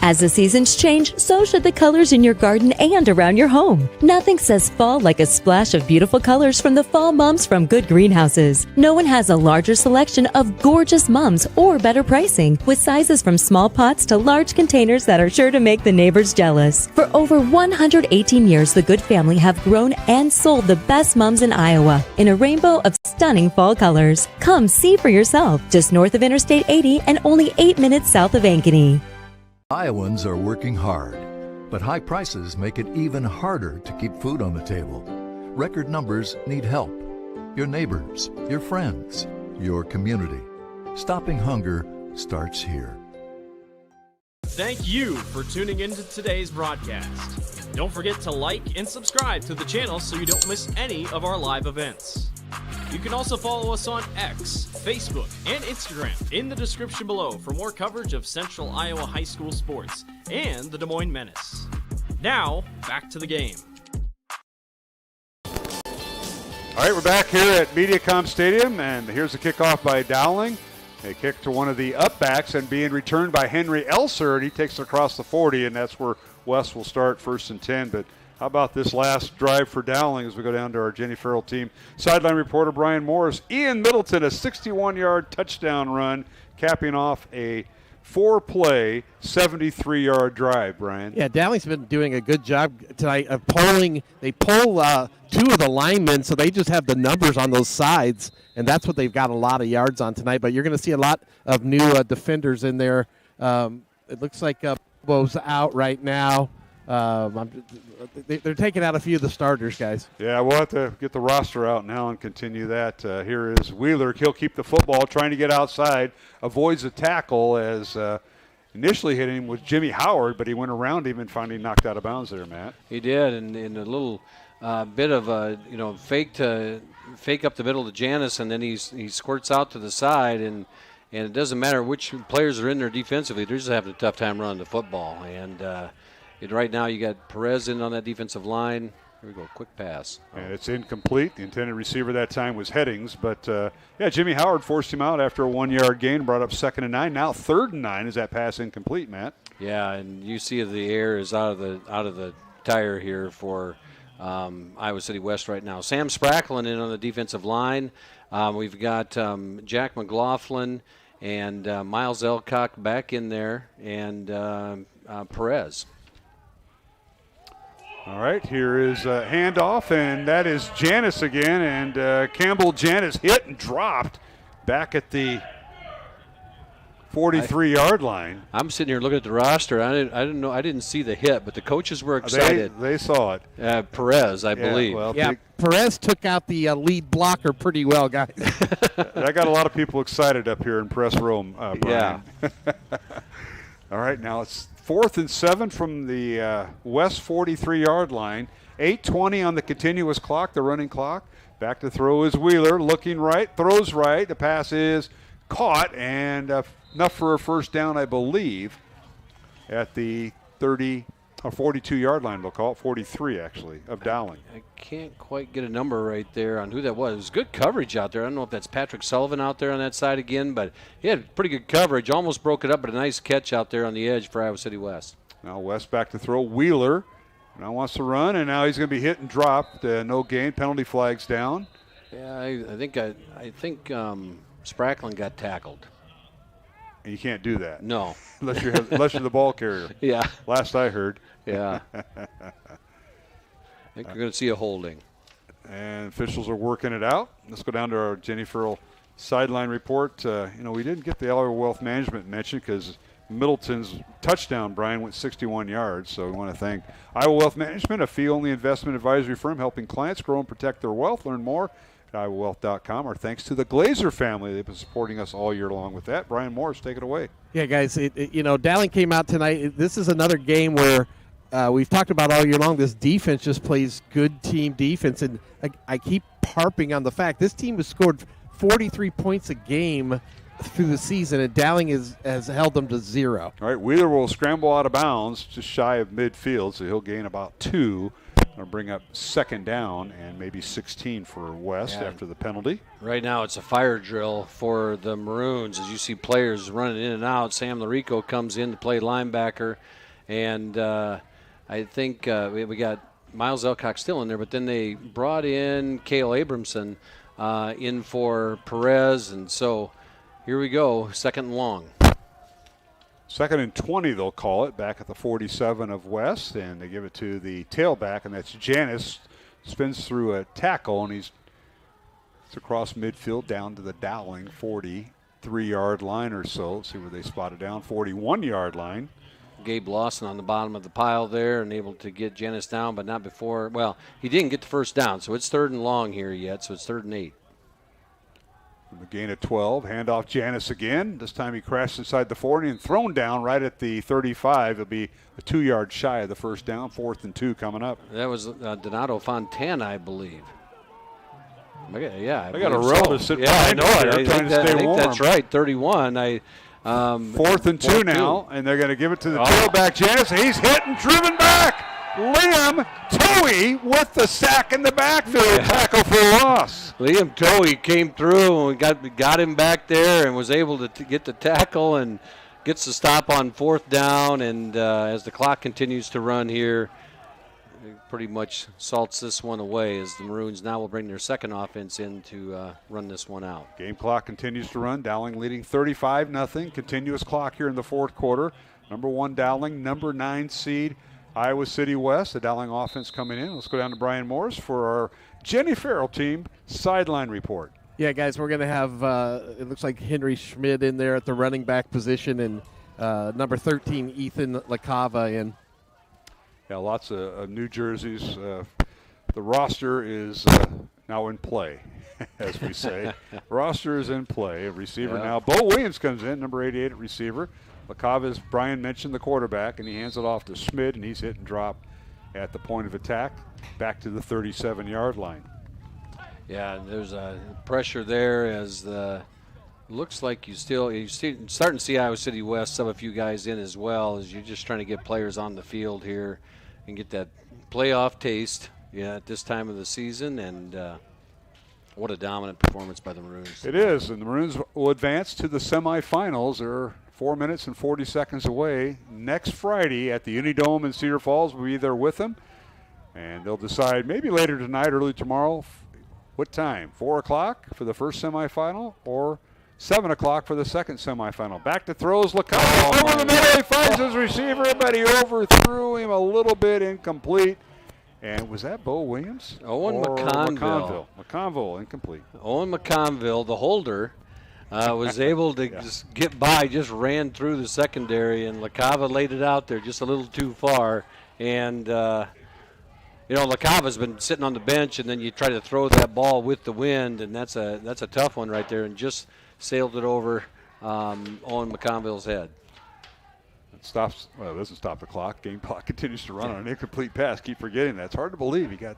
As the seasons change, so should the colors in your garden and around your home. Nothing says fall like a splash of beautiful colors from the Fall Mums from Good Greenhouses. No one has a larger selection of gorgeous mums or better pricing, with sizes from small pots to large containers that are sure to make the neighbors jealous. For over 118 years, the Good family have grown and sold the best mums in Iowa in a rainbow of stunning fall colors. Come see for yourself, just north of Interstate 80 and only 8 minutes south of Ankeny. Iowans are working hard, but high prices make it even harder to keep food on the table. Record numbers need help. Your neighbors, your friends, your community. Stopping hunger starts here. Thank you for tuning into today's broadcast. Don't forget to like and subscribe to the channel so you don't miss any of our live events. You can also follow us on X, Facebook, and Instagram in the description below for more coverage of Central Iowa high school sports and the Des Moines Menace. Now, back to the game. All right, we're back here at MediaCom Stadium, and here's the kickoff by Dowling. A kick to one of the upbacks and being returned by Henry Elser, and he takes it across the 40, and that's where West will start 1st and 10. But how about this last drive for Dowling as we go down to our Jenny Farrell team? Sideline reporter Brian Morris. Ian Middleton, a 61-yard touchdown run, capping off a 4-play, 73-yard drive, Brian. Yeah, Dowling's been doing a good job tonight of polling. They poll 2 of the linemen, so they just have the numbers on those sides, and that's what they've got a lot of yards on tonight. But you're going to see a lot of new defenders in there. It looks like Bo's out right now. They're taking out a few of the starters, guys. Yeah, we'll have to get the roster out now and continue that. Here is Wheeler. He'll keep the football, trying to get outside, avoids a tackle as initially hitting him was Jimmy Howard, but he went around him and finally knocked out of bounds there, Matt. He did, and in a little bit of a fake up the middle to Janis, and then he squirts out to the side, and it doesn't matter which players are in there defensively, they're just having a tough time running the football. And right now you got Perez in on that defensive line. Here we go, quick pass. And it's incomplete. The intended receiver that time was Headings, but Jimmy Howard forced him out after a 1-yard gain, brought up 2nd and 9. Now 3rd and 9 is that pass incomplete, Matt. Yeah, and you see the air is out of the tire here for Iowa City West right now. Sam Spracklin in on the defensive line. We've got Jack McLaughlin and Miles Elcock back in there, and Perez. All right, here is a handoff, and that is Janis again, and Campbell Janis hit and dropped back at the 43-yard line. I'm sitting here looking at the roster. I didn't see the hit, but the coaches were excited. They saw it. Perez, I believe. Well, Perez took out the lead blocker pretty well, guys. That got a lot of people excited up here in press room, Brian. Yeah. All right, now it's 4th and 7 from the west 43-yard line. 8:20 on the continuous clock, the running clock. Back to throw is Wheeler, looking right, throws right. The pass is caught, and enough for a first down, I believe, at the 30 or 42-yard line. They'll call it 43, actually, of Dowling. I can't quite get a number right there on who that was. It was good coverage out there. I don't know if that's Patrick Sullivan out there on that side again, but he had pretty good coverage. Almost broke it up, but a nice catch out there on the edge for Iowa City West. Now West back to throw. Wheeler now wants to run, and now he's going to be hit and dropped. No gain. Penalty flags down. Yeah, I think Sprackling got tackled. And you can't do that. No. unless you're the ball carrier. Yeah. Last I heard. Yeah. I think we're going to see a holding. And officials are working it out. Let's go down to our Jenny Farrell sideline report. We didn't get the Iowa Wealth Management mention because Middleton's touchdown, Brian, went 61 yards. So we want to thank Iowa Wealth Management, a fee-only investment advisory firm helping clients grow and protect their wealth. Learn more at iowawealth.com. Our thanks to the Glazer family. They've been supporting us all year long with that. Brian Morris, take it away. Yeah, guys, Dowling came out tonight. This is another game where we've talked about all year long, this defense just plays good team defense. And I keep harping on the fact this team has scored 43 points a game through the season, and Dowling has held them to 0. All right, Wheeler will scramble out of bounds just shy of midfield, so he'll gain about 2. I'll bring up second down and maybe 16 for West after the penalty. Right now it's a fire drill for the Maroons as you see players running in and out. Sam Larico comes in to play linebacker, and I think we got Miles Elcock still in there, but then they brought in Cale Abramson in for Perez, and so here we go, second and long. 2nd and 20, they'll call it, back at the 47 of West, and they give it to the tailback, and that's Janis. Spins through a tackle, and it's across midfield down to the Dowling 43-yard line or so. Let's see where they spotted down, 41-yard line. Gabe Lawson on the bottom of the pile there and able to get Janis down, but not before. Well, he didn't get the first down, so it's 3rd and long here yet, so it's 3rd and 8. A gain of 12. Handoff Janis again. This time he crashed inside the 40 and thrown down right at the 35. It'll be a 2-yard shy of the first down. 4th and 2 coming up. That was Donato Fontana, I believe. Yeah, I got a row to sit behind. I think that's right. 31. 4th and 2 now, and they're going to give it to the tailback Janis. He's hit and driven back. Liam Towie with the sack in the backfield. Tackle for loss. Liam Towie came through and got him back there and was able to get the tackle and gets the stop on 4th down. And as the clock continues to run here, it pretty much salts this one away as the Maroons now will bring their second offense in to run this one out. Game clock continues to run. Dowling leading 35-0. Continuous clock here in the 4th quarter. Number 1 Dowling, number 9 seed Iowa City West. The Dowling offense coming in. Let's go down to Brian Morris for our Jenny Farrell team sideline report. Yeah, guys, we're going to have, it looks like Henry Schmidt in there at the running back position, and number 13, Ethan LaCava in. Yeah, lots of new jerseys. The roster is now in play, as we say. Roster is in play. A receiver now. Bo Williams comes in, number 88 at receiver. LaCava, as Brian mentioned, the quarterback, and he hands it off to Schmidt, and he's hit and dropped at the point of attack, back to the 37-yard line. Yeah, there's a pressure there as looks like you're starting to see Iowa City West sub a few guys in as well as you're just trying to get players on the field here and get that playoff taste at this time of the season. And what a dominant performance by the Maroons. It is, and the Maroons will advance to the semifinals. They're 4 minutes and 40 seconds away. Next Friday at the Unidome in Cedar Falls, we'll be there with them. And they'll decide maybe later tonight, early tomorrow, what time? 4 o'clock for the first semifinal or 7 o'clock for the second semifinal. Back to throws. LaCava over the middle. He finds his receiver, but he overthrew him a little bit, incomplete. And was that Bo Williams? Owen or McConville. McConville, incomplete. Owen McConville, the holder, was able to just get by, just ran through the secondary, and LaCava laid it out there just a little too far. And, LaCava's been sitting on the bench, and then you try to throw that ball with the wind, and that's a tough one right there, and just sailed it over Owen McConville's head. It doesn't stop the clock. Game clock continues to run on an incomplete pass. Keep forgetting that. It's hard to believe. You got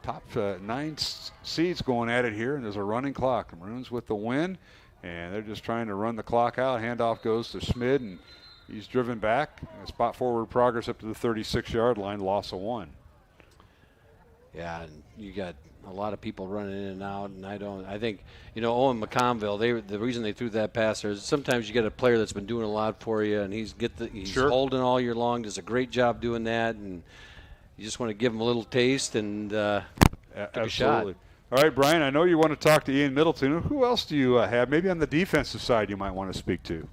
top 9 seeds going at it here, and there's a running clock. The Maroons with the win, and they're just trying to run the clock out. Handoff goes to Schmid, and he's driven back. Spot forward progress up to the 36-yard line, loss of 1. Yeah, and you got a lot of people running in and out, and I think, Owen McConville, the reason they threw that pass there is sometimes you get a player that's been doing a lot for you, and he's holding all year long, does a great job doing that, and you just want to give him a little taste and take a shot. All right, Brian, I know you want to talk to Ian Middleton. Who else do you have? Maybe on the defensive side you might want to speak to.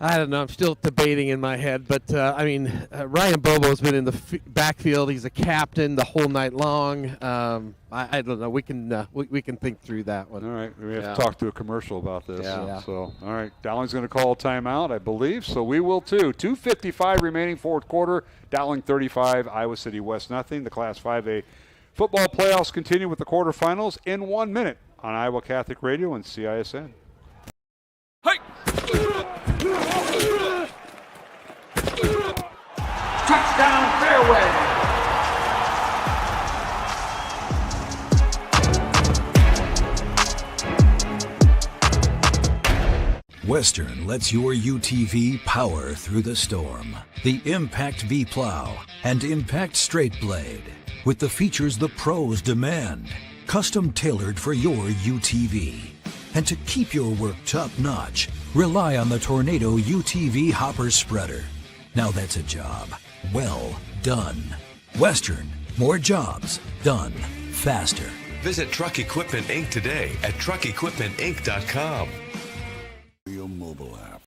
I don't know. I'm still debating in my head, but Ryan Bobo's been in the backfield. He's a captain the whole night long. I don't know. We can think through that one. All right, we have to talk to a commercial about this. Yeah. So, all right, Dowling's going to call a timeout, I believe. So we will too. 2:55 remaining, fourth quarter. Dowling 35, Iowa City West nothing. The Class 5A football playoffs continue with the quarterfinals in 1 minute on Iowa Catholic Radio and CISN. Touchdown fairway. Western lets your UTV power through the storm. The Impact V Plow and Impact Straight Blade, with the features the pros demand, custom tailored for your UTV. And to keep your work top-notch, rely on the Tornado UTV Hopper Spreader. Now that's a job well done. Western, more jobs done faster. Visit Truck Equipment Inc. today at truckequipmentinc.com. Your mobile app.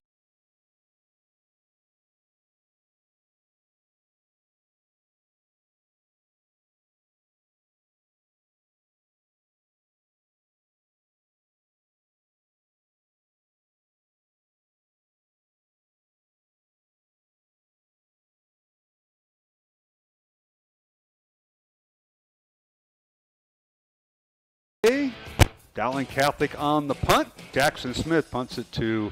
Dowling Catholic on the punt. Jackson Smith punts it to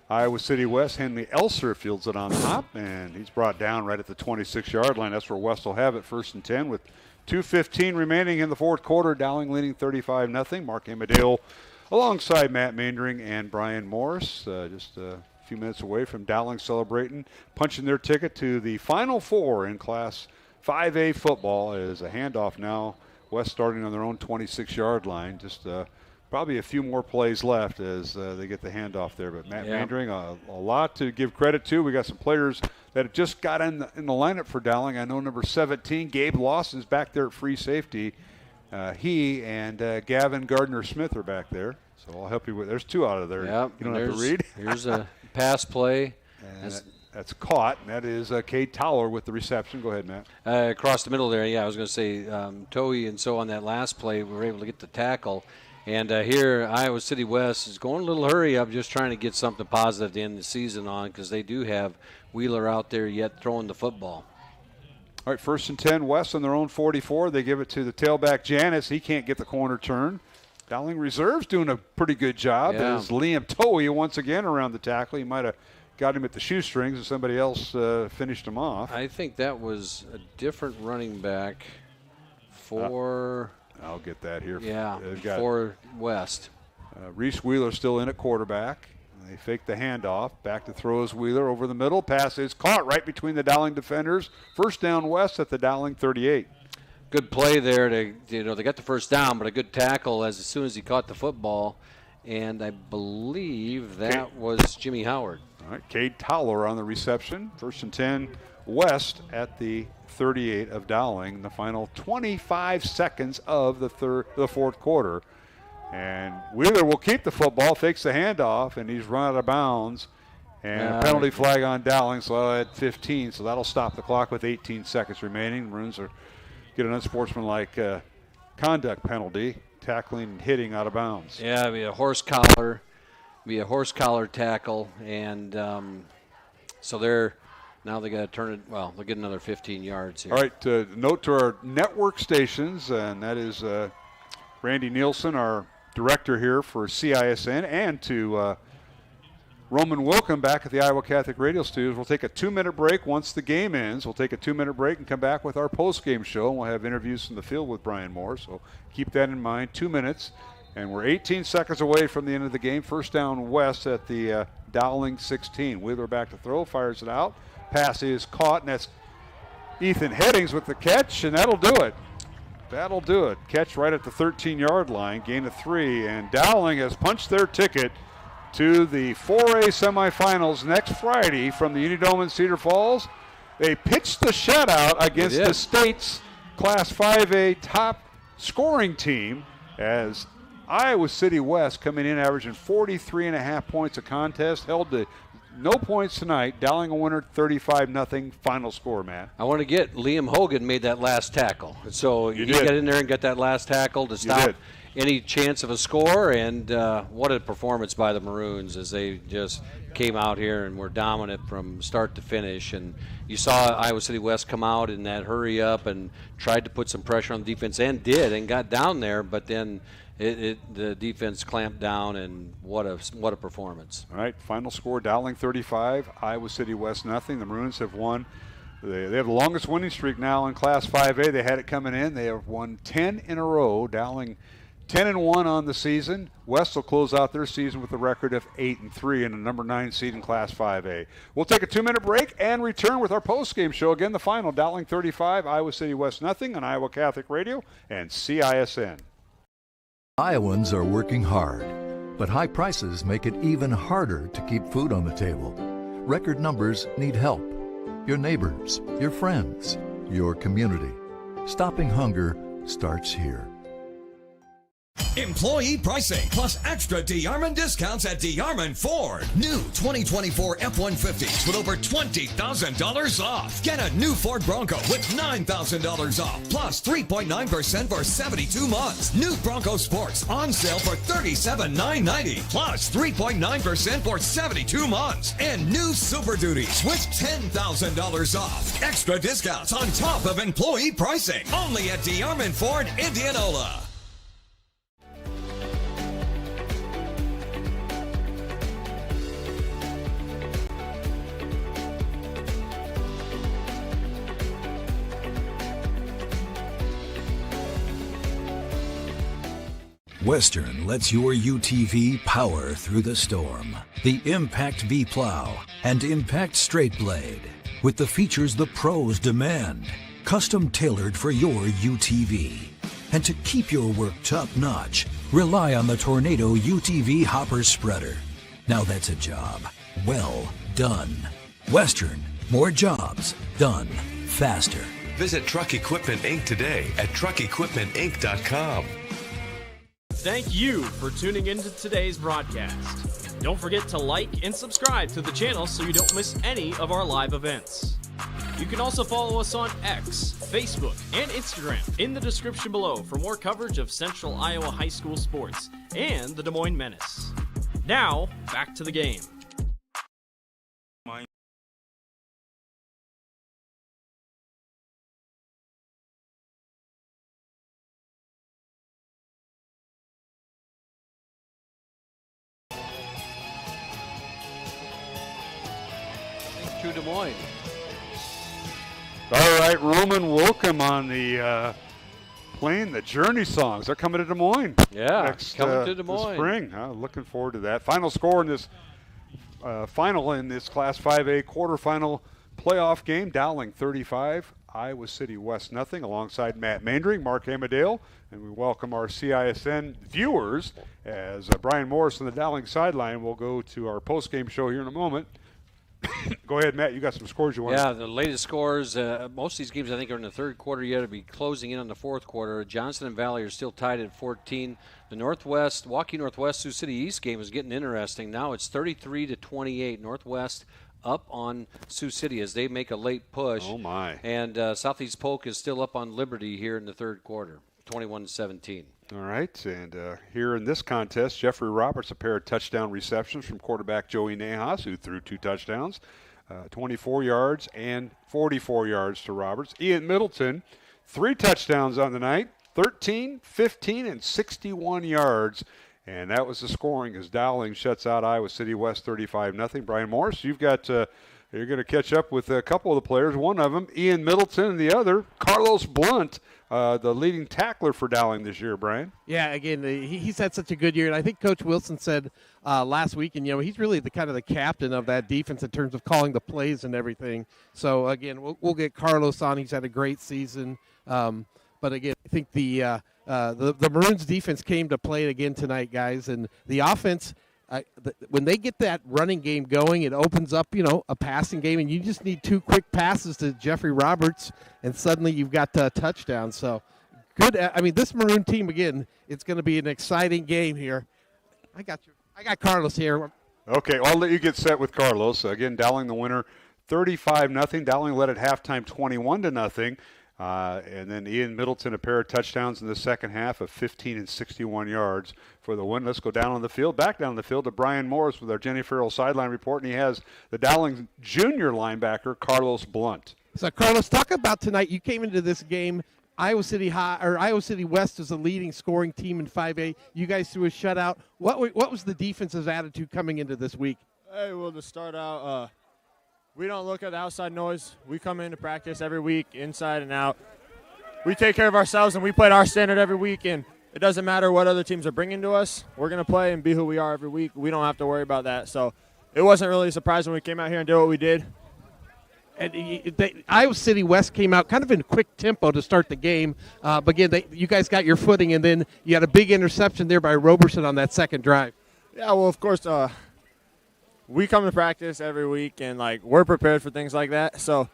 Iowa City West. Henley Elser fields it on top, and he's brought down right at the 26-yard line. That's where West will have it, 1st and 10 with 2:15 remaining in the fourth quarter. Dowling leading 35-0. Mark Amadeo alongside Matt Maindring and Brian Morris. Just a few minutes away from Dowling celebrating, punching their ticket to the Final Four in Class 5A football. It is a handoff now. West starting on their own 26-yard line. Just probably a few more plays left as they get the handoff there. But Matt Maindring, a lot to give credit to. We got some players that have just got in the lineup for Dowling. I know number 17, Gabe Lawson's back there at free safety. He and Gavin Gardner-Smith are back there. So I'll help you with. There's 2 out of there. Yep, you don't have to read. Here's a pass play. That's caught, and that is Cade Towler with the reception. Go ahead, Matt. Across the middle there, I was going to say Toey, and so on that last play, we were able to get the tackle. And here, Iowa City West is going a little hurry up, just trying to get something positive at the end of the season on, because they do have Wheeler out there yet throwing the football. All right, 1st and 10, West on their own 44. They give it to the tailback, Janis. He can't get the corner turn. Dowling Reserve's doing a pretty good job. As Liam Toey once again around the tackle. He might have got him at the shoestrings, and somebody else finished him off. I think that was a different running back for... I'll get that here. For West. Reese Wheeler still in at quarterback. They fake the handoff. Back to throw is Wheeler over the middle. Pass is caught right between the Dowling defenders. 1st down West at the Dowling 38. Good play there. They got the 1st down, but a good tackle as soon as he caught the football. And I believe that was Jimmy Howard. All right, Cade Towler on the reception. 1st and 10 West at the 38 of Dowling. The final 25 seconds of the fourth quarter. And Wheeler will keep the football, fakes the handoff, and he's run out of bounds And a penalty flag on Dowling, so at 15, so that'll stop the clock with 18 seconds remaining. Maroons get an unsportsmanlike conduct penalty, tackling and hitting out of bounds. Yeah, it'd be a horse collar. Tackle, and so now they got to turn it. Well, they'll get another 15 yards here. All right, note to our network stations, and that is Randy Nielsen, our director here for CISN, and to Roman Wilkham back at the Iowa Catholic Radio Studios. We'll take a 2-minute break once the game ends. We'll take a 2-minute break and come back with our post-game show, and we'll have interviews from the field with Brian Moore, so keep that in mind. 2 minutes, and we're 18 seconds away from the end of the game. First down west at the Dowling 16. Wheeler back to throw, fires it out. Pass is caught, and that's Ethan Headings with the catch, and that'll do it. That'll do it. Catch right at the 13-yard line, gain of 3, and Dowling has punched their ticket to the 4A semifinals next Friday from the Unidome in Cedar Falls. They pitched the shutout against the state's Class 5A top scoring team as Iowa City West coming in averaging 43.5 points a contest, held to no points tonight. Dowling a winner, 35-0 final score, Matt. I want to get Liam Hogan made that last tackle. So you got in there and got that last tackle to stop any chance of a score, and what a performance by the Maroons as they just came out here and were dominant from start to finish. And you saw Iowa City West come out in that hurry up and tried to put some pressure on the defense, and did, and got down there, but then the defense clamped down, and what a performance. All right, final score, Dowling 35, Iowa City West 0. The Maroons have won. They have the longest winning streak now in Class 5A. They had it coming in. They have won 10 in a row. Dowling 10-1 on the season. West will close out their season with a record of 8-3 and a number 9 seed in Class 5A. We'll take a 2-minute break and return with our post-game show. Again, the final, Dowling 35, Iowa City West 0 on Iowa Catholic Radio and CISN. Iowans are working hard, but high prices make it even harder to keep food on the table. Record numbers need help. Your neighbors, your friends, your community. Stopping hunger starts here. Employee pricing plus extra DeArmond discounts at DeArmond Ford. New 2024 F-150s with over $20,000 off. Get a new Ford Bronco with $9,000 off plus 3.9% for 72 months. New Bronco Sports on sale for $37,990 plus 3.9% for 72 months. And new Super Duties with $10,000 off. Extra discounts on top of employee pricing. Only at DeArmond Ford, Indianola. Western lets your UTV power through the storm. The Impact V Plow and Impact Straight Blade, with the features the pros demand, custom tailored for your UTV. And to keep your work top-notch, rely on the Tornado UTV Hopper Spreader. Now that's a job well done. Western, more jobs done faster. Visit Truck Equipment Inc. today at truckequipmentinc.com. Thank you for tuning into today's broadcast. Don't forget to like and subscribe to the channel so you don't miss any of our live events. You can also follow us on X, Facebook, and Instagram in the description below for more coverage of Central Iowa high school sports and the Des Moines Menace. Now, back to the game. To Des Moines. All right, Roman Wilkham on the playing the Journey songs. They're coming to Des Moines. Yeah, next, coming to Des Moines. This spring. Looking forward to that. Final score in this final in this Class 5A quarterfinal playoff game. Dowling 35, Iowa City West 0. Alongside Matt Mandring, Mark Amadale, and we welcome our CISN viewers as Brian Morris on the Dowling sideline will go to our post-game show here in a moment. Go ahead, Matt. You got some scores you want. Yeah, the latest scores. Most of these games, I think, are in the third quarter. You got to be closing in on the fourth quarter. Johnson and Valley are still tied at 14. The Northwest, Waukee Northwest, Sioux City East game is getting interesting. Now it's 33-28. Northwest up on Sioux City as they make a late push. Oh, my. And Southeast Polk is still up on Liberty here in the third quarter, 21-17. All right, and here in this contest, Jeffrey Roberts, a pair of touchdown receptions from quarterback Joey Nahas, who threw 2 touchdowns, 24 yards and 44 yards to Roberts. Ian Middleton, 3 touchdowns on the night, 13, 15, and 61 yards. And that was the scoring as Dowling shuts out Iowa City West 35-0. Brian Morris, you've got you're going to catch up with a couple of the players. One of them, Ian Middleton, and the other, Carlos Blunt, the leading tackler for Dowling this year, Brian. Yeah, again, he's had such a good year. And I think Coach Wilson said last week, and, he's really the kind of the captain of that defense in terms of calling the plays and everything. So, again, we'll get Carlos on. He's had a great season. But, again, I think the Maroons defense came to play again tonight, guys. And the offense, when they get that running game going, it opens up, a passing game, and you just need 2 quick passes to Jeffrey Roberts, and suddenly you've got a touchdown. So good. I mean, this Maroon team, again, it's going to be an exciting game here. I got Carlos here. Okay, I'll let you get set with Carlos. Again, Dowling the winner, 35-0. Dowling led at halftime 21-0. And then Ian Middleton, a pair of touchdowns in the second half of 15 and 61 yards for the win. Let's go back down the field to Brian Morris with our Jenny Farrell sideline report, and he has the Dowling junior linebacker, Carlos Blunt. So, Carlos, talk about tonight. You came into this game, Iowa City West is the leading scoring team in 5A. You guys threw a shutout. What was the defense's attitude coming into this week? Hey, well, to start out, we don't look at the outside noise. We come into practice every week, inside and out. We take care of ourselves, and we play at our standard every week, and it doesn't matter what other teams are bringing to us. We're going to play and be who we are every week. We don't have to worry about that. So it wasn't really a surprise when we came out here and did what we did. And Iowa City West came out kind of in quick tempo to start the game. But again, you guys got your footing, and then you had a big interception there by Roberson on that second drive. Yeah, well, of course, we come to practice every week, and we're prepared for things like that. So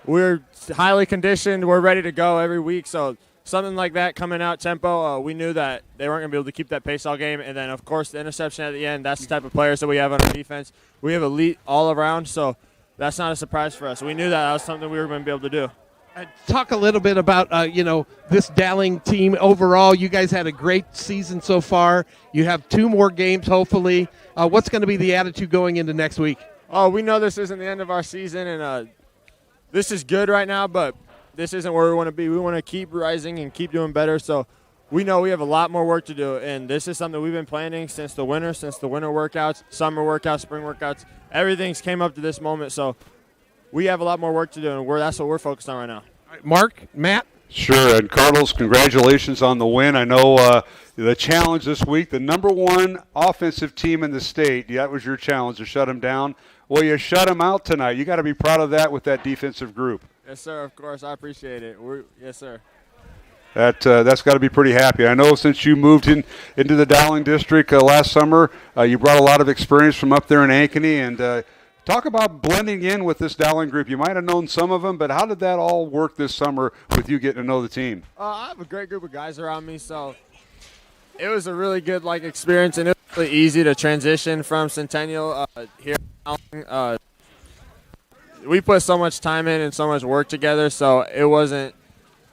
we're highly conditioned. We're ready to go every week. So something like that coming out tempo, we knew that they weren't going to be able to keep that pace all game. And then, of course, the interception at the end, that's the type of players that we have on our defense. We have elite all around, so that's not a surprise for us. We knew that was something we were going to be able to do. Talk a little bit about, this Dowling team overall. You guys had a great season so far. You have 2 more games, hopefully. What's going to be the attitude going into next week? Oh, we know this isn't the end of our season, and this is good right now, but this isn't where we want to be. We want to keep rising and keep doing better, so we know we have a lot more work to do, and this is something we've been planning since the winter workouts, summer workouts, spring workouts. Everything's came up to this moment, so we have a lot more work to do, and that's what we're focused on right now. All right, Mark, Matt? Sure, and Carlos, congratulations on the win. I know the challenge this week, the number 1 offensive team in the state, that was your challenge, to shut them down. Well, you shut them out tonight. You got to be proud of that with that defensive group. Yes, sir, of course. I appreciate it. Yes, sir. That's got to be pretty happy. I know since you moved into the Dowling district last summer, you brought a lot of experience from up there in Ankeny, and talk about blending in with this Dowling group. You might have known some of them, but how did that all work this summer with you getting to know the team? I have a great group of guys around me, so it was a really good experience, and it was really easy to transition from Centennial here at Dowling. We put so much time in and so much work together, so it wasn't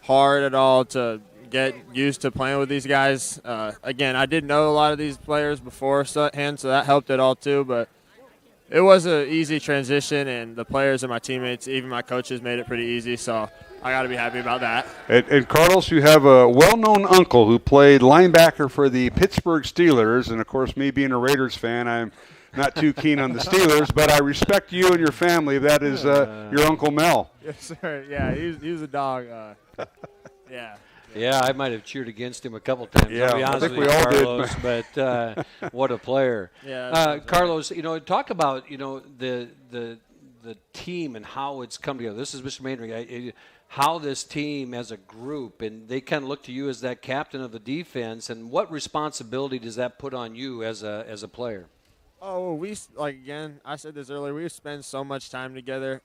hard at all to get used to playing with these guys. Again, I did know a lot of these players beforehand, so that helped it all too, but it was an easy transition, and the players and my teammates, even my coaches, made it pretty easy, so I got to be happy about that. And Carlos, you have a well-known uncle who played linebacker for the Pittsburgh Steelers, and, of course, me being a Raiders fan, I'm not too keen on the Steelers, but I respect you and your family. That is your Uncle Mel. Yes, sir. Yeah, he was a dog. Yeah. Yeah, I might have cheered against him a couple times. Yeah, I'll be honest I think with we you, all Carlos, did. But what a player. Yeah, Carlos, talk about the team and how it's come together. This is Mr. Maynard. How this team as a group, and they kind of look to you as that captain of the defense, and what responsibility does that put on you as a player? Oh, again, I said this earlier, we spend so much time together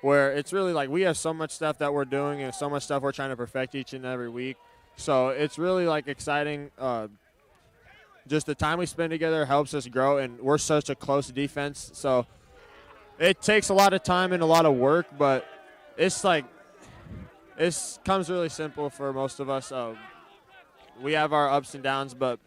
where it's really like we have so much stuff that we're doing and so much stuff we're trying to perfect each and every week. So it's really like exciting. Just the time we spend together helps us grow, and we're such a close defense. So it takes a lot of time and a lot of work, but it comes really simple for most of us. We have our ups and downs, but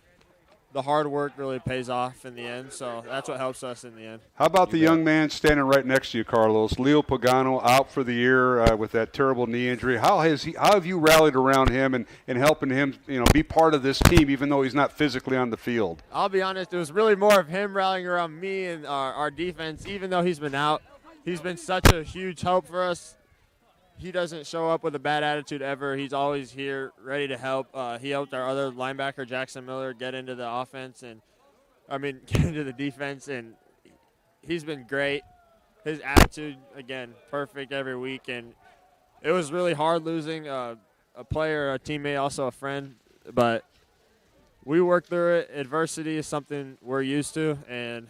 the hard work really pays off in the end, so that's what helps us in the end. How about the young man standing right next to you, Carlos? Leo Pagano out for the year with that terrible knee injury. How have you rallied around him and helping him, be part of this team, even though he's not physically on the field? I'll be honest, it was really more of him rallying around me and our defense. Even though he's been out, he's been such a huge help for us. He doesn't show up with a bad attitude ever. He's always here, ready to help. He helped our other linebacker, Jackson Miller, get into the offense get into the defense, and he's been great. His attitude, again, perfect every week, and it was really hard losing a player, a teammate, also a friend, but we worked through it. Adversity is something we're used to, and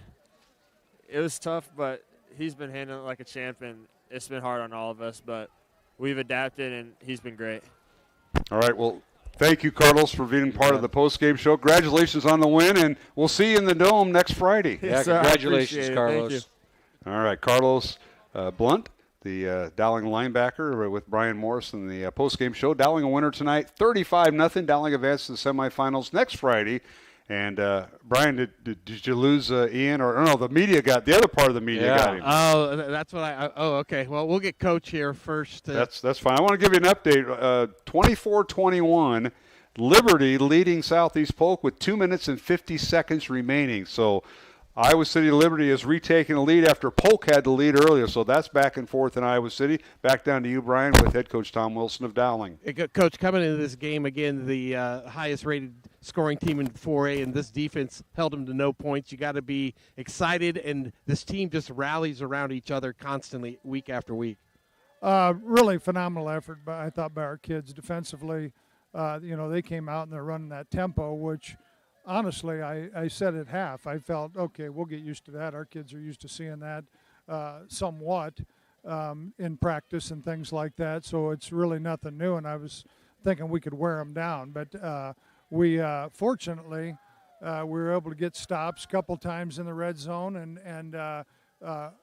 it was tough, but he's been handling it like a champ, and it's been hard on all of us, but we've adapted, and he's been great. All right, well, thank you, Carlos, for being part of the postgame show. Congratulations on the win, and we'll see you in the Dome next Friday. Yeah, congratulations, Carlos. Thank you. All right, Carlos Blunt, the Dowling linebacker, with Brian Morris in the postgame show. Dowling a winner tonight, 35-0. Dowling advances to the semifinals next Friday. And, Brian, did you lose Ian? Or no, the other part of the media got him. Oh, that's what okay. Well, we'll get Coach here first. That's fine. I want to give you an update. 24-21, Liberty leading Southeast Polk with 2 minutes and 50 seconds remaining. So Iowa City Liberty is retaking the lead after Polk had the lead earlier. So that's back and forth in Iowa City. Back down to you, Brian, with head coach Tom Wilson of Dowling. Coach, coming into this game, again, the highest-rated scoring team in 4A, and this defense held them to no points. You got to be excited, and this team just rallies around each other constantly week after week. Really phenomenal effort, I thought, by our kids defensively. They came out and they're running that tempo, which – honestly, I said at half, I felt, okay, we'll get used to that. Our kids are used to seeing that somewhat in practice and things like that, so it's really nothing new, and I was thinking we could wear them down. But we fortunately, we were able to get stops a couple times in the red zone, and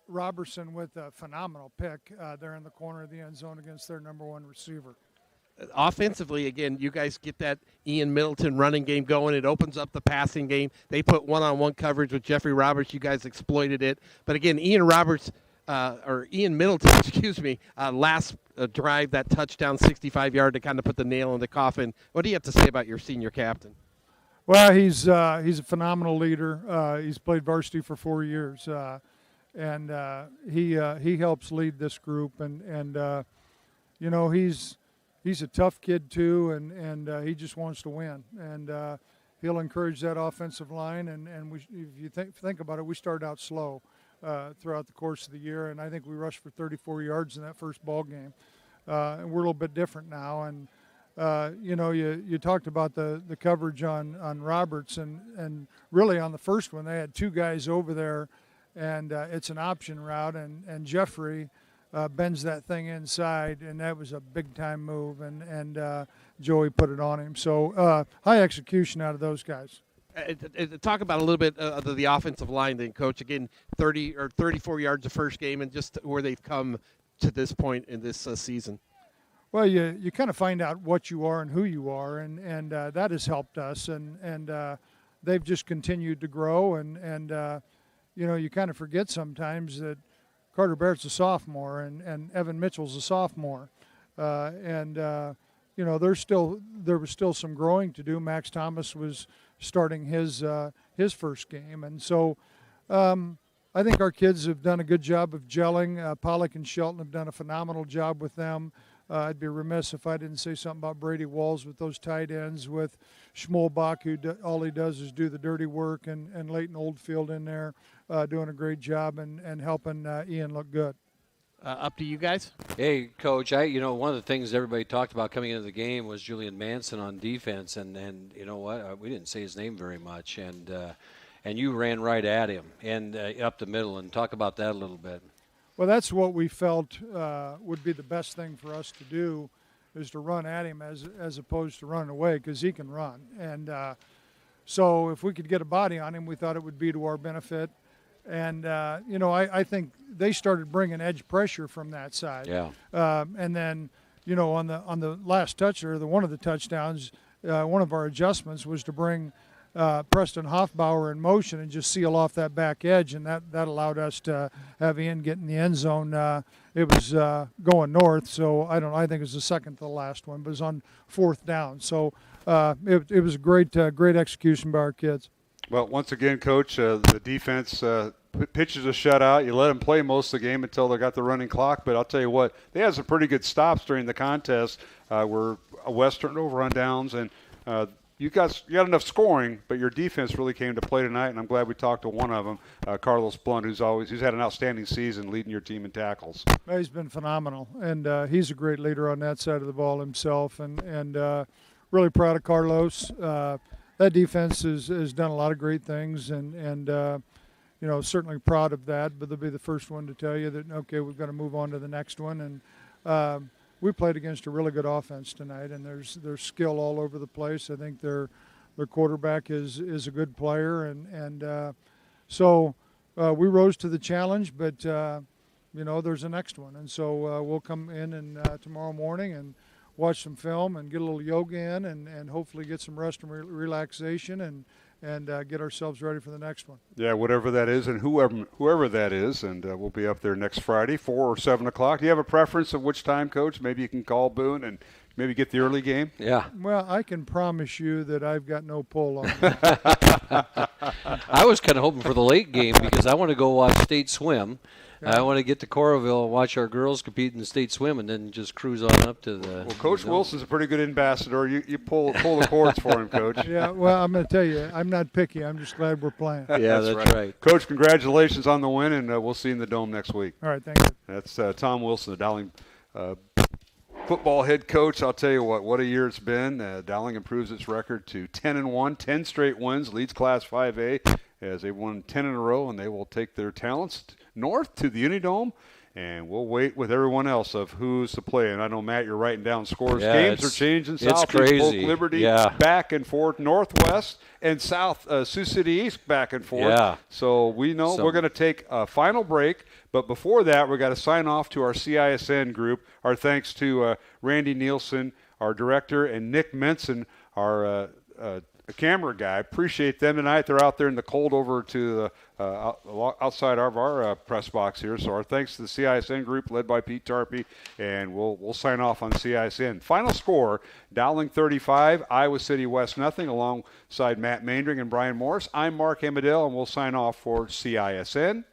Robertson with a phenomenal pick there in the corner of the end zone against their number one receiver. Offensively, again, you guys get that Ian Middleton running game going. It opens up the passing game. They put one-on-one coverage with Jeffrey Roberts. You guys exploited it. But again, Ian Middleton, last drive, that touchdown, 65-yard to kind of put the nail in the coffin. What do you have to say about your senior captain? Well, he's a phenomenal leader. He's played varsity for 4 years, and he helps lead this group. And he's a tough kid too, and he just wants to win. And he'll encourage that offensive line. And if you think about it, we started out slow throughout the course of the year, and I think we rushed for 34 yards in that first ball game. And we're a little bit different now. And you talked about the coverage on Roberts, and really on the first one they had two guys over there, and it's an option route, and Jeffrey bends that thing inside, and that was a big-time move, and Joey put it on him. So high execution out of those guys. Talk about a little bit of the offensive line then, Coach. Again, 30 or 34 yards the first game, and just where they've come to this point in this season. Well, you kind of find out what you are and who you are, and that has helped us, and they've just continued to grow, and you kind of forget sometimes that Carter Barrett's a sophomore, and Evan Mitchell's a sophomore, there was still some growing to do. Max Thomas was starting his first game, and so I think our kids have done a good job of gelling. Pollock and Shelton have done a phenomenal job with them. I'd be remiss if I didn't say something about Brady Walls with those tight ends, with Schmolbach, who all he does is do the dirty work, and Leighton Oldfield in there doing a great job and helping Ian look good. Up to you guys. Hey, Coach, one of the things everybody talked about coming into the game was Julian Manson on defense, and you know what? We didn't say his name very much, and and you ran right at him and up the middle. And talk about that a little bit. Well, that's what we felt would be the best thing for us to do, is to run at him as opposed to running away, because he can run. And so if we could get a body on him, we thought it would be to our benefit. And, I think they started bringing edge pressure from that side. Yeah. And then, on the last touch, or one of the touchdowns, one of our adjustments was to bring Preston Hoffbauer in motion and just seal off that back edge, and that allowed us to have Ian get in the end zone. It was going north, so I think it was the second to the last one, but it was on 4th down. So it was a great execution by our kids. Well, once again, Coach, the defense pitches a shutout. You let them play most of the game until they got the running clock. But I'll tell you what, they had some pretty good stops during the contest. Where West turned over on downs, and you got enough scoring, but your defense really came to play tonight. And I'm glad we talked to one of them, Carlos Blunt, who's had an outstanding season leading your team in tackles. He's been phenomenal, and he's a great leader on that side of the ball himself. And really proud of Carlos. That defense has done a lot of great things, and certainly proud of that. But they'll be the first one to tell you that, okay, we've got to move on to the next one. And we played against a really good offense tonight, and there's skill all over the place. I think their quarterback is a good player, and so we rose to the challenge. But there's a next one, and so we'll come in and tomorrow morning and watch some film and get a little yoga in, and hopefully get some rest and relaxation, and get ourselves ready for the next one. Yeah, whatever that is, and whoever that is, and we'll be up there next Friday, 4 or 7 o'clock. Do you have a preference of which time, Coach? Maybe you can call Boone and maybe get the early game? Yeah. Well, I can promise you that I've got no pull on I was kind of hoping for the late game because I want to go watch state swim. I want to get to Coralville and watch our girls compete in the state swim, and then just cruise on up to the. Well, Coach Wilson's a pretty good ambassador. You pull the cords for him, Coach. Yeah, well, I'm going to tell you, I'm not picky. I'm just glad we're playing. Yeah, that's right. Coach, congratulations on the win, and we'll see you in the Dome next week. All right, thank you. That's Tom Wilson, the Dowling football head coach. I'll tell you what a year it's been. Dowling improves its record to 10-1, 10 straight wins, leads Class 5A as they won 10 in a row, and they will take their talents north to the Unidome, and we'll wait with everyone else of who's to play. And I know, Matt, you're writing down scores. Yeah, games are changing. South crazy. Polk Liberty back and forth, Northwest and South Sioux City East back and forth. Yeah. So we know we're going to take a final break, but before that, we've got to sign off to our CISN group. Our thanks to Randy Nielsen, our director, and Nick Menson, our camera guy. Appreciate them tonight. They're out there in the cold over to the outside of our press box here. So our thanks to the CISN group led by Pete Tarpey, and we'll sign off on CISN. Final score: Dowling 35, Iowa City West nothing. Alongside Matt Maindring and Brian Morris, I'm Mark Amadale, and we'll sign off for CISN.